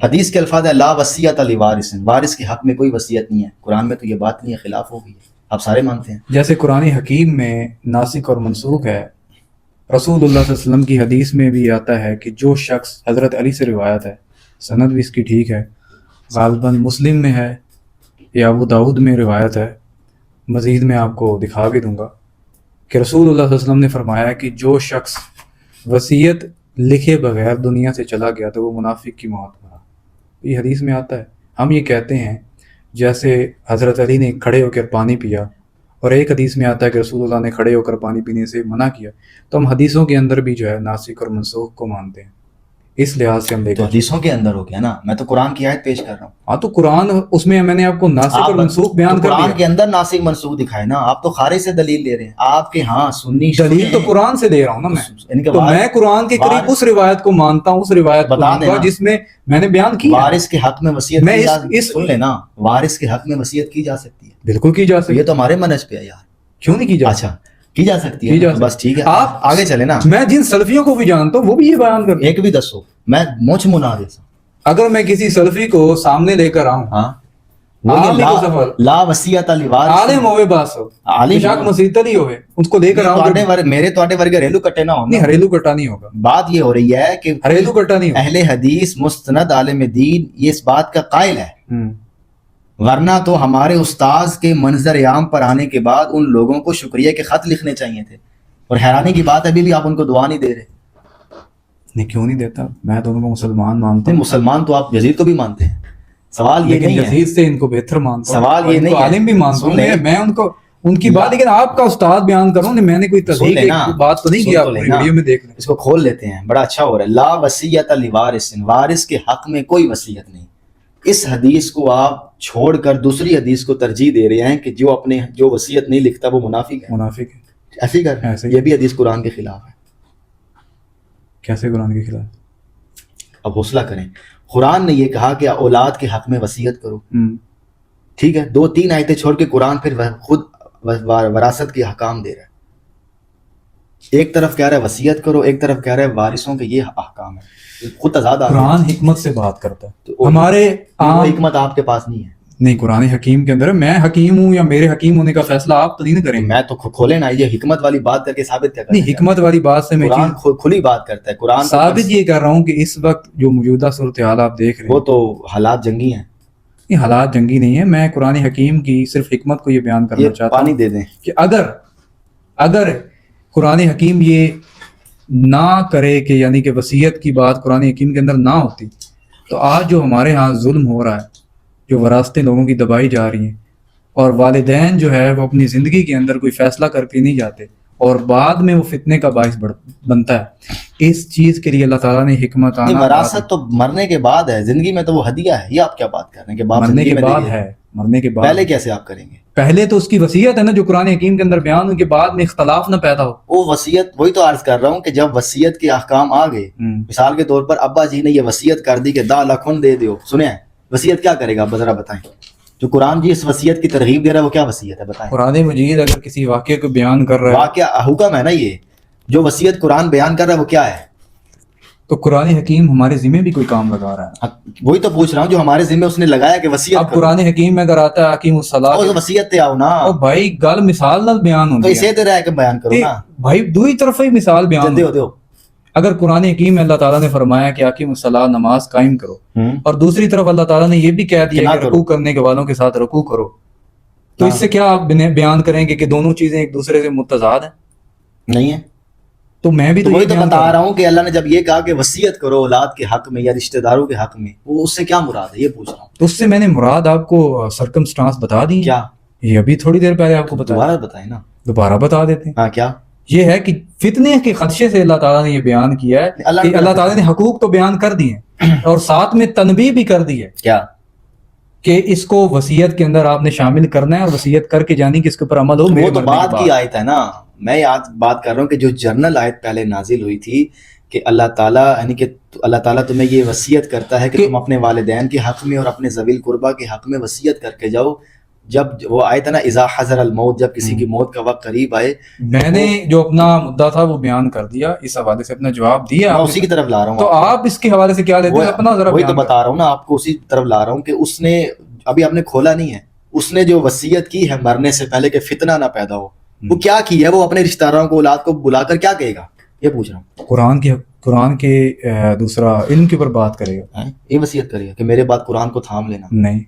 حدیث کے الفاظ ہے لا وصیت لوارث, وارث کے حق میں کوئی وصیت نہیں ہے. قرآن میں تو یہ بات نہیں ہے, خلاف ہو گئی ہے, آپ سارے مانتے ہیں. جیسے قرآن حکیم میں ناسخ اور منسوخ ہے, رسول اللہ صلی اللہ علیہ وسلم کی حدیث میں بھی آتا ہے کہ جو شخص, حضرت علی سے روایت ہے, سند بھی اس کی ٹھیک ہے, غالباً مسلم میں ہے یا ابو داؤد میں روایت ہے, مزید میں آپ کو دکھا بھی دوں گا, کہ رسول اللہ صلی اللہ علیہ وسلم نے فرمایا کہ جو شخص وصیت لکھے بغیر دنیا سے چلا گیا تو وہ منافق کی موت مرا. یہ حدیث میں آتا ہے. ہم یہ کہتے ہیں جیسے حضرت علی نے کھڑے ہو کر پانی پیا, اور ایک حدیث میں آتا ہے کہ رسول اللہ نے کھڑے ہو کر پانی پینے سے منع کیا, تو ہم حدیثوں کے اندر بھی جو ہے ناسخ اور منسوخ کو مانتے ہیں. اس لحاظ سے ہم دیکھیں تو حدیثوں کے اندر ہو گیا نا, میں تو قرآن کی آیت پیش کر رہا ہوں. ہاں تو قرآن, اس میں میں نے آپ کو ناسخ اور منسوخ بیان کر دیا. قرآن کے اندر ناسخ منسوخ دکھائے نا, آپ تو خارج سے دلیل لے رہے ہیں. آپ کے ہاں سنی دلیل تو قرآن سے دے رہا ہوں نا میں, تو میں قرآن کے قریب اس روایت کو مانتا ہوں, اس روایت کو جس میں میں نے بیان کی وارث کے حق میں وصیت سن لینا, وارث کے حق میں وصیت کی جا سکتی ہے. بالکل کی جا سکتی ہے. یہ تو ہمارے منہج پہ ہے یار. کیوں نہیں کی جا اچھا کی جا سکتی ہے, بس ٹھیک ہے آپ آگے چلے نا. میں جن سلفیوں کو بھی جانتا ہوں وہ بھی یہ بیان کرتے ہیں. ایک بھی دسو, میں مونچھ منا دیتا ہوں. اگر میں کسی سلفی کو سامنے لے کر آؤں, ہاں لا وصیت لوارث, عالم ہوئے باس ہو, عالم مسیح علی ہوئے, اس کو لے کر آؤں. میرے تواڈے ورگے گھریلو کٹے نہ ہوں. نہیں, گھریلو کٹا نہیں ہوگا. بات یہ ہو رہی ہے کہ گھریلو کٹا نہیں ہوگا. اہل حدیث مستند عالم دین یہ اس بات کا قائل ہے, ورنہ تو ہمارے استاذ کے منظر عام پر آنے کے بعد ان لوگوں کو شکریہ کے خط لکھنے چاہیے تھے. اور حیرانی کی بات ابھی بھی آپ ان کو دعا نہیں دے رہے. نہیں, کیوں نہیں دیتا, میں تو ان کو مسلمان مانتا ہوں. مسلمان تو آپ یزید کو بھی مانتے ہیں, سوال یہ نہیں ہے. یزید سے ان کو بہتر مانتا ہوں, سوال یہ نہیں ہے. عالم بھی مانتا ہوں میں ان کو, ان کی بات. لیکن آپ کا استاد بیان کروں, میں نے کوئی تصدیق کی بات تو نہیں کی, آپ ویڈیو میں دیکھ لیں. اس کو کھول لیتے ہیں, بڑا اچھا ہو رہا ہے. لا وصیت لوارث, وارث کے حق میں کوئی وصیت نہیں. اس حدیث کو آپ چھوڑ کر دوسری حدیث کو ترجیح دے رہے ہیں کہ جو وصیت نہیں لکھتا وہ منافق ہے. منافق ہے, ایسے ہی کر, یہ بھی حدیث قرآن کے خلاف ہے. کیسے قرآن کے خلاف؟ اب حوصلہ کریں. قرآن نے یہ کہا کہ اولاد کے حق میں وصیت کرو, ٹھیک ہے. 2-3 آیتیں چھوڑ کے قرآن پھر خود وراثت کے حکام دے رہا ہے. ایک طرف کہہ رہا ہے وصیت کرو, ایک طرف کہہ رہا ہے وارثوں کے یہ احکام ہے. خود تضاد آ رہا ہے. قرآن حکمت سے بات کرتا ہے, ہمارے حکمت آپ کے پاس نہیں ہے. نہیں, قرآن حکیم کے اندر میں حکیم ہوں یا میرے حکیم ہونے کا فیصلہ آپ تو نہیں کریں گے. میں تو کھولے نا, یہ حکمت والی بات کر کے ثابت کیا کریں. نہیں, حکمت والی بات سے میں قرآن کھلی بات کرتا ہے. قرآن ثابت یہ کر رہا ہوں کہ اس وقت جو موجودہ صورتحال آپ دیکھ رہے ہیں وہ تو حالات جنگی ہیں. یہ حالات جنگی نہیں ہیں. میں قرآن حکیم کی صرف حکمت کو یہ بیان کرنا چاہتا ہوں, پانی دے دیں کہ اگر قرآن حکیم یہ نہ کرے کہ یعنی کہ وصیت کی بات قرآن حکیم کے اندر نہ ہوتی, تو آج جو ہمارے ہاں ظلم ہو رہا ہے, جو وراثتیں لوگوں کی دبائی جا رہی ہیں, اور والدین جو ہے وہ اپنی زندگی کے اندر کوئی فیصلہ کر کے نہیں جاتے, اور بعد میں وہ فتنے کا باعث بنتا ہے، اس چیز کے لیے اللہ تعالیٰ نے حکمت نہیں، وراثت تو مرنے کے بعد ہے، زندگی میں تو وہ ہدیہ ہے. یہ آپ کیا بات کر رہے ہیں کہ باپ مرنے زندگی کے میں بعد دے گا؟ ہے، مرنے کے بعد پہلے کیسے آپ کریں گے؟ پہلے تو اس کی وصیت ہے نا جو قرآن حکیم کے اندر بیان ہو، کے بعد میں اختلاف نہ پیدا ہو. وہ وصیت، وہی تو عرض کر رہا ہوں کہ جب وصیت کے احکام آ گئے، مثال کے طور پر ابا جی نے یہ وصیت کر دی کہ دا لکھن دے دیو، سنیں وصیت کیا کرے گا ابا ذرا بتائیں. جو قرآن جی اس وصیت کی ترغیب دے رہا ہے وہ کیا وصیت ہے بتائیں. قرآن مجید اگر کسی واقعے کو بیان کر رہا ہے، واقعہ حکم ہے نا، یہ جو وصیت قرآن بیان کر رہا ہے وہ کیا ہے؟ تو قرآن حکیم ہمارے ذمہ بھی کوئی کام لگا رہا ہے. وہی تو پوچھ رہا ہوں، جو ہمارے ذمہ اس نے لگایا کہ وصیت اب قرآن حکیم میں اگر آتا ہے حکیم الصلاۃ، کرو، وصیت تے آؤ نا. او بھائی گل مثال نال بیان تو ہوندی اسے تے رہ کے بیان کرو ہے نا. بھائی، دوئی طرف ہی مثال بیان دیو دیو. اگر قرآن حکیم میں اللہ تعالیٰ نے فرمایا کہ حکیم الصلاۃ، نماز قائم کرو، اور دوسری طرف اللہ تعالیٰ نے یہ بھی کہہ دیا کہ رکوع کرنے کے والوں کے ساتھ رکوع کرو، تو اس سے کیا آپ بیان کریں گے کہ دونوں چیزیں ایک دوسرے سے متضاد ہیں؟ نہیں ہے. تو میں بھی تو وہی یہ تو بیان بتا کر رہا ہوں کہ اللہ نے جب یہ کہا کہ وصیت کرو اولاد کے حق میں یا رشتہ داروں کے حق میں، وہ اس سے کیا مراد ہے یہ پوچھ رہا ہوں. تو اس سے میں نے مراد آپ کو سرکمسٹانس بتا دی. کیا؟ یہ ابھی تھوڑی دیر پہلے آپ کو بتا، دوبارہ بتائیں نا. دوبارہ بتا دیتے ہیں. ہاں کیا؟ یہ ہے کہ فتنے کے خدشے سے اللہ تعالیٰ نے یہ بیان کیا ہے کہ اللہ تعالیٰ نے حقوق تو بیان کر دیے ہیں اور ساتھ میں تنبیہ بھی کر دی ہے کیا؟ کہ اس کو وصیت کے اندر آپ نے شامل کرنا ہے اور وصیت کر کے جانی کہ اس کے اوپر عمل ہو. وہ تو بعد کی آیت ہے نا، میں آج بات کر رہا ہوں کہ جو جرنل آیت پہلے نازل ہوئی تھی کہ اللہ تعالیٰ، یعنی کہ اللہ تعالیٰ تمہیں یہ وصیت کرتا ہے کہ تم اپنے والدین کے حق میں اور اپنے ذوی القربہ کے حق میں وصیت کر کے جاؤ. جب وہ آئے تھا نا اذا حضر الموت، جب کسی کی موت کا وقت قریب آئے. میں نے جو اپنا مدعا تھا وہ بیان کر دیا، اس حوالے سے اپنا جواب دیا، میں اسی کی طرف لا رہا ہوں. تو آپ اس کے حوالے سے کیا لیتے ہیں اپنا ذرا. وہی تو بتا رہا ہوں نا آپ کو، اسی طرف لا رہا ہوں کہ اس نے ابھی آپ نے کھولا نہیں ہے، اس نے جو وصیت کی ہے مرنے سے پہلے کہ فتنہ نہ پیدا ہو، وہ کیا کی ہے؟ وہ اپنے رشتہ داروں کو، اولاد کو بلا کر کیا کہے گا یہ پوچھ رہا ہوں. قرآن کے دوسرا علم کے اوپر بات کرے گا، یہ وصیت کرے گا کہ میرے بعد قرآن کو تھام لینا. نہیں،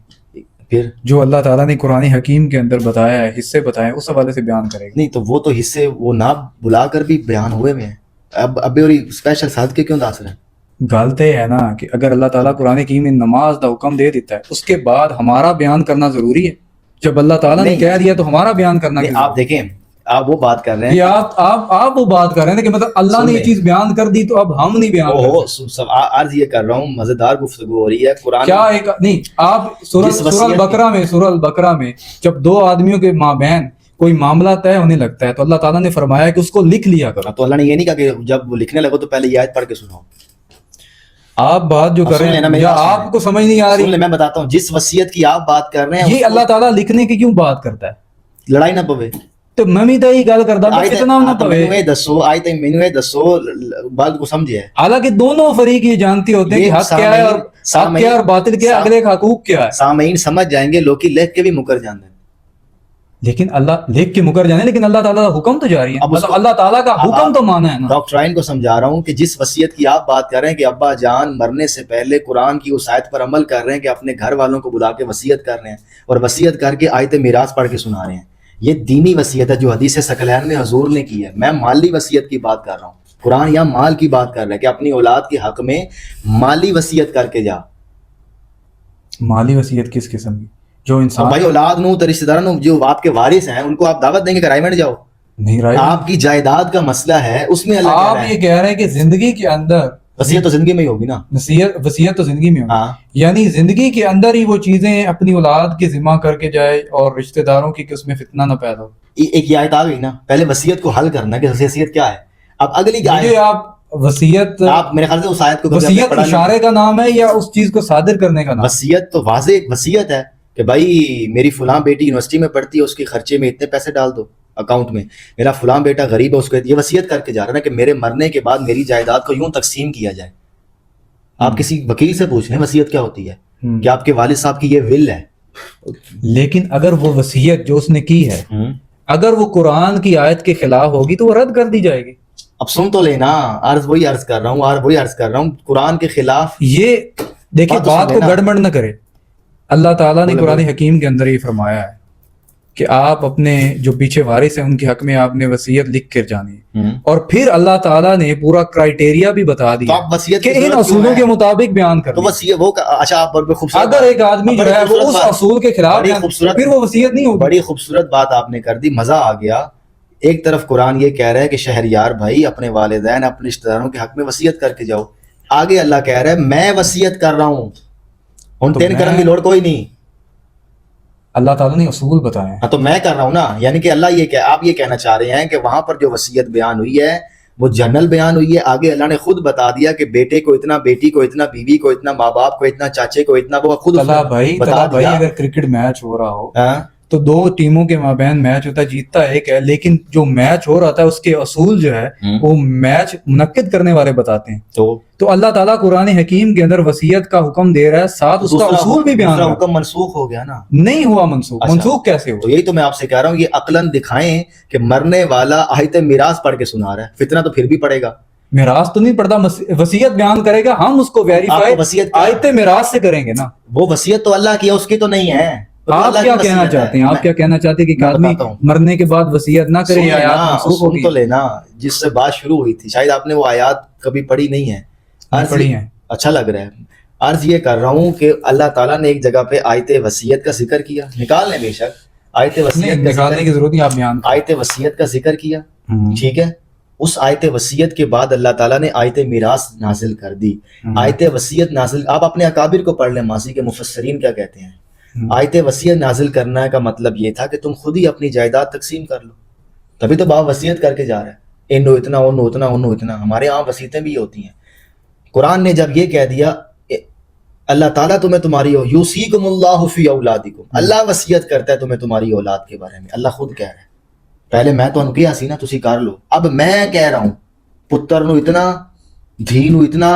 پھر جو اللہ تعالیٰ نے قرآن حکیم کے اندر بتایا ہے، حصے بتائے، اس حوالے سے بیان کرے گا. نہیں تو وہ تو حصے وہ نہ بلا کر بھی بیان ہوئے میں ہیں. اب اور اسپیشل ساتھ کے کیوں دس رہے ہیں؟ گل تو ہے نا کہ اگر اللہ تعالیٰ قرآن حکیم میں نماز دا حکم دے دیتا ہے، اس کے بعد ہمارا بیان کرنا ضروری ہے. جب اللہ تعالیٰ نے کہہ دیا تو ہمارا بیان کرنا. آپ دیکھیں، آپ وہ بات کر رہے ہیں، آپ وہ بات کر رہے ہیں کہ مطلب اللہ نے یہ چیز بیان کر دی تو اب ہم نہیں بیان کر. عرض یہ کر رہا ہوں، مزیدار گفتگو ہو رہی ہے. قرآن کیا ایک نہیں، آپ سورہ البقرہ میں جب دو آدمیوں کے مابین کوئی معاملہ طے ہونے لگتا ہے تو اللہ تعالیٰ نے فرمایا کہ اس کو لکھ لیا کرو. تو اللہ نے یہ نہیں کہا کہ جب وہ لکھنے لگو تو پہلے یہ آیت پڑھ کے سناؤ. آپ بات جو کر رہے ہیں یا آپ کو سمجھ نہیں آ رہی. میں بتاتا ہوں، جس وصیت کی آپ بات کر رہے ہیں یہ اللہ تعالیٰ لکھنے کی کیوں بات کرتا ہے؟ لڑائی نہ پوے تو میں بھی تو یہ گل کرتا ہوں اتنا نہ پوے. مینوں یہ دسو بات کو سمجھے. حالانکہ دونوں فریق یہ جانتے ہوتے ہیں کہ حق کیا ہے اور حق کیا اور باطل کیا ہے، اگلے کا حقوق کیا ہے. سامعین سمجھ جائیں گے، لوگ لکھ کے بھی مکر جاندے ہیں. لیکن اللہ لکھ کے مکر جانے، لیکن اللہ تعالیٰ کا حکم تو جاری ہے. مطلب اللہ تعالیٰ کا حکم تو مانا ہے نا. ڈاکٹرائن کو سمجھا رہا ہوں کہ جس وصیت کی آپ بات کر رہے ہیں کہ ابا جان مرنے سے پہلے قرآن کی اس آیت پر عمل کر رہے ہیں کہ اپنے گھر والوں کو بلا کے وصیت کر رہے ہیں اور وصیت کر کے آیت میراث پڑھ کے سنا رہے ہیں، یہ دینی وصیت ہے جو حدیث ثقلین میں حضور نے کی ہے. میں مالی وصیت کی بات کر رہا ہوں. قرآن یہاں مال کی بات کر رہا ہے کہ اپنی اولاد کے حق میں مالی وصیت کر کے جا. مالی وصیت کس قسم کی؟ جو انسان بھائی اولاد نو رشتہ داروں جو آپ کے وارث ہیں ان کو آپ دعوت دیں گے کہ رائے منڈ جاؤ. نہیں، رائے آپ کی جائیداد کا مسئلہ ہے، اس میں اللہ آپ یہ کہہ رہے ہیں کہ زندگی کے اندر وصیت تو زندگی میں ہی ہوگی نا. وصیت تو زندگی میں ہوگی، یعنی زندگی کے اندر ہی وہ چیزیں اپنی اولاد کے ذمہ کر کے جائے اور رشتہ داروں کی کہ اس میں فتنہ نہ پیدا ہو. ایک یہ آیت آ گئی نا، پہلے وصیت کو حل کرنا کہ وصیت کیا ہے. اب اگلی آپ وصیت، آپ میرے خیال سے اس آیت کو وصیت اشارے کا نام ہے یا اس چیز کو صادر کرنے کا نام؟ وصیت تو واضح ایک وصیت ہے کہ بھائی میری فلاں بیٹی یونیورسٹی میں پڑھتی ہے، اس کے خرچے میں اتنے پیسے ڈال دو اکاؤنٹ میں. میرا فلاں بیٹا غریب ہے، اس کو یہ وصیت کر کے جا رہا ہے کہ میرے مرنے کے بعد میری جائیداد کو یوں تقسیم کیا جائے. آپ کسی وکیل سے پوچھ لیں وصیت کیا ہوتی ہے، کہ آپ کے والد صاحب کی یہ ول ہے. لیکن اگر وہ وصیت جو اس نے کی ہے اگر وہ قرآن کی آیت کے خلاف ہوگی تو وہ رد کر دی جائے گی. اب سن تو لینا، وہی عرض کر رہا ہوں قرآن کے خلاف. یہ دیکھیں بات کو گڑبڑ نہ کرے. اللہ تعالیٰ نے قرآن حکیم کے اندر یہ فرمایا ہے کہ آپ اپنے جو پیچھے وارث ہیں ان کے حق میں آپ نے وصیت لکھ کر جانی ہے، اور پھر اللہ تعالیٰ نے پورا کرائٹیریا بھی بتا دیا کہ ان اصولوں کے مطابق بیان کر. اچھا، اگر ایک آدمی جو ہے وہ اس اصول کے خلاف پھر وہ وصیت نہیں ہوگی. بڑی خوبصورت بات آپ نے کر دی، مزہ آ گیا. ایک طرف قرآن یہ کہہ رہا ہے کہ شہریار بھائی اپنے والدین اپنے رشتہ داروں کے حق میں وصیت کر کے جاؤ، آگے اللہ کہہ رہا ہے میں وصیت کر رہا ہوں، ان تو تین کرم کی لوڑ کوئی نہیں، اللہ تعالیٰ نے اصول بتائے ہیں. ہاں تو میں کر رہا ہوں نا. یعنی کہ اللہ یہ آپ یہ کہنا چاہ رہے ہیں کہ وہاں پر جو وصیت بیان ہوئی ہے وہ جنرل بیان ہوئی ہے، آگے اللہ نے خود بتا دیا کہ بیٹے کو اتنا، بیٹی کو اتنا، بیوی کو اتنا، ماں باپ کو اتنا، چاچے کو اتنا، وہ خود طلحہ بھائی اگر کرکٹ میچ ہو رہا ہو تو دو ٹیموں کے مابین میچ ہوتا ہے، جیتتا ایک ہے، لیکن جو میچ ہو رہا تھا اس کے اصول جو ہے وہ میچ منعقد کرنے والے بتاتے ہیں. تو اللہ تعالیٰ قرآن حکیم کے اندر وصیت کا حکم دے رہا ہے، ساتھ اس کا اصول بھی بیان ہے. حکم منسوخ ہو گیا نا؟ نہیں ہوا منسوخ. منسوخ کیسے ہو؟ تو یہی تو میں آپ سے کہہ رہا ہوں، یہ عقلاً دکھائیں کہ مرنے والا آیت میراث پڑھ کے سنا رہا ہے، فتنہ تو پھر بھی پڑے گا. میراث تو نہیں پڑتا، وصیت بیان کرے گا، ہم اس کو ویریفائی آیت میراث سے کریں گے نا. وہ وصیت تو اللہ کی ہے، اس کی تو نہیں ہے. آپ کیا کہنا چاہتے ہیں؟ آپ کیا کہنا چاہتے ہیں کہ آدمی مرنے کے بعد وصیت نہ کرے؟ آیات منسوخ ہوگی. تو لینا جس سے بات شروع ہوئی تھی، شاید آپ نے وہ آیات کبھی پڑھی نہیں ہے. پڑھی ہیں. اچھا لگ رہا ہے. عرض یہ کر رہا ہوں کہ اللہ تعالیٰ نے ایک جگہ پہ آیت وصیت کا ذکر کیا، نکال لیں بے شک، آیت وصیت نکالنے کی ضرورت نہیں، آپ بیان آیت وصیت کا ذکر کیا، ٹھیک ہے. اس آیت وصیت کے بعد اللہ تعالیٰ نے آیت میراث نازل کر دی. آیت وصیت نازل، آپ اپنے اکابر کو پڑھ لیں، ماضی کے مفسرین کیا کہتے ہیں. آیت وصیت نازل کرنا کا مطلب یہ تھا کہ تم خود ہی اپنی جائیداد تقسیم کر لو. تبھی تو باپ وصیت کر کے جا رہا ہے، انو اتنا، انو اتنا، انو اتنا. ہمارے یہاں وصیتیں بھی ہوتی ہیں. قرآن نے جب یہ کہہ دیا اللہ تعالیٰ تمہیں تمہاری یوصیکم اللہ فی اولادکم، اللہ وصیت کرتا ہے تمہیں تمہاری اولاد کے بارے میں. اللہ خود کہہ رہا ہے، پہلے میں تو کیا سی نا تسی کر لو، اب میں کہہ رہا ہوں پتر نو اتنا، دھی نو اتنا،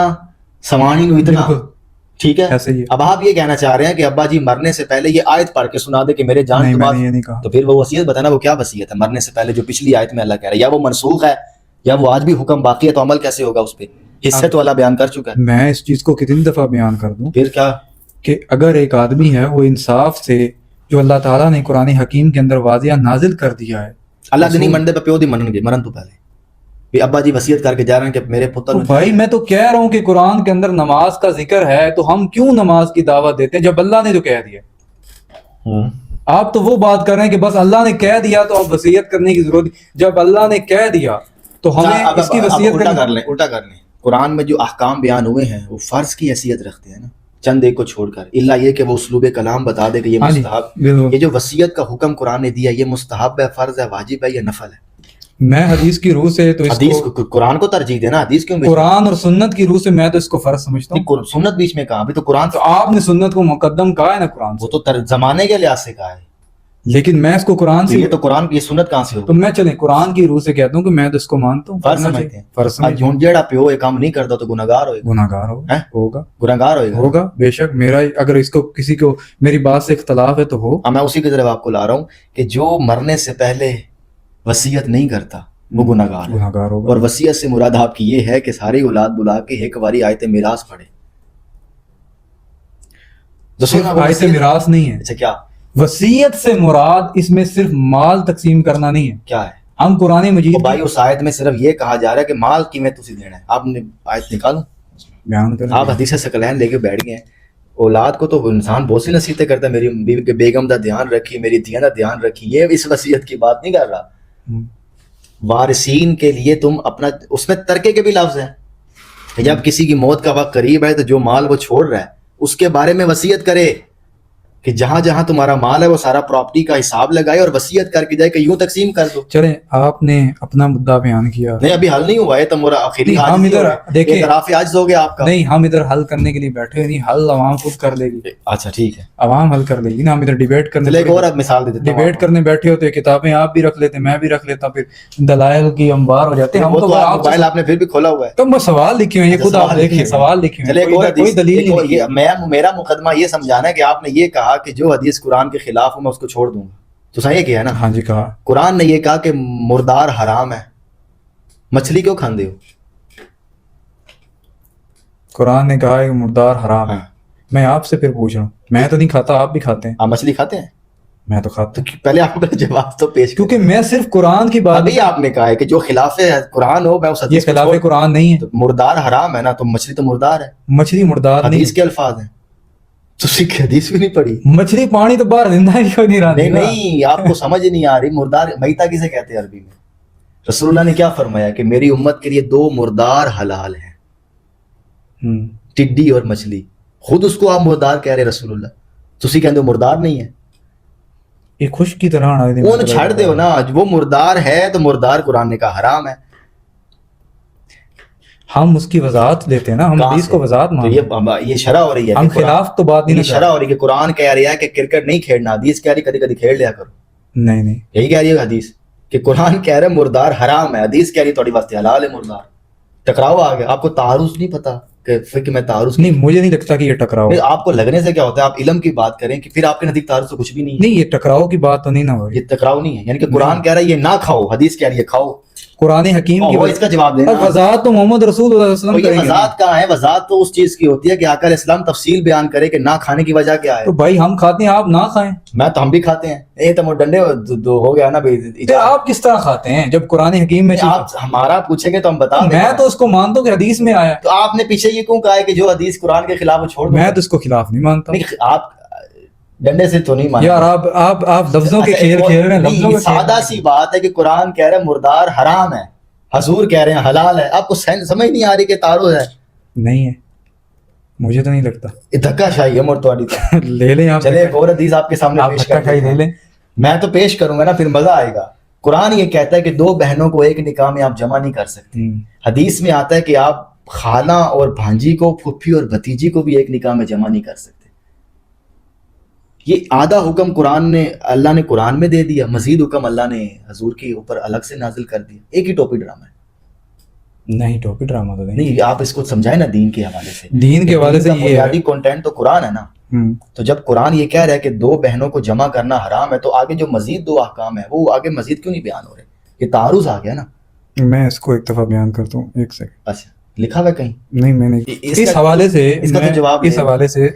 سوانی نو اتنا. ٹھیک ہے. اب آپ یہ کہنا چاہ رہے ہیں کہ ابا جی مرنے سے پہلے یہ آیت پڑھ کے سنا دے کہ میرے جان کے بعد، تو پھر وہ وصیت بتانا وہ کیا وصیت ہے مرنے سے پہلے جو پچھلی آیت میں اللہ کہہ رہا ہے؟ یا وہ منسوخ ہے یا وہ آج بھی حکم باقی ہے، تو عمل کیسے ہوگا اس پہ؟ حصے تو اللہ بیان کر چکا ہے. میں اس چیز کو کتنی دفعہ بیان کر دوں پھر کیا کہ اگر ایک آدمی ہے وہ انصاف سے جو اللہ تعالیٰ نے قرآن حکیم کے اندر واضح نازل کر دیا ہے، اللہ دنی منڈے پہ پیو دی منن گے، مرن تو پہلے بھی ابا جی وصیت کر کے جا رہے ہیں کہ میرے پتر. بھائی میں تو کہہ رہا ہوں کہ قرآن کے اندر نماز کا ذکر ہے، تو ہم کیوں نماز کی دعوت دیتے ہیں جب اللہ نے جو کہہ دیا؟ آپ تو وہ بات کر رہے ہیں کہ بس اللہ نے کہہ دیا تو اب وصیت کرنے کی ضرورت. جب اللہ نے کہہ دیا تو ہمیں اس کی وصیت الٹا کر لیں. قرآن میں جو احکام بیان ہوئے ہیں وہ فرض کی حیثیت رکھتے ہیں نا، چند ایک کو چھوڑ کر، اللہ یہ کہ وہ اسلوب کلام بتا دے کہ یہ مستحب، یہ جو وصیت کا حکم قرآن نے دیا یہ مستحب ہے، فرض ہے، واجب ہے یا نفل ہے. میں حدیث کی روح سے تو حدیث قرآن کو ترجیح دینا، حدیث کیوں؟ قرآن اور سنت کی روح سے میں تو اس کو فرض سمجھتا ہوں. سنت بیچ میں کہاں؟ ابھی تو قرآن، تو آپ نے سنت کو مقدم کہا ہے نا قرآن سے. وہ تو زمانے کے لحاظ سے کہا ہے، لیکن میں اس کو قرآن سے، یہ تو قرآن کی سنت کہاں سے ہوگی؟ تو میں چلیں قرآن کی روح سے کہتا ہوں کہ میں تو اس کو مانتا ہوں، فرض سمجھتے ہیں. جھون جیڑا پیو یہ کام نہیں کرتا تو گناہگار ہوگا. گناہگار ہوگا، گناہگار ہوگا بے شک. میرا اگر اس کو کسی کو میری بات سے اختلاف ہے تو ہو. میں اسی کی طرف آپ کو لا رہا ہوں کہ جو مرنے سے پہلے وصیت نہیں کرتا وہ گناہگار ہوگا. اور وصیت سے مراد آپ کی یہ ہے کہ ساری اولاد بلا کے ایک باری آیت میراث پڑھے. آیت میراث نہیں ہے. اچھا کیا وصیت سے مراد اس میں صرف مال تقسیم کرنا نہیں ہے. کیا ہے؟ ہم قرآن مجید بھائی اس آیت میں صرف یہ کہا جا رہا ہے کہ مال کی میں تسی دینا ہے. آپ نے آیت نکالو بیان کریں. آپ حدیث ثقلین لے کے بیٹھ گئے ہیں. اولاد کو تو انسان بہت سی نصیحتیں کرتا ہے، میری بیوی کے بیگم کا دھیان رکھی، میری دھیان کا دھیان رکھی. یہ اس وصیت کی بات نہیں کر رہا. وارثین کے لیے تم اپنا، اس میں ترکے کے بھی لفظ ہیں کہ جب کسی کی موت کا وقت قریب ہے تو جو مال وہ چھوڑ رہا ہے اس کے بارے میں وصیت کرے کہ جہاں جہاں تمہارا مال ہے وہ سارا پراپرٹی کا حساب لگائے اور وصیت کر کے جائے کہ یوں تقسیم کر دو. چلیں آپ نے اپنا مدعا بیان کیا. نہیں ابھی حل نہیں ہوا ہے، تمہارا آخری ہم ادھر دیکھیں اعتراف عاجز ہو گیا آپ کا. نہیں ہم ادھر حل کرنے کے لیے بیٹھے نہیں، حل عوام خود کر لے گی. اچھا ٹھیک ہے، عوام حل کر لے گی نا. ہم ادھر ڈیبیٹ کرنے، اور اب مثال دے دیتے ہیں، ڈیبیٹ کرنے بیٹھے ہوتے ہیں، کتابیں آپ بھی رکھ لیتے میں بھی رکھ لیتا، پھر دلائل کی انبار ہو جاتے ہیں. ہم تو موبائل آپ نے پھر بھی کھولا ہوا ہے تو میں سوال لکھے ہوئے ہیں، یہ خود آپ دیکھیں سوال لکھے ہوئے ہیں، کوئی دلیل نہیں. میرا مقدمہ یہ سمجھانا ہے کہ آپ نے یہ کہا کہ جو حدیث قرآن کے خلاف ہوں میں اس کو چھوڑ دوں گا، تو صحیح کیا ہے نا؟ ہاں جی کہا. قرآن نے یہ کہا کہ مردار حرام ہے، مچھلی کیوں کھاندے ہو؟ قرآن نے کہا کہ مردار حرام ہے. میں آپ سے پھر پوچھ رہا ہوں، میں تو نہیں کھاتا، آپ بھی کھاتے ہیں. آپ مچھلی کھاتے ہیں؟ میں تو کھاتا ہوں. پہلے آپ کا جواب تو پیش، کیونکہ میں صرف قرآن کی بات، ابھی آپ نے کہا ہے کہ جو خلاف قرآن ہو میں اس حدیث یہ خلاف قرآن نہیں ہے. مردار حرام ہے نا، تو مچھلی تو مردار ہے. مچھلی مردار نہیں، حدیث کے الفاظ ہیں. تو سکھ حدیث بھی نہیں پڑھی. مچھلی پانی تو باہر زندہ ہی کوئی نہیں رہا. نہیں آپ کو سمجھ نہیں آ رہی. مردار میتا کسے کہتے ہیں عربی میں؟ رسول اللہ نے کیا فرمایا کہ میری امت کے لیے 2 مردار حلال ہیں, ٹڈی اور مچھلی. خود اس کو آپ مردار کہہ رہے رسول اللہ, تسی کہندے ہو مردار نہیں ہے. یہ خوش کی طرح وہ چھڑ دے ہو نا, وہ مردار ہے تو مردار قرآن نے کہا حرام ہے. ہم اس کی وضاحت دیتے ہیں نا, ہم حدیث کو وضاحت مانتے یہ شرح ہو رہی ہے, ہم خلاف تو بات یہ نہیں شرح ہو رہی ہے کہ قرآن کہہ رہا ہے کہ کرکٹ نہیں کھیلنا, حدیث کہہ رہی کبھی کبھی کھیل لیا کرو. نہیں یہی کہہ رہی ہے حدیث کہ قرآن کہہ رہا ہے مردار حرام ہے, حدیث کہہ رہی تھوڑی واسطے حلال ہے مردار. ٹکراؤ آ گیا. آپ کو تعارض نہیں پتا کہ میں تعارض نہیں, مجھے نہیں لگتا کہ یہ ٹکراؤ. آپ کو لگنے سے کیا ہوتا ہے, آپ علم کی بات کریں کہ پھر آپ کے نزدیک تعارض تو کچھ بھی نہیں ہے. نہیں, یہ ٹکراؤ کی بات تو نہیں نہ ہو رہی. یہ ٹکراؤ نہیں ہے, یعنی کہ قرآن کہہ رہا ہے یہ نہ کھاؤ, حدیث کہہ رہی ہے کھاؤ. قرآن حکیم کی اس کا جواب دینا. وضاحت تو محمد رسول اللہ صلی اللہ علیہ وسلم یہ وضاحت کہاں ہے؟ وضاحت تو اس چیز کی ہوتی ہے کہ آقا علیہ السلام تفصیل بیان کرے کہ نہ کھانے کی وجہ کیا ہے. تو بھائی ہم کھاتے ہیں, آپ نہ کھائیں. میں تو ہم بھی کھاتے ہیں. یہ تو ڈنڈے ہو گیا نا بھائی. آپ کس طرح کھاتے ہیں جب قرآن حکیم میں؟ آپ ہمارا پوچھیں گے تو ہم بتا دیں. میں تو اس کو مانتا ہوں کہ حدیث میں آیا. تو آپ نے پیچھے یہ کیوں کہا ہے کہ جو حدیث قرآن کے خلاف چھوڑ دو؟ میں تو اس کو خلاف نہیں مانتا. آپ ڈنڈے سے تو نہیں مانتے یار, آپ لفظوں کے کھیل کھیل رہے ہیں. سادہ سی بات ہے کہ قرآن کہہ رہا ہے مردار حرام ہے, حضور کہہ رہے ہیں حلال ہے. آپ کو سمجھ نہیں آ رہی کہ تعارض ہے؟ نہیں ہے, مجھے تو نہیں لگتا. دھکا شاہی ہے مورتواڑی. لے لیں آپ, چلے ایک اور حدیث آپ کے سامنے پیش کر لے لیں. میں تو پیش کروں گا نا, پھر مزہ آئے گا. قرآن یہ کہتا ہے کہ 2 بہنوں کو ایک نکاح میں آپ جمع نہیں کر سکتے. حدیث میں آتا ہے کہ آپ خالہ اور بھانجی کو, پھپھی اور بھتیجی کو بھی ایک نکاح میں جمع نہیں کر سکتے. یہ آدھا حکم قرآن نے, اللہ نے قرآن میں دے دیا, مزید حکم اللہ نے حضور کے اوپر الگ سے نازل کر دیا. ایک ہی ٹوپی ڈرامہ ہے. نہیں, ٹوپی ڈرامہ تو نہیں. آپ اس کو سمجھائیں نا دین کے حوالے سے. دین کے حوالے سے یہ بنیادی کنٹینٹ تو قرآن ہے نا. تو جب قرآن یہ کہہ رہا ہے کہ 2 بہنوں کو جمع کرنا حرام ہے, تو آگے جو مزید 2 احکام ہیں وہ آگے مزید کیوں نہیں بیان ہو رہے؟ یہ تعارض آ گیا نا. میں اس کو ایک دفعہ بیان کرتا ہوں, ایک سیکنڈ. اچھا, لکھا ہوا ہے کہیں؟ نہیں, میں نے اس حوالے سے, اس کا تو جواب, اس حوالے سے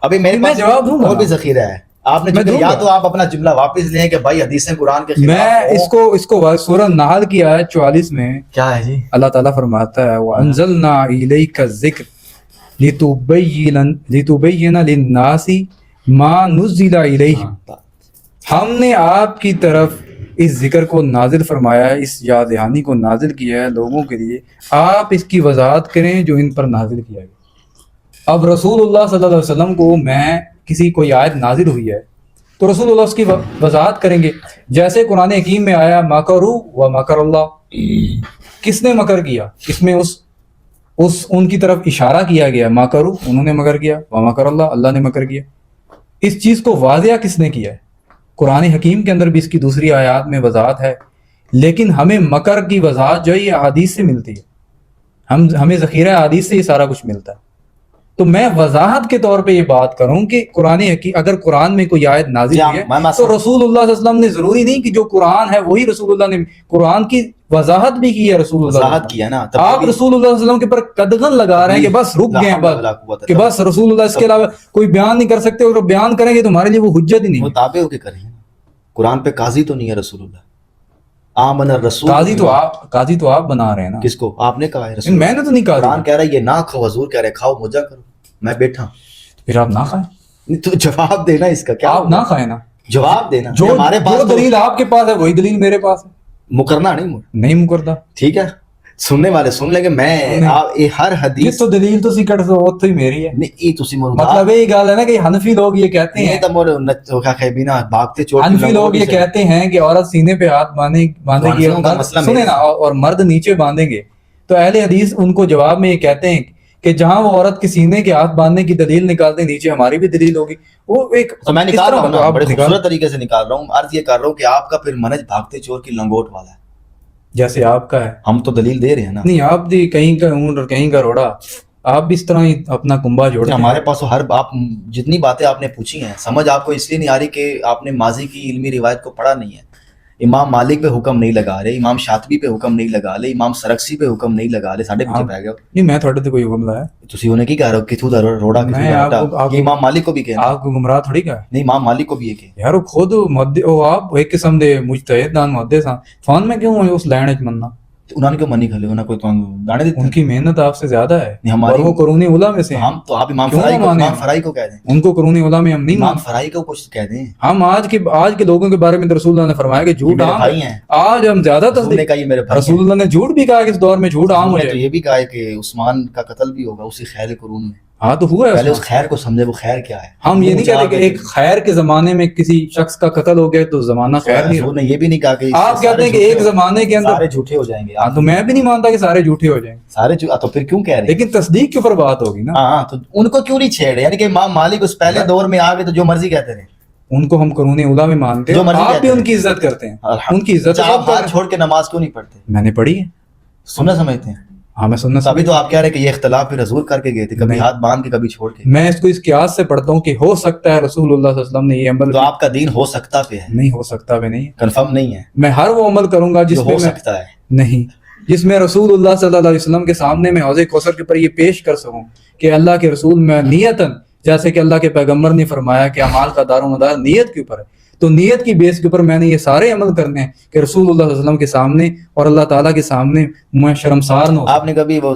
ابھی میرے پاس جواب دوں گا. اور بھی ذخیرہ ہے. آپ نے یا تو آپ اپنا جملہ واپس لیں کہ بھائی حدیثیں قرآن کے خلاف. میں اس کو سورہ نحل کی آیت 44 میں کیا ہے جی, اللہ تعالیٰ فرماتا ہے وَأَنزَلْنَا إِلَيْكَ الذِّكْرَ لِتُبَيِّنَ لِلنَّاسِ مَا نُزِّلَ إِلَيْهِمْ. ہم نے آپ کی طرف اس ذکر کو نازل فرمایا ہے, اس یاد دہانی کو نازل کیا ہے لوگوں کے لیے, آپ اس کی وضاحت کریں جو ان پر نازل کیا گیا. اب رسول اللہ صلی اللہ علیہ وسلم کو میں کسی کوئی آیت نازل ہوئی ہے تو رسول اللہ اس کی وضاحت کریں گے. جیسے قرآن حکیم میں آیا مکروا ومکر اللہ, کس نے مکر کیا؟ اس میں ان کی طرف اشارہ کیا گیا, مکروا انہوں نے مکر کیا, ومکر اللہ اللہ نے مکر کیا. اس چیز کو واضح کس نے کیا ہے؟ قرآن حکیم کے اندر بھی اس کی دوسری آیات میں وضاحت ہے, لیکن ہمیں مکر کی وضاحت جو ہے یہ احادیث سے ملتی ہے. ہمیں ذخیرہ احادیث سے یہ سارا کچھ ملتا ہے. تو میں وضاحت کے طور پہ یہ بات کروں کہ قرآن حکیم, اگر قرآن میں کوئی آیت نازل ہوئی ہے تو رسول اللہ صلی اللہ علیہ وسلم نے ضروری نہیں کہ جو قرآن ہے وہی رسول اللہ نے قرآن کی وضاحت بھی کی ہے. رسول اللہ وضاحت کیا نا, آپ رسول اللہ صلی اللہ علیہ وسلم کے پر قدغن لگا رہے ہیں کہ بس رک گئے ہیں, کہ بس رسول اللہ اس کے علاوہ کوئی بیان نہیں کر سکتے, اور بیان کریں گے تو ہمارے لیے وہ حجت ہی نہیں. وہ تابع ہو کے کریں, قرآن پہ قاضی تو نہیں ہے رسول اللہ. آمن الرسول, قاضی تو آپ بنا رہے ہیں نا. کس کو آپ نے کہا ہے رسول؟ میں نے تو نہیں کہا. قرآن کہہ رہا ہے یہ نہ کھاؤ, حضور کہہ رہے کھاؤ, مجھا کرو, میں بیٹھا. پھر آپ نہ کھائیں. تو جواب دینا اس کا, کیا آپ نہ کھائیں نا, جواب دینا. جو ہمارے پاس دلیل آپ کے پاس ہے وہی دلیل میرے پاس ہے. مکرنا نہیں مکردا, ٹھیک ہے. سننے والے سن لیں گے. میں ہر حدیث تو دلیل تو سکٹ تو ہی میری ہے. نہیں تسی مطلب یہ گل ہے نا کہ حنفی لوگ یہ کہتے ہیں, حنفی لوگ یہ کہتے ہیں کہ عورت سینے پہ ہاتھ باندھے گی, سنیں نا, اور مرد نیچے باندھیں گے. تو اہل حدیث ان کو جواب میں یہ کہتے ہیں کہ جہاں وہ عورت کے سینے کے ہاتھ باندھنے کی دلیل نکالتے ہیں, نیچے ہماری بھی دلیل ہوگی. وہ ایک میں نکال رہا ہوں, بڑے خوبصورت طریقے سے نکال رہا ہوں. عرض یہ کر رہا ہوں کہ آپ کا پھر منہج بھاگتے چور کی لنگوٹ والا ہے, جیسے آپ کا ہے. ہم تو دلیل دے رہے ہیں نا. نہیں, آپ بھی کہیں کا اونٹ اور کہیں کا روڑا, آپ بھی اس طرح ہی اپنا کنبا جوڑتے ہیں. ہمارے پاس آپ جتنی باتیں آپ نے پوچھی ہیں سمجھ آپ کو اس لیے نہیں آ رہی کہ آپ نے ماضی کی علمی روایت کو پڑھا نہیں ہے. امام مالک پہ حکم نہیں لگا رہے, امام شاطبی پہ حکم نہیں لگا رہے, امام سرکسی پہ حکم نہیں لگا رہے, ساڈے پیچھے پہ گئے. نہیں, میں تھوڑے تے کوئی حکم لایا تسی انہیں کی کہہ رہے ہو کہ تو روڑا کہ امام مالک کو بھی کہنا, آپ کو گمراہ تھوڑی کہا. نہیں, امام مالک کو بھی یہ کہ یار خود آپ ایک قسم دے مجتہد دان محدث ہاں, فون میں کیوں اس لائن وچ مننا. انہوں نے کیوں منی کھلے انہیں کوئی گانے دیتے ان کی محنت آپ سے زیادہ ہے نہیں ہماری اور وہ قرون اولیٰ میں سے ہیں. ہم تو آپ امام کیوں فرائی کو مانیں؟ امام فرائی کو کہہ دیں ان کو قرون اولیٰ میں ہم نہیں امام مانتے. فرائی کو کچھ کہہ دیں ہم آج کے لوگوں کے بارے میں رسول اللہ نے فرمایا کہ یہ جھوٹ میرے عام بھائی ہے. ہیں آج ہم زیادہ رسول نے تصدیق کہا یہ میرے بھائی رسول ہیں اللہ نے جھوٹ بھی کہا کہ اس دور میں جھوٹ عام ہو رسول نے تو جائے. یہ بھی کہا ہے کہ عثمان کا قتل بھی ہوگا اسی خیر قرون میں ہاں تو ہوا ہے پہلے اس عثمان. خیر کو سمجھے وہ خیر کیا ہے ہم یہ نہیں جا کہتے کہ کے ایک خیر کے زمانے میں کسی شخص کا قتل ہو گیا تو زمانہ خیر نہیں رسول رہا. نے یہ بھی نہیں کہا کہ اس سے آپ کہتے ہیں کہ سارے ایک جھوٹے زمانے کے اندر سارے جھوٹے ہو جائیں گے ہاں تو میں بھی نہیں مانتا کہ سارے جھوٹے ہو جائیں گے. سارے تو پھر کیوں کہہ رہے ہیں لیکن تصدیق کے اوپر بات ہوگی نا. ہاں تو ان کو کیوں نہیں چھیڑ رہے یعنی کہ امام مالک اس پہلے دور میں آ گئے تو جو مرضی کہتے رہے ان کو ہم قرون اولیٰ میں مانتے جو ہیں. مرضی آپ کہتے بھی ان ہیں. کی عزت کرتے ہیں. ان کی عزت اچھا سب آپ کر ہاتھ رہے ہیں. چھوڑ کے نماز کیوں نہیں پڑھتے میں نے پڑھی ہے. سننا سمجھتے ہیں ہاں میں سننا ابھی تو آپ کہہ رہے ہیں کہ یہ اختلاف پھر حضور کر کے گئے تھے کبھی نہیں. ہاتھ باندھ کے کبھی چھوڑ کے میں اس کو اس قیاس سے پڑھتا ہوں کہ ہو سکتا ہے رسول اللہ صلی اللہ علیہ وسلم نے یہ عمل تو آپ کا دین ہو سکتا پہ ہے نہیں ہو سکتا بھی نہیں. کنفرم نہیں ہے میں ہر وہ عمل کروں گا جس جو میں ہو میں سکتا ہے نہیں جس میں رسول اللہ صلی اللہ علیہ وسلم کے سامنے میں حوض کوثر کے اوپر یہ پیش کر سکوں کہ اللہ کے رسول میں نیتاً جیسے کہ اللہ کے پیغمبر نے فرمایا کہ اعمال کا دار و مدار نیت کے اوپر ہے تو نیت کی بیس کے اوپر میں نے یہ سارے عمل کرنے ہیں کہ رسول اللہ صلی اللہ علیہ وسلم کے سامنے اور اللہ تعالیٰ کے سامنے میں شرمسار نہ ہو. آپ نے کبھی وہ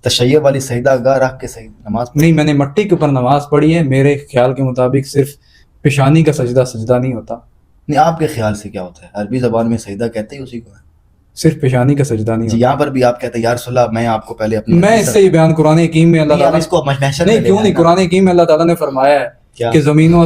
تشیع والی سجدہ گاہ رکھ کے نماز نہیں میں نے مٹی کے اوپر نماز پڑھی ہے. میرے خیال کے مطابق صرف پیشانی کا سجدہ نہیں ہوتا. نہیں آپ کے خیال سے کیا ہوتا ہے عربی زبان میں سجدہ کہتے ہی اسی کو ہے صرف پیشانی کا سجدہ نہیں جی ہوتا. یہاں پر بھی آپ کہتے ہیں یا رسول اللہ میں آپ کو پہلے اپنی میں اس سے ہی بیان قرآن حکیم میں اللہ نہیں، اب تعالیٰ اس کو محشر میں نہیں لے کیوں آئے نہیں نا۔ قرآن حکیم میں اللہ تعالیٰ نے فرمایا ہے کیا؟ کہ زمین و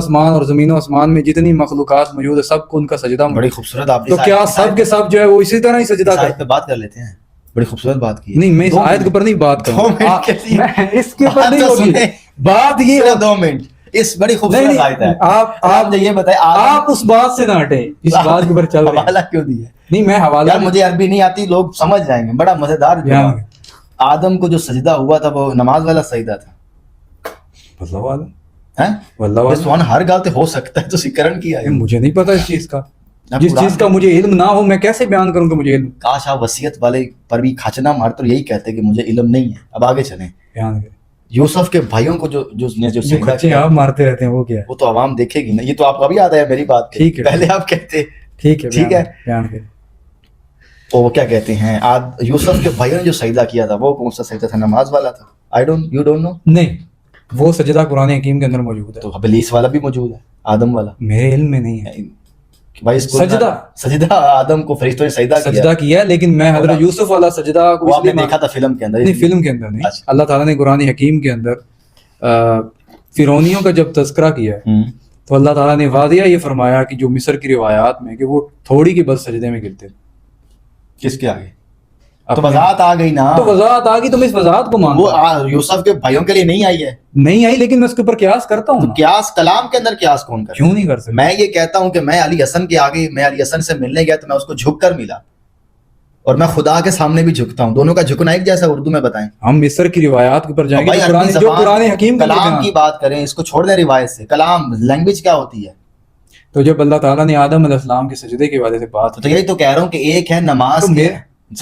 آسمان میں جتنی مخلوقات موجود ہے سب کو ان کا سجدہ بڑی خوبصورت آپ تو کیا سب کے سب جو ہے وہ اسی طرح ہی سجدہ آیت کرتے پہ بات کر لیتے ہیں بڑی خوبصورت بات کی ہے۔ نہیں میں اس دو آیت کے اوپر نہیں بات دو کروں منٹ کے لیے میں اس کے اوپر بات نہیں تو ہوگی سنیں۔ بات یہ صرف 2 منٹ اس بڑی نہیں خوبصورت نہیں آیت ہے آپ مجھے یہ بتائیں آپ اس بات سے نہ ہٹیں اس بات کے اوپر چل رہے ہیں حوالہ کیوں دیا نہیں میں حوالہ یار مجھے عربی نہیں آتی لوگ سمجھ جائیں گے بڑا مزیدار بیان آدم کو جو سجدہ ہوا تھا وہ نماز والا سجدہ تھا واللہ عالم ہیں واللہ عالم سوان ہر گل تے ہو سکتا ہے تو سکرن کیا ہے مجھے نہیں پتا اس چیز کا اب جس قرآن چیز کا مجھے علم نہ ہو میں کیسے بیان کروں کہ مجھے علم کاش آپ وصیت والے پر بھی کھچنا مار تو یہی کہتے کہ مجھے علم نہیں ہے اب آگے چلیں بیان کریں یوسف کے بھائیوں کو جو جو سجدہ کچے کیا آپ مارتے رہتے ہیں وہ کیا ہے وہ تو عوام دیکھے گی نا یہ تو آپ کو ابھی یاد آیا میری بات ٹھیک ہے پہلے آپ کہتے ٹھیک ہے ٹھیک ہے بیان کریں وہ کیا کہتے ہیں یوسف کے بھائیوں نے جو سجدہ کیا تھا وہ کون سا سجدہ تھا نماز والا تھا یو ڈونٹ نو نہیں وہ سجدہ قرآن حکیم کے اندر موجود ہے تو ابلیس والا بھی موجود ہے آدم والا میرے علم میں نہیں ہے کہ بھائی اس کو سجدہ آدم کو فرشتوں نے سجدہ کیا ہے لیکن میں حضرت یوسف والا سجدہ کو وہ آپ نے دیکھا تھا فلم کے اندر نہیں فلم کے اندر نہیں اچھا۔ اللہ تعالیٰ نے قرآن حکیم کے اندر فرعونیوں کا جب تذکرہ کیا ہے تو اللہ تعالیٰ نے واضح یہ فرمایا کہ جو مصر کی روایات میں کہ وہ تھوڑی کی بس سجدے میں گرتے کس کے آگے تو وضاحت آ گئی نا تو وضاحت آ گئی تو میں اس وضاحت کو مانتا وہ یوسف کے بھائیوں کے لیے نہیں آئی ہے نہیں آئی لیکن میں اس کے اوپر قیاس کرتا ہوں قیاس کلام کے اندر قیاس کون کرتا کیوں نہیں کر سکتا میں یہ کہتا ہوں کہ میں علی حسن کے آگے میں علی حسن سے ملنے گیا تو میں اس کو جھک کر ملا اور میں خدا کے سامنے بھی جھکتا ہوں دونوں کا جھکنا ایک جیسا اردو میں بتائیں ہم مصر کی روایات کے اوپر جائیں گے جو قرآن حکیم کلام کی بات کریں اس کو چھوڑ دیں روایت سے کلام لینگویج کیا ہوتی ہے تو جب اللہ تعالیٰ نے آدم علیہ السلام کے سجدے کے حوالے سے بات تو یہی تو کہہ رہا ہوں کہ ایک ہے نماز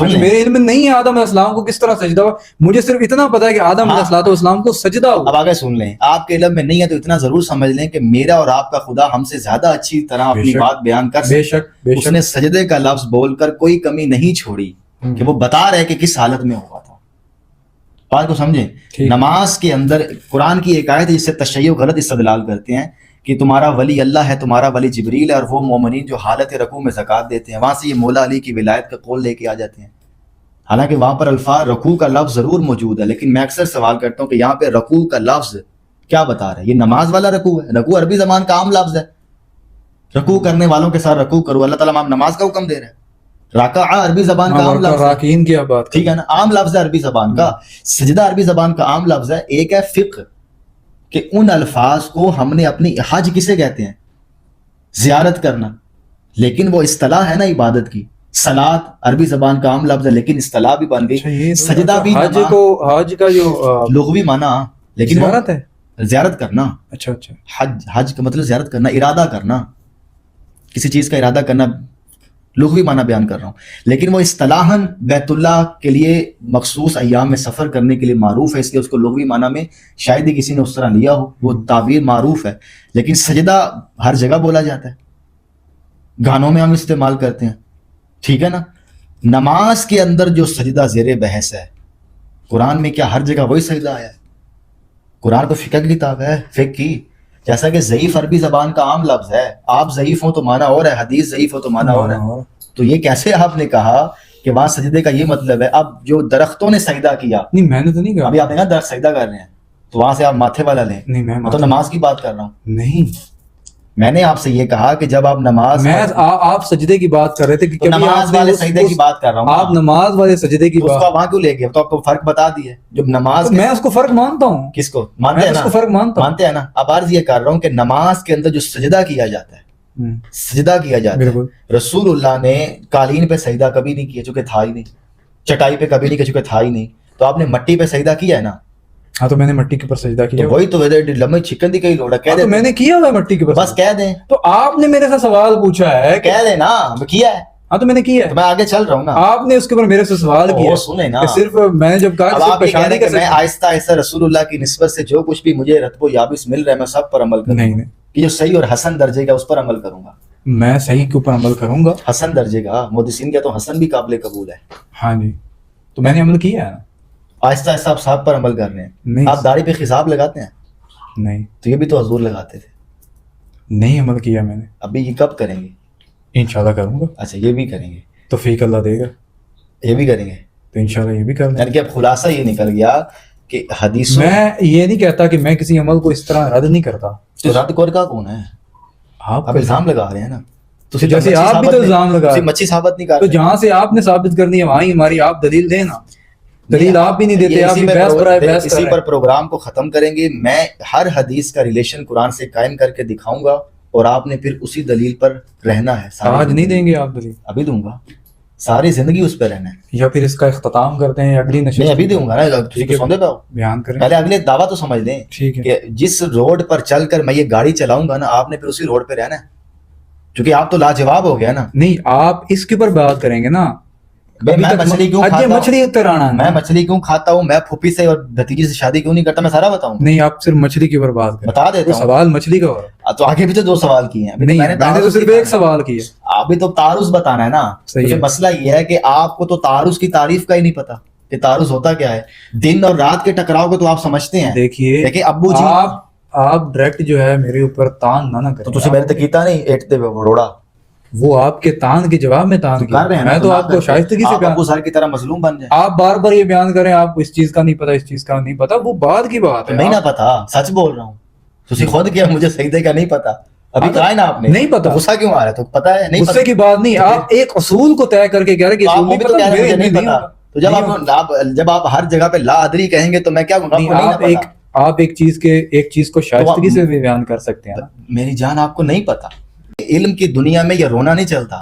میرے علم میں نہیں ہے آدم علیہ السلام کو کس طرح سجدہ ہوا مجھے صرف اتنا پتا ہے کہ آدم علیہ السلام کو سجدہ ہوا اب آگے سن لیں آپ کے علم میں نہیں ہے تو اتنا ضرور سمجھ لیں کہ میرا اور آپ کا خدا ہم سے زیادہ اچھی طرح اپنی بات بیان کر بے شک اس نے سجدے کا لفظ بول کر کوئی کمی نہیں چھوڑی کہ وہ بتا رہے کہ کس حالت میں ہوا تھا بات کو سمجھیں نماز کے اندر قرآن کی ایک آیت ہے جس سے تشیع غلط استدلال کرتے ہیں کہ تمہارا ولی اللہ ہے تمہارا ولی جبریل ہے اور وہ مومنین جو حالت رکوع میں زکوٰۃ دیتے ہیں وہاں سے یہ مولا علی کی ولایت کا قول لے کے آ جاتے ہیں حالانکہ وہاں پر الفاظ رکوع کا لفظ ضرور موجود ہے لیکن میں اکثر سوال کرتا ہوں کہ یہاں پہ رکوع کا لفظ کیا بتا رہا ہے یہ نماز والا رکوع ہے رکوع عربی زبان کا عام لفظ ہے رکوع کرنے والوں کے ساتھ رکوع کرو اللہ تعالیٰ نماز کا حکم دے رہے ہیں راکع عربی زبان کا عام لفظ راکعین کی بات ٹھیک ہے نا عام لفظ ہے عربی زبان کا سجدہ عربی زبان کا عام لفظ ہے ایک ہے فقہ کہ ان الفاظ کو ہم نے اپنی حج کسے کہتے ہیں زیارت کرنا لیکن وہ اصطلاح ہے نا عبادت کی صلاۃ عربی زبان کا عام لفظ ہے لیکن اصطلاح بھی بن گئی سجدہ بھی حج کا جو لغوی معنی لیکن زیارت ہے زیارت کرنا اچھا اچھا حج کا مطلب زیارت کرنا ارادہ کرنا کسی چیز کا ارادہ کرنا لغوی معنی بیان کر رہا ہوں لیکن وہ اصطلاحاً بیت اللہ کے لیے مخصوص ایام میں سفر کرنے کے لیے معروف ہے اس لیے اس کو لغوی معنی میں شاید ہی کسی نے اس طرح لیا ہو وہ تعبیر معروف ہے لیکن سجدہ ہر جگہ بولا جاتا ہے گانوں میں ہم استعمال کرتے ہیں ٹھیک ہے نا نماز کے اندر جو سجدہ زیر بحث ہے، قرآن میں کیا ہر جگہ وہی سجدہ آیا ہے؟ قرآن کو فقہ کی کتاب ہے، فقہ کی، جیسا کہ ضعیف عربی زبان کا عام لفظ ہے، آپ ضعیف ہوں تو معنی اور ہے، حدیث ضعیف ہو تو معنی اور ہے. تو یہ کیسے آپ نے کہا کہ وہاں سجدے کا یہ مطلب ہے؟ اب جو درختوں نے سجدہ کیا، نہیں میں نے تو نہیں کہا. ابھی آپ نے کہا درخت سجدہ کر رہے ہیں تو وہاں سے آپ ماتھے والا لیں. نہیں میں تو نماز کی بات کر رہا ہوں. نہیں، میں نے آپ سے یہ کہا کہ جب آپ نماز، میں آپ سجدے کی بات کر رہے تھے کہ کبھی نماز والے سجدے کی بات کر رہا ہوں. آپ نماز والے سجدے کی اس کو بات، وہاں کیوں لے گئے؟ تو آپ کو فرق بتا دیے جو نماز. میں اس کو فرق مانتا ہوں. کس کو مانتے میں ہیں اس نا؟ کو فرق مانتا ہوں. مانتے ہیں نا. اب عرض یہ کر رہا ہوں کہ نماز کے اندر جو سجدہ کیا جاتا ہے، سجدہ کیا جاتا ہے، بالکل. رسول اللہ نے قالین پہ سجدہ کبھی نہیں کیا چونکہ تھا ہی نہیں، چٹائی پہ کبھی نہیں کیا چونکہ تھا ہی نہیں. تو آپ نے مٹی پہ سجدہ کیا ہے نا؟ ہاں تو میں نے مٹی کے اوپر سجدہ کیا. تو وہی تو لمبی چکن دی کئی لوڑا کہہ دیں. میں نے کیا ہوا ہے مٹی کے اوپر. بس کہہ دیں. تو آپ نے میرے سے سوال پوچھا ہے، کہہ دیں نا کیا ہے. ہاں تو میں نے کیا ہے. میں آگے چل رہا ہوں نا. آپ نے اس کے اوپر میرے سے سوال کیا. سنیں نا. صرف میں نے جب کہا آپ کہہ رہے کہ میں آہستہ آہستہ رسول اللہ کی نسبت سے جو کچھ بھی مجھے رتب و یابس مل رہا ہے میں سب پر عمل کروں گا. نہیں، کہ جو صحیح اور حسن درجے کا اس پر عمل کروں گا. میں صحیح کے اوپر عمل کروں گا. حسن درجے کا محدثین کا تو حسن بھی قابل قبول ہے. ہاں جی، تو میں نے عمل کیا ہے. آہستہ آہستہ آپ سب پر عمل کر رہے ہیں. آپ داڑھی پہ خضاب لگاتے ہیں؟ نہیں. تو یہ بھی تو حضور لگاتے تھے. نہیں عمل کیا میں نے. ابھی یہ کب کریں گے؟ انشاءاللہ کروں گا. اچھا یہ بھی کریں گے. توفیق اللہ دے گا. یہ بھی کریں گے تو انشاءاللہ یہ بھی کر لیں. یعنی کہ اب خلاصہ یہ نکل گیا کہ حدیثوں، میں یہ نہیں کہتا کہ میں کسی عمل کو اس طرح رد نہیں کرتا. تو رد کر کا کون ہے؟ آپ الزام لگا رہے ہیں نا. تو جیسے آپ بھی تو الزام لگا رہے ہیں. مچھی ثابت نہیں کر تو جہاں سے آپ نے ثابت کرنی ہے وہاں ہی ہماری آپ دلیل دیں نا. دلیل آپ بھی نہیں دیتے. آپ بھی بحث پر آئے بحث کر رہے ہیں. اسی پر پروگرام کو ختم کریں گے. میں ہر حدیث کا ریلیشن قرآن سے قائم کر کے دکھاؤں گا اور آپ نے پھر اسی دلیل پر رہنا ہے. آج نہیں دیں گے آپ دلیل؟ ابھی دوں گا. ساری زندگی اس پہ رہنا ہے. یا پھر اس کا اختتام کرتے ہیں اگلی نشست؟ نہیں ابھی دوں گا نا. سوندے پہ بیان کریں. پہلے اگلے دعویٰ تو سمجھ لیں کہ جس روڈ پر چل کر میں یہ گاڑی چلاؤں گا نا آپ نے پھر اسی روڈ پہ رہنا ہے. کیونکہ آپ تو لاجواب ہو گیا نا. نہیں آپ اس کے اوپر بات کریں گے نا. میں مچھلی کیوں کھاتا ہوں؟ مچھلی ترانا میں مچھلی کیوں کھاتا ہوں؟ میں پھوپھی سے اور بھتیجی سے شادی کیوں نہیں کرتا؟ میں سارا بتاؤں. نہیں آپ صرف مچھلی کے اوپر بات کریں. بتا دیتا ہوں. سوال مچھلی کا ہو رہا ہے. تو آگے بھی تو 2 سوال کیے ہیں. نہیں میں نے تو صرف ایک سوال کیا. ابھی تو تعارض بتانا ہے نا. صحیح. مسئلہ یہ ہے کہ آپ کو تو تعارض کی تعریف کا ہی نہیں پتا کہ تعارض ہوتا کیا ہے. دن اور رات کے ٹکراؤ کو تو آپ سمجھتے ہیں. دیکھیے ابو جی آپ ڈائریکٹ جو ہے میرے اوپر تان نہ کریں. تو تسی میں نے کیتا نہیں ایٹتے روڑا. وہ آپ کے تان کے جواب میں تان کر رہے ہیں. میں تو آپ کو شائستگی سے ابو سر کی طرح مظلوم بن جائیں. آپ بار بار یہ بیان کریں آپ کو اس چیز کا نہیں پتا اس چیز کا نہیں پتا. وہ بعد کی بات ہے. نہیں نہ پتا. سچ بول رہا ہوں. تسی خود کیا مجھے سجدے کا نہیں پتا. ابھی کہا ہے نا آپ نے نہیں پتا. غصہ کیوں آ رہا ہے؟ تو پتا ہے نہیں. غصے کی بات نہیں. آپ ایک اصول کو طے کر کے کہہ رہے کہ اصول نہیں پتا. تو جب آپ ہر جگہ پہ لا ادری کہیں گے تو میں کیا کہوں گا؟ آپ ایک چیز کو شائستگی سے بھی بیان کر سکتے ہیں. میری جان آپ کو نہیں پتا. علم کی دنیا میں یہ رونا نہیں چلتا.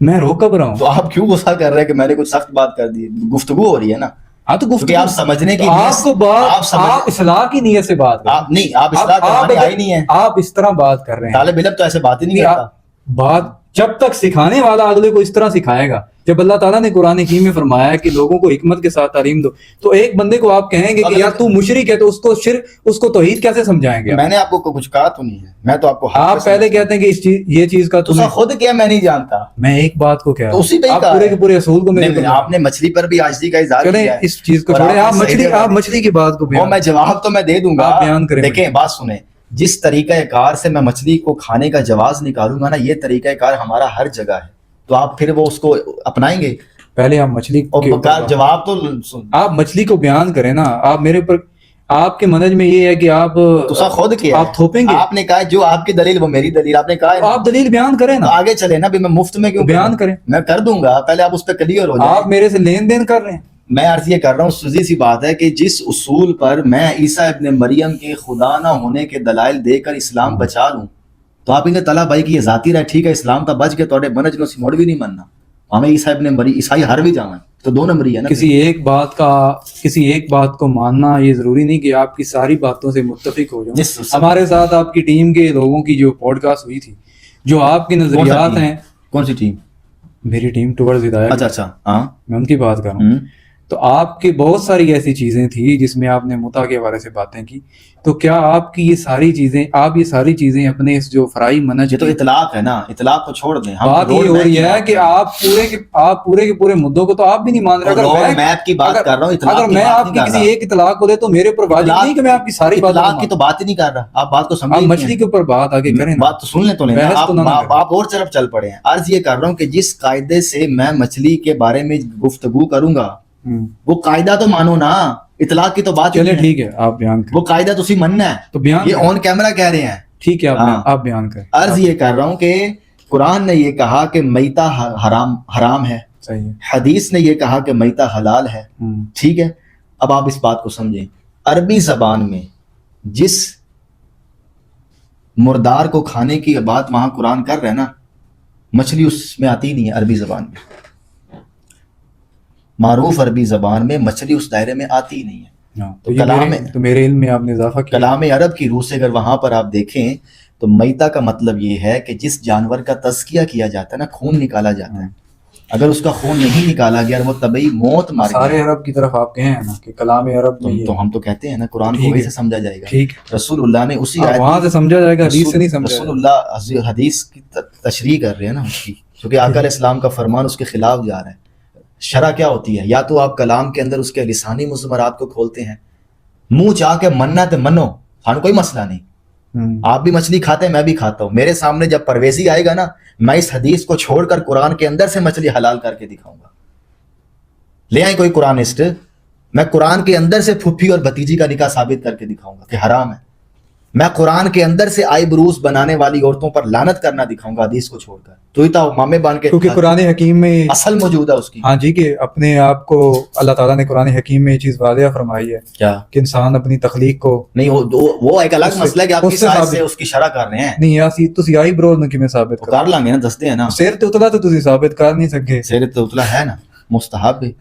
میں رو کب رہا ہوں؟ تو آپ کیوں غصہ کر رہے ہیں کہ میں نے کچھ سخت بات کر دی؟ گفتگو ہو رہی ہے نا. ہاں تو گفتگو آپ سمجھنے کی آپ اصلاح کی نیت سے بات آپ نہیں. آپ اصلاح کروانے آئی نہیں ہے. آپ اس طرح بات کر رہے ہیں. طالب علم تو ایسے بات ہی نہیں کرتا. بات جب تک سکھانے والا اگلے کو اس طرح سکھائے گا. جب اللہ تعالیٰ نے قرآن حکیم میں فرمایا ہے کہ لوگوں کو حکمت کے ساتھ تعلیم دو تو ایک بندے کو آپ کہیں گے کہ یار تو مشرک ہے تو اس کو شرک اس کو توحید کیسے سمجھائیں گے؟ میں نے آپ کو کچھ کہا تو نہیں ہے. میں تو آپ کو آپ پہلے کہتے ہیں کہ یہ چیز کا تم خود کیا میں نہیں جانتا. میں ایک بات کو کہہ رہا ہوں آپ پورے کے پورے اصول کو آپ نے مچھلی پر بھی عاجزی کا اظہار کیا ہے. اس چیز کو چھوڑیں. آپ مچھلی کی بات کو میں جواب تو میں دے دوں گا. بیان کریں. دیکھیں بات سنیں. جس طریقہ کار سے میں مچھلی کو کھانے کا جواز نکالوں گا نا یہ طریقہ کار ہمارا ہر جگہ ہے. تو آپ پھر وہ اس کو اپنائیں گے. پہلے آپ مچھلی جواب تو آپ مچھلی کو بیان کریں نا. آپ میرے اوپر آپ کے منہج میں یہ ہے کہ آپ خود کیا آپ تھوپیں گے. آپ نے کہا جو آپ کی دلیل وہ میری دلیل. آپ نے کہا آپ دلیل بیان کریں نا. آگے چلے نا. میں مفت میں کیوں بیان کریں؟ میں کر دوں گا. پہلے آپ اس پہ کلیئر ہو جائیں. آپ میرے سے لین دین کر رہے ہیں. میں عرض یہ کر رہا ہوں سیدھی سی بات ہے کہ جس اصول پر میں عیسیٰ ابن مریم کے خدا نہ ہونے کے دلائل دے کر اسلام بچا لوں تو آپ ان کے طلب بھائی کی یہ ذاتی رہے ٹھیک ہے اسلام تا بچ کے توڑے منج نو موڑ بھی نہیں مننا. ہمیں عیسیٰ ابن مریم عیسائی ہر بھی جانا تو 2 نمبری ہے نا. کسی ایک بات کو ماننا یہ ضروری نہیں کہ آپ کی ساری باتوں سے متفق ہو جائیں. ہمارے ساتھ آپ کی ٹیم کے لوگوں کی جو پوڈ کاسٹ ہوئی تھی جو آپ کے نظریات ہیں. کون سی ٹیم؟ میری ٹیم ٹورڈز ہدایت. اچھا ہاں میں ان کی بات کر رہا ہوں. تو آپ کی بہت ساری ایسی چیزیں تھیں جس میں آپ نے متع کے حوالے سے باتیں کی، تو کیا آپ کی یہ ساری چیزیں اپنے اس جو فرائی منہج یہ تو اطلاق ہے نا، اطلاق کو چھوڑ دیں. ہم بات یہ ہو رہی ہے کہ آپ پورے کے پورے مدوں کو تو آپ بھی نہیں مان رہے. روڈ میپ کی بات کر رہا ہوں، اطلاق اگر کی میں بات آپ نہیں کی کر کسی رہا. ایک اطلاق کو دے تو میرے اوپر واجب نہیں کہ میں آپ کی ساری باتیں اطلاق کی تو بات ہی نہیں کر رہا. آپ بات کو آپ سمجھیں، مچھلی کے اوپر بات آگے کریں، بات تو سن لیں تو لینا. آپ اور طرف چل پڑے ہیں. عرض یہ کر رہا ہوں کہ جس قاعدے سے میں مچھلی کے بارے میں گفتگو کروں گا وہ قاعدہ تو مانو نا. اطلاق کی تو بات چلے ٹھیک ہے آپ بیان کریں. وہ قاعدہ تو اسی مننا ہے تو بیان یہ آن کیمرہ کہہ رہے ہیں. ٹھیک ہے آپ بیان کریں. عرض یہ کر رہا ہوں کہ قرآن نے یہ کہا کہ میتہ حرام ہے، صحیح ہے. حدیث نے یہ کہا کہ میتہ حلال ہے. ٹھیک ہے، اب آپ اس بات کو سمجھیں. عربی زبان میں جس مردار کو کھانے کی بات وہاں قرآن کر رہے ہیں نا، مچھلی اس میں آتی نہیں ہے. عربی زبان میں معروف عربی زبان میں مچھلی اس دائرے میں آتی نہیں ہے. تو میرے علم میں آپ نے اضافہ کیا. کلام عرب کی روح سے اگر وہاں پر آپ دیکھیں تو میتہ کا مطلب یہ ہے کہ جس جانور کا تزکیہ کیا جاتا ہے نا، خون نکالا جاتا ہے، اگر اس کا خون نہیں نکالا گیا اور وہ طبعی موت مار گیا. سارے عرب کی طرف آپ کہیں نا کہ کلام عرب میں تو ہم تو کہتے ہیں نا قرآن کو وہی سے سمجھا جائے گا. ٹھیک، رسول اللہ نے اسی آیت وہاں سے سمجھا جائے گا، حدیث سے نہیں سمجھا. رسول اللہ حدیث کی تشریح کر رہے ہیں نا اس کی، کیونکہ آقا علیہ السلام کا فرمان اس کے خلاف جا رہا ہے. شرع کیا ہوتی ہے؟ یا تو آپ کلام کے اندر اس کے لسانی مضمرات کو کھولتے ہیں، منہ چاہ کے مننا تے منو، ہم کوئی مسئلہ نہیں. آپ بھی مچھلی کھاتے ہیں، میں بھی کھاتا ہوں. میرے سامنے جب پرویزی آئے گا نا، میں اس حدیث کو چھوڑ کر قرآن کے اندر سے مچھلی حلال کر کے دکھاؤں گا. لے آئیں کوئی قرآنسٹ، میں قرآن کے اندر سے پھپھی اور بھتیجی کا نکاح ثابت کر کے دکھاؤں گا کہ حرام ہے. میں قرآن کے اندر سے آئی بروز بنانے والی عورتوں پر لعنت کرنا دکھاؤں گا حدیث کو چھوڑ کر. تو ہی تو مامے بان کے، کیونکہ قرآن حکیم میں اصل موجود ہے اس کی. ہاں جی، کہ اپنے آپ کو اللہ تعالیٰ نے قرآن حکیم میں یہ چیز واضح فرمائی ہے کیا کہ انسان اپنی تخلیق کو نہیں، وہ ایک الگ مسئلہ ہے کہ آپ کس آیت سے اس کی شرح کر رہے ہیں. نہیں اسی تسی آئی برو نے کیویں ثابت کر لیں گے نا، دستے ہیں نا. سیر تے اتلا تو تسی ثابت کر نہیں سکے. سیر تے اتلا ہے نا مستحب ہے.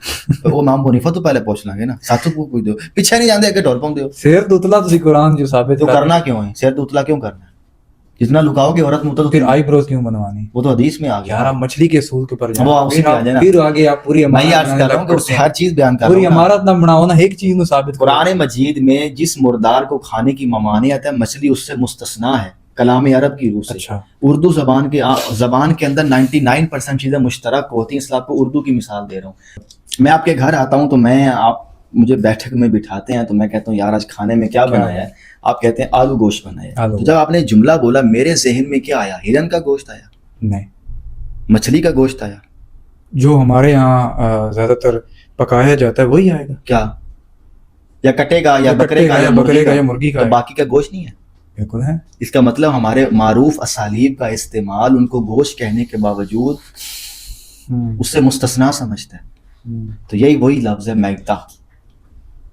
وہ امام حنیفہ تو پہلے پوچھ لیں گے نا، ساتھ کو پوچھ دو، پیچھے نہیں جاندے کہ ڈور پاؤں دیو. سیر تے اتلا تسی قرآن جو ثابت تو کرنا کیوں ہے؟ سیر تے اتلا کیوں کرنا ہے؟ جتنا لکاؤ گے عورت مطلب پھر آئی بروز کیوں بنوانی؟ وہ تو حدیث میں آ گیا. یار آپ مچھلی کے اصول کے اوپر وہ اسی پہ آ جائے نا. پھر آگے آپ پوری میں یہ عرض کر رہا ہوں کہ ہر چیز بیان کر رہا ہوں. پوری عمارت نہ بناؤ نا، ایک چیز کو ثابت کرو. قرآن مجید میں جس مردار کو کھانے کی ممانعت ہے، مچھلی اس سے مستثنا ہے کلام عرب کی روح سے. اچھا، اردو زبان کے اندر 99% چیزیں مشترک ہوتی ہیں. اس لیے آپ کو اردو کی مثال دے رہا ہوں. میں آپ کے گھر آتا ہوں تو آپ مجھے بیٹھک میں بٹھاتے ہیں تو میں کہتا ہوں یار آج کھانے میں کیا بنایا ہے؟ آپ کہتے ہیں آلو گوشت بنایا. تو جب آپ نے جملہ بولا میرے ذہن میں کیا آیا؟ ہرن کا گوشت آیا؟ نہیں، مچھلی کا گوشت آیا؟ جو ہمارے یہاں زیادہ تر پکایا جاتا ہے وہی آئے گا. کیا یا کٹے گا یا بکرے کا یا مرغی کا؟ باقی کا گوشت نہیں ہے. بالکل ہے. اس کا مطلب ہمارے معروف اسالیب کا استعمال ان کو گوشت کہنے کے باوجود اس سے مستثنا سمجھتا ہے. تو یہی وہی لفظ ہے میتہ،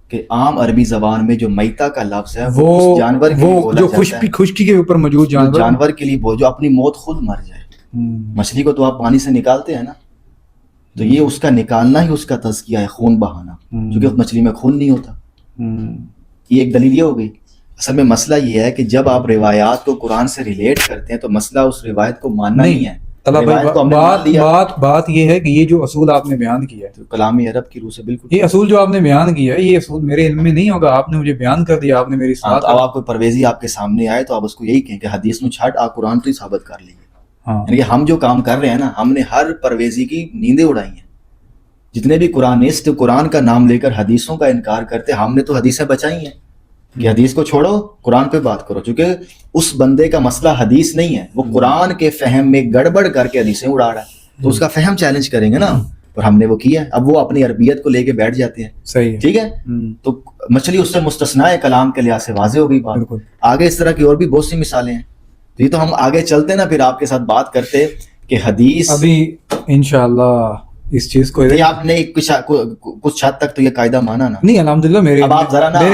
کہ عام عربی زبان میں جو میتہ کا لفظ ہے وہ جانور جو خشکی کے اوپر موجود جانور کے لیے جو اپنی موت خود مر جائے. مچھلی کو تو آپ پانی سے نکالتے ہیں نا، تو یہ اس کا نکالنا ہی اس کا تزکیہ ہے، خون بہانا، کیونکہ مچھلی میں خون نہیں ہوتا. یہ ایک دلیل یہ ہو گئی. اصل میں مسئلہ یہ ہے کہ جب آپ روایات کو قرآن سے ریلیٹ کرتے ہیں تو مسئلہ اس روایت کو ماننا نہیں ہے. بات یہ ہے کہ یہ جو اصول آپ نے بیان کیا ہے کلام عرب کی روح سے بالکل، یہ اصول جو آپ نے بیان کیا ہے یہ اصول میرے علم میں نہیں ہوگا. آپ نے مجھے بیان کر دیا، آپ نے میری اب آپ کو پرویزی آپ کے سامنے آئے تو آپ اس کو یہی کہیں کہ حدیث میں چھٹ آپ قرآن تو ہی ثابت کر لیجیے. یعنی کہ ہم جو کام کر رہے ہیں نا، ہم نے ہر پرویزی کی نیندیں اڑائی ہیں. جتنے بھی قرآنسٹ قرآن کا نام لے کر حدیثوں کا انکار کرتے، ہم نے تو حدیثیں بچائی ہیں کہ حدیث کو چھوڑو قرآن پہ بات کرو. چونکہ اس بندے کا مسئلہ حدیث نہیں ہے، وہ قرآن کے فہم میں گڑبڑ کر کے حدیثیں اڑا رہا ہے، تو اس کا فہم چیلنج کریں گے نا. اور ہم نے وہ کیا ہے. اب وہ اپنی عربیت کو لے کے بیٹھ جاتے ہیں. صحیح ہے، ٹھیک ہے. تو مچھلی اس سے مستثنا ہے، کلام کے لحاظ سے واضح ہو گئی بات. آگے اس طرح کی اور بھی بہت سی مثالیں ہیں. یہ تو ہم آگے چلتے نا، پھر آپ کے ساتھ بات کرتے کہ حدیث ابھی انشاءاللہ اس چیز کو آپ نے کچھ حد تک تو یہ قاعدہ مانا نا. نہیں الحمدللہ میرے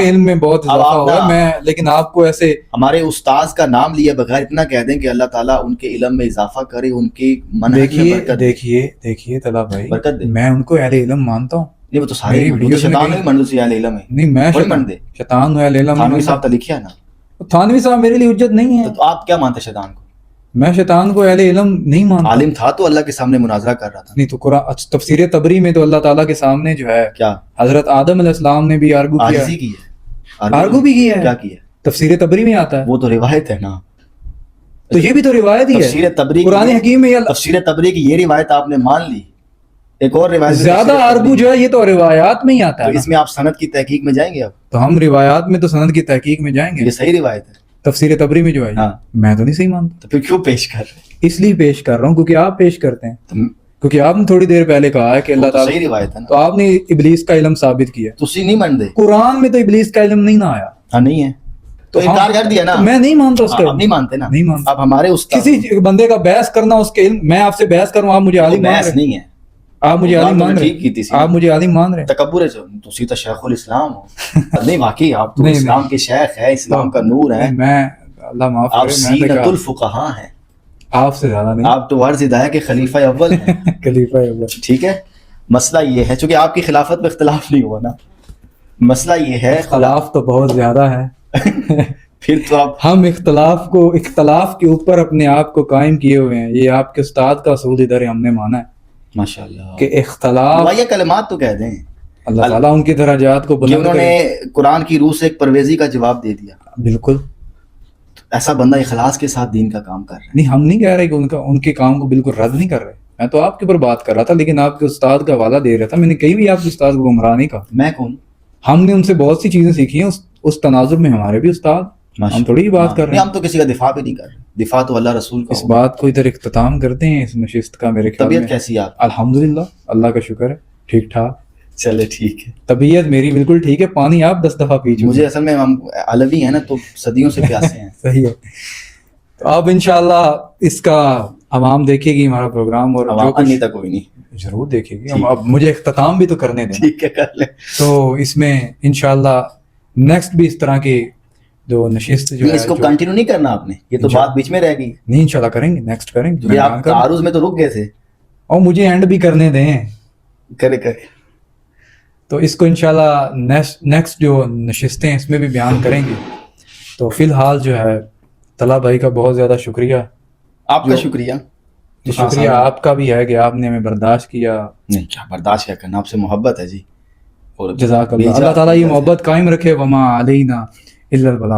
علم میں بہت اضافہ ہوا میں، لیکن آپ کو ایسے ہمارے استاذ کا نام لیے بغیر اتنا کہہ دیں کہ اللہ تعالیٰ ان کے علم میں اضافہ کرے، ان کی منہج میں برکت. دیکھیے طلعہ بھائی، میں ان کو اہل علم مانتا ہوں. نہیں وہ تو سارے شیطان نہیں منڈو سے اہل علم ہے. نہیں میں شیطان ہوں، اہل علم تھانوی صاحب تو لکھیا نا. تھانوی صاحب میرے لیے حجت نہیں ہے. تو آپ کیا مانتے شیطان کو؟ میں شیطان کو اہل علم نہیں مانتا. عالم تھا تو اللہ کے سامنے مناظرہ کر رہا تھا. نہیں تو قرآن تفسیر تبری میں تو اللہ تعالیٰ کے سامنے جو ہے کیا حضرت آدم علیہ السلام نے بھی آرگو کیا عاجزی کی ہے, آرگو بھی کیا کیا ہے. کیا ہے؟ تفسیر تبری میں آتا ہے. وہ تو روایت ہے نا. تو یہ بھی تو روایت ہی ہے. تفسیر تبری قرآن حکیم میں تفسیر تبری کی یہ روایت آپ نے مان لی. ایک اور روایت زیادہ آرگو جو ہے یہ تو روایات میں ہی آتا تو ہے. اس میں آپ سند کی تحقیق میں جائیں گے. اب تو ہم روایات میں تو سند کی تحقیق میں جائیں گے. یہ صحیح روایت ہے تفسیر تبری میں جو ہے ہاں. میں تو نہیں صحیح مانتا. تو پھر کیوں پیش کر رہے ہیں؟ اس لیے پیش کر رہا ہوں کیونکہ آپ پیش کرتے ہیں, کیونکہ آپ نے تھوڑی دیر پہلے کہا ہے کہ اللہ تعالیٰ, صحیح روایت ہے نا. تو آپ نے ابلیس کا علم ثابت کیا. تسی نہیں مان دے. قرآن میں تو ابلیس کا علم نہیں نہ آیا. ہاں نہیں ہے تو انکار کر دیا نا. میں نہیں مانتا اس کا. آپ نہیں مانتے نا. نہیں مانتا. اب ہمارے استاد کسی بندے کا بحث کرنا اس کے علم, میں آپ سے بحث کروں آپ مجھے عالم مان بحث رہے, نہیں ہے. آپ مجھے عالم مان ٹھیک کی تھی رہے, آپ مجھے عالم مان رہے. تکبر ہے. تسی تو شیخ الاسلام ہو. نہیں واقعی آپ تو نہیں، اسلام کے شیخ ہے, اسلام کا نور ہے. میں اللہ معاف آپ کرے, میں سینۃ تو الفقہاء ہیں. آپ سے زیادہ نہیں. آپ تو عرض ہے کہ خلیفہ اول ہیں. خلیفہ اول. ٹھیک ہے. مسئلہ یہ ہے چونکہ آپ کی خلافت میں اختلاف نہیں ہوا نا. مسئلہ یہ ہے اختلاف تو بہت زیادہ ہے. پھر تو آپ ہم اختلاف کے اوپر اپنے آپ کو قائم کیے ہوئے ہیں. یہ آپ کے استاد کا اصول ادھر ہم نے مانا ہے ماشاء اللہ کہ اختلاف, یہ کلمات تو کہہ دیں. اللہ تعالیٰ ان کی درجات کو کہ بلند انہوں کرے. نے قرآن کی روح سے ایک پرویزی کا جواب دے دیا. بالکل ایسا بندہ اخلاص کے ساتھ دین کا کام کر رہا ہے. نہیں, ہم نہیں کہہ رہے کہ ان کے کام کو بالکل رد نہیں کر رہے. میں تو آپ کے اوپر بات کر رہا تھا, لیکن آپ کے استاد کا حوالہ دے رہا تھا. میں نے کہیں بھی آپ کے استاد کو گمراہ نہیں کہا. میں کون؟ ہم نے ان سے بہت سی چیزیں سیکھی ہیں. اس تناظر میں ہمارے بھی استاد, ہم تھوڑی بات کر رہے ہیں. ہم تو کسی کا دفاع بھی نہیں کر رہے. دفاع تو اللہ رسول کا. اس بات کو ادھر اختتام کرتے ہیں اس نشست کا. میرے خیال طبیعت میں کیسی ہے آپ؟ الحمدللہ, اللہ کا شکر ہے, ٹھیک ٹھاک. چلے ٹھیک ہے. طبیعت میری بالکل ٹھیک ہے. پانی آپ 10 دفعہ پی چکے. مجھے اصل میں ہم علوی ہیں نا تو صدیوں سے پیاسے ہیں. صحیح ہے. تو اب انشاءاللہ اس کا عوام دیکھے گی ہمارا پروگرام, اور جو کچھ نہیں تک کوئی نہیں ضرور دیکھے گی. اب مجھے اختتام بھی تو کرنے دیں. ٹھیک ہے کر لیں. تو اس میں انشاءاللہ نیکسٹ بھی اس طرح کی جو نشست جو ہے اس کو کنٹینیو نہیں کرنا آپ نے. یہ تو بات بیچ میں رہ گئی. نہیں, انشاءاللہ کریں گے, نیکسٹ کریں گے. یہ آپ تعارض میں تو رک گئے تھے. اور مجھے اینڈ بھی کرنے دیں. کرے. تو اس کو انشاءاللہ نیکسٹ جو نشستیں اس میں بھی بیان کریں گے. تو فی الحال جو ہے طلحہ بھائی کا بہت زیادہ شکریہ. آپ کا شکریہ. شکریہ آپ کا بھی ہے کہ آپ نے ہمیں برداشت کیا. نہیں کیا برداشت کیا کرنا, آپ سے محبت ہے جی. جزاک اللہ. اللہ تعالیٰ یہ محبت قائم رکھے. وما علینا الا البلاغ.